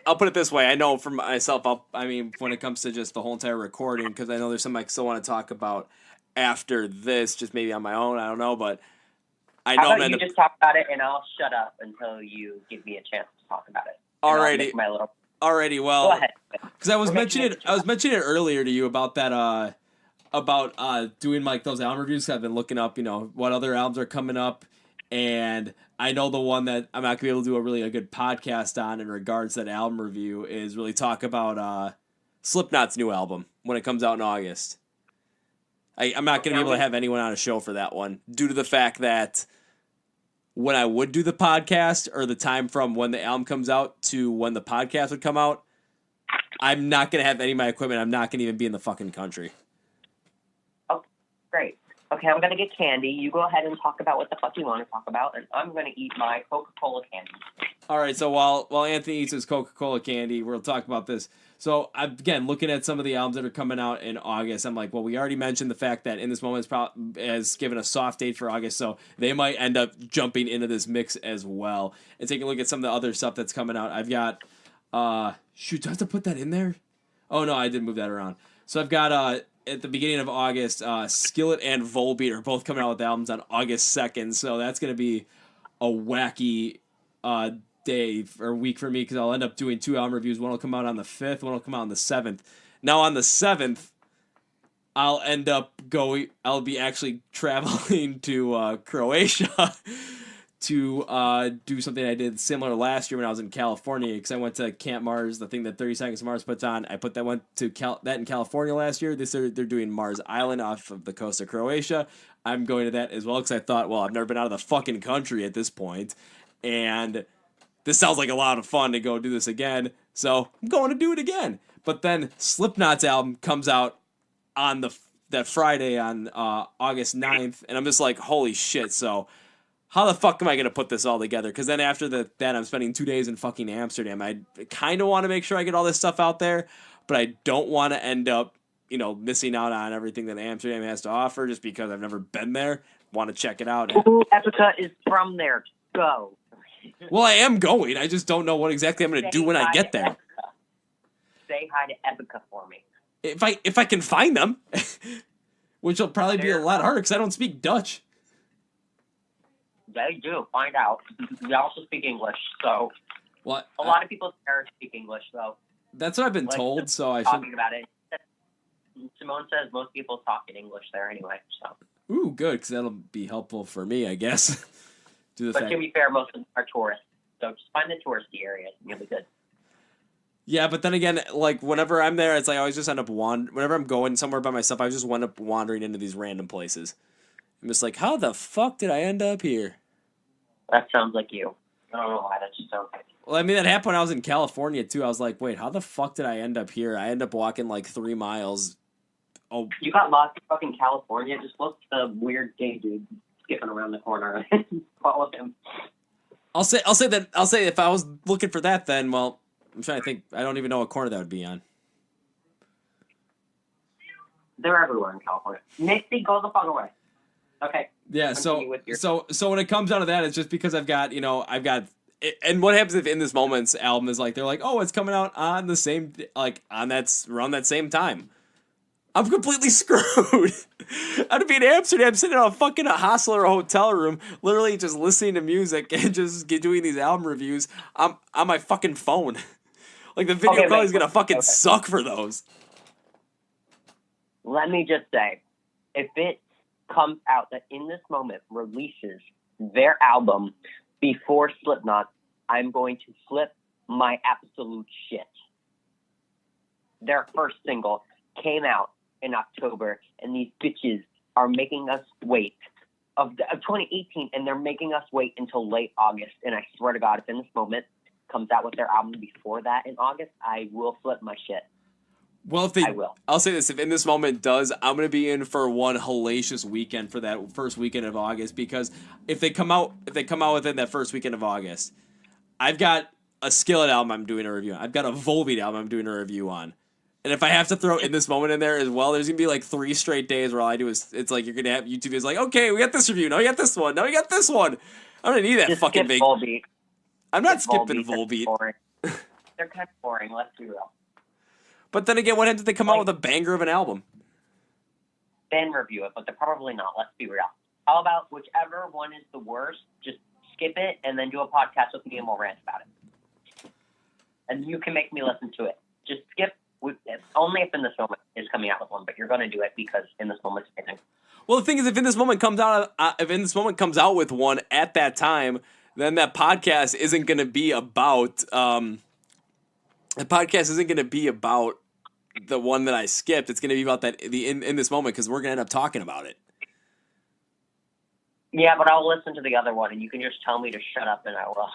I'll put it this way. I know for myself, when it comes to just the whole entire recording, because I know there's something I still want to talk about after this, just maybe on my own, I don't know, but I know. How about you just talk about it, and I'll shut up until you give me a chance to talk about it. Alrighty. Alrighty, well, go ahead. Because I was mentioning it earlier to you about that, about doing like those album reviews. I've been looking up, what other albums are coming up, and I know the one that I'm not gonna be able to do a good podcast on in regards to that album review is really talk about Slipknot's new album when it comes out in August. I'm not gonna be able to have anyone on a show for that one due to the fact that when I would do the podcast, or the time from when the album comes out to when the podcast would come out, I'm not gonna have any of my equipment. I'm not gonna even be in the fucking country. Oh, great. Okay, I'm going to get candy. You go ahead and talk about what the fuck you want to talk about, and I'm going to eat my Coca-Cola candy. All right, so while Anthony eats his Coca-Cola candy, we'll talk about this. So, again, looking at some of the albums that are coming out in August, I'm like, well, we already mentioned the fact that In This Moment has given a soft date for August, so they might end up jumping into this mix as well. And taking a look at some of the other stuff that's coming out, I've got, do I have to put that in there? Oh, no, I did move that around. So I've got, at the beginning of August, Skillet and Volbeat are both coming out with albums on August 2nd, so that's going to be a wacky day or week for me because I'll end up doing 2 album reviews. One will come out on the 5th, one will come out on the 7th. Now on the 7th, I'll be actually traveling to Croatia to do something I did similar last year when I was in California, because I went to Camp Mars, the thing that 30 Seconds to Mars puts on. I put that one to that in California last year. They're doing Mars Island off of the coast of Croatia. I'm going to that as well because I thought, well, I've never been out of the fucking country at this point, and this sounds like a lot of fun to go do this again, so I'm going to do it again. But then Slipknot's album comes out on the that Friday on August 9th, and I'm just like, holy shit, so how the fuck am I going to put this all together? Because then after that, I'm spending 2 days in fucking Amsterdam. I kind of want to make sure I get all this stuff out there, but I don't want to end up, missing out on everything that Amsterdam has to offer just because I've never been there. Want to check it out. Ooh, Epica is from there. Go. Well, I am going. I just don't know what exactly I'm going to do when I get there. Epica. Say hi to Epica for me. If I can find them, which will probably be a lot harder because I don't speak Dutch. They do. Find out. They also speak English, so. What? A lot of people there speak English, though. That's what I've been told, so I should. Talking about it. Simone says most people talk in English there anyway, so. Ooh, good, because that'll be helpful for me, I guess. But to be fair, most of them are tourists, so just find the touristy areas and you'll be good. Yeah, but then again, like, whenever I'm there, it's like I always just end up whenever I'm going somewhere by myself, I just end up wandering into these random places. I'm just like, how the fuck did I end up here? That sounds like you. I don't know why that just sounds like you. Well, I mean, that happened when I was in California, too. I was like, wait, how the fuck did I end up here? I end up walking, like, 3 miles. Oh, you got lost in fucking California? Just look at the weird gay dude skipping around the corner. Follow him. I'll say if I was looking for that, then, well, I'm trying to think. I don't even know what corner that would be on. They're everywhere in California. Misty, go the fuck away. Okay. Yeah, so when it comes down to that, it's just because I've got, and what happens if In This Moment's album is like, they're like, oh, it's coming out on the same, like, around that same time. I'm completely screwed. I'd be in Amsterdam sitting in a fucking hostel or a hotel room, literally just listening to music and just doing these album reviews on my fucking phone. Like, the video quality is going to fucking suck for those. Let me just say, if it comes out that In This Moment releases their album before Slipknot, I'm going to flip my absolute shit. Their first single came out in October, and these bitches are making us wait of 2018, and they're making us wait until late August. And I swear to God, if In This Moment comes out with their album before that in August, I will flip my shit. Well, I will. I'll say this: if In This Moment does, I'm gonna be in for one hellacious weekend for that first weekend of August, because if they come out within that first weekend of August, I've got a Skillet album I'm doing a review on. I've got a Volbeat album I'm doing a review on. And if I have to throw In This Moment in there as well, there's going to be like 3 straight days where all I do is, it's like you're going to have YouTube is like, okay, we got this review. Now we got this one. Now we got this one. I'm going to need that just fucking big. Volbeat. I'm not skipping Volbeat. They're kind of boring, let's be real. But then again, what if they come out with a banger of an album? Then review it, but they're probably not, let's be real. How about whichever one is the worst, just skip it and then do a podcast with me and we'll rant about it. And you can make me listen to it. Just skip. Only if In This Moment is coming out with one, but you're going to do it because In This Moment's amazing. Well, the thing is, if In This Moment comes out with one at that time, then that podcast isn't going to be about the one that I skipped. It's going to be about In This Moment, because we're going to end up talking about it. Yeah, but I'll listen to the other one, and you can just tell me to shut up, and I will.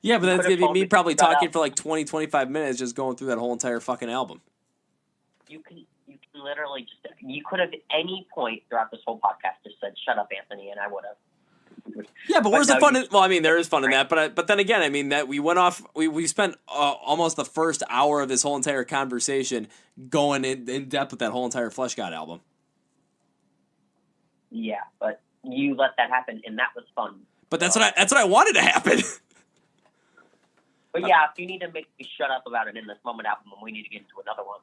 Yeah, but that's going to be me probably talking for like 20, 25 minutes just going through that whole entire fucking album. You can literally just, you could have at any point throughout this whole podcast just said, shut up, Anthony, and I would have. Yeah, but where's the fun in, well, I mean, there is fun in that, but then again, I mean, that we went off, we spent almost the first hour of this whole entire conversation going in depth with that whole entire Fleshgod album. Yeah, but you let that happen, and that was fun. But that's what I wanted to happen. But yeah, if you need to make me shut up about it In This Moment album, we need to get into another one.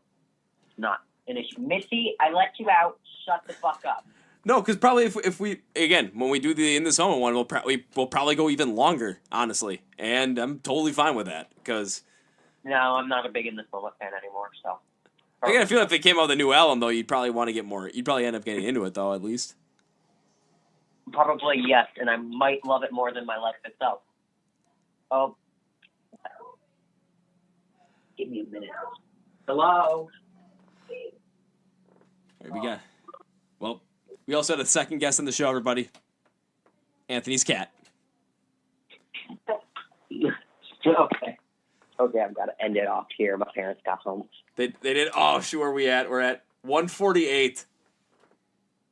Not an issue. Missy, I let you out. Shut the fuck up. No, because probably if we, again, when we do the In This Moment one, we'll probably go even longer, honestly. And I'm totally fine with that, because... No, I'm not a big In This Moment fan anymore, so... I feel like if they came out with a new album, though, you'd probably want to get more... You'd probably end up getting into it, though, at least. Probably, yes, and I might love it more than my life itself. Oh... Give me a minute. Hello? Right, we also had a second guest on the show, everybody. Anthony's cat. Okay, I've got to end it off here. My parents got home. They did. Oh, shoot, where are we at? We're at 148.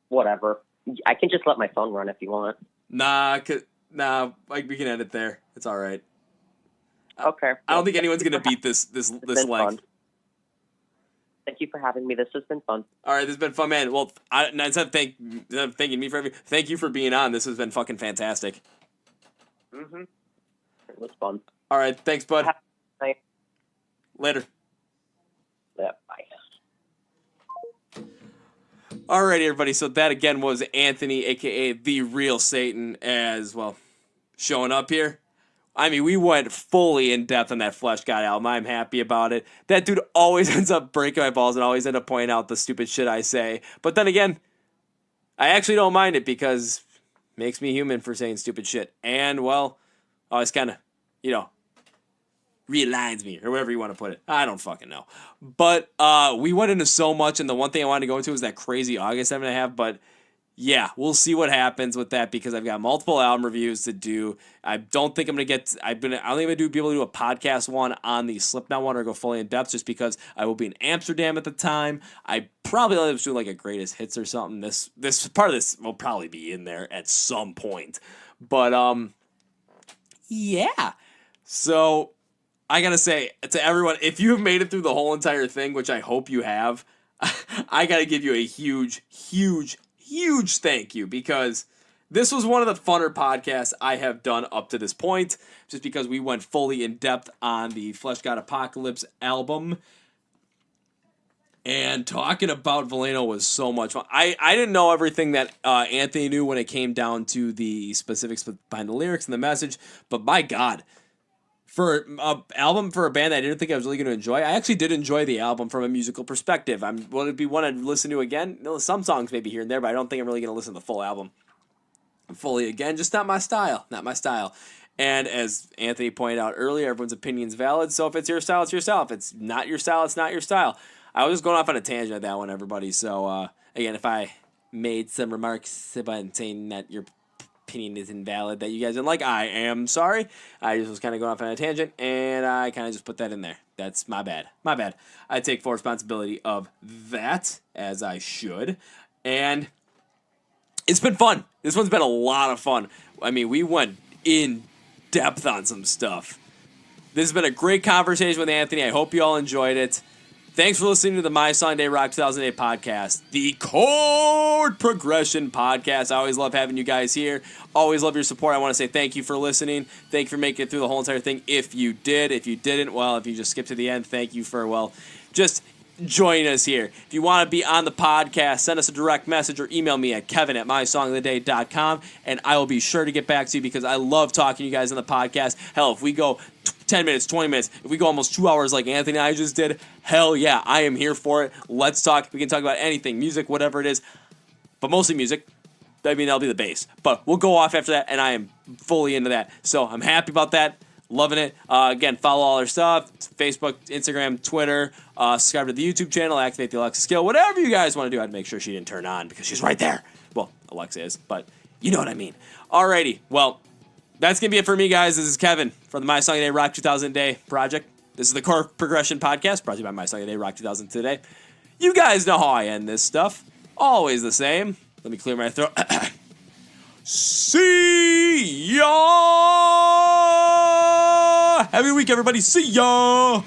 Whatever. I can just let my phone run if you want. Nah, like we can end it there. It's all right. Okay. I don't think anyone's gonna beat this length. Fun. Thank you for having me. This has been fun. All right, this has been fun, man. Well, instead of thanking me for everything, thank you for being on. This has been fucking fantastic. Mm-hmm. It was fun. All right, thanks, bud. Night. Later. Yeah, bye. Alrighty, everybody. So that again was Anthony, aka the real Satan, as well, showing up here. I mean, we went fully in depth on that Fleshgod album. I'm happy about it. That dude always ends up breaking my balls and always end up pointing out the stupid shit I say. But then again, I actually don't mind it because it makes me human for saying stupid shit. And, well, always kind of, realigns me, or whatever you want to put it. I don't fucking know. But we went into so much, and the one thing I wanted to go into was that crazy August 7.5, but yeah, we'll see what happens with that because I've got multiple album reviews to do. I don't think I'm going to get... I don't think I'm going to be able to do a podcast one on the Slipknot one or go fully in depth just because I will be in Amsterdam at the time. I probably will do like a greatest hits or something. This part of this will probably be in there at some point. But, yeah. So... I gotta say to everyone, if you have made it through the whole entire thing, which I hope you have, I gotta give you a huge, huge, huge thank you because this was one of the funner podcasts I have done up to this point, just because we went fully in depth on the Fleshgod Apocalypse album. And talking about Veleno was so much fun. I didn't know everything that Anthony knew when it came down to the specifics behind the lyrics and the message, but my God. For an album for a band that I didn't think I was really going to enjoy, I actually did enjoy the album from a musical perspective. Will it be one I'd listen to again? Some songs maybe here and there, but I don't think I'm really going to listen to the full album fully again. Just not my style. Not my style. And as Anthony pointed out earlier, everyone's opinion's valid. So if it's your style, it's your style. If it's not your style, it's not your style. I was just going off on a tangent at that one, everybody. So again, if I made some remarks about saying that your opinion is invalid that you guys didn't like, I am sorry. I just was kind of going off on a tangent, and I kind of just put that in there. That's my bad. My bad. I take full responsibility of that, as I should. And it's been fun. This one's been a lot of fun. I mean, we went in depth on some stuff. This has been a great conversation with Anthony. I hope you all enjoyed it. Thanks for listening to the My Song Day Rock 2008 podcast, the Chord Progression podcast. I always love having you guys here. Always love your support. I want to say thank you for listening. Thank you for making it through the whole entire thing. If you did, if you didn't, well, if you just skipped to the end, thank you for, well, just joining us here. If you want to be on the podcast, send us a direct message or email me at kevin@mysongoftheday.com, and I will be sure to get back to you because I love talking to you guys on the podcast. Hell, if we go 10 minutes, 20 minutes, if we go almost 2 hours like Anthony and I just did, hell yeah, I am here for it. Let's talk. We can talk about anything, music, whatever it is, but mostly music. I mean, that'll be the base. But we'll go off after that, and I am fully into that. So I'm happy about that. Loving it. Again, follow all our stuff. Facebook, Instagram, Twitter. Subscribe to the YouTube channel. Activate the Alexa skill. Whatever you guys want to do. I'd make sure she didn't turn on because she's right there. Well, Alexa is, but you know what I mean. Alrighty. Well, that's going to be it for me, guys. This is Kevin from the My Song Day Rock 2000 Day project. This is the Chord Progression podcast brought to you by My Song Day Rock 2000 today. You guys know how I end this stuff. Always the same. Let me clear my throat. See ya! Have a good week, everybody. See ya!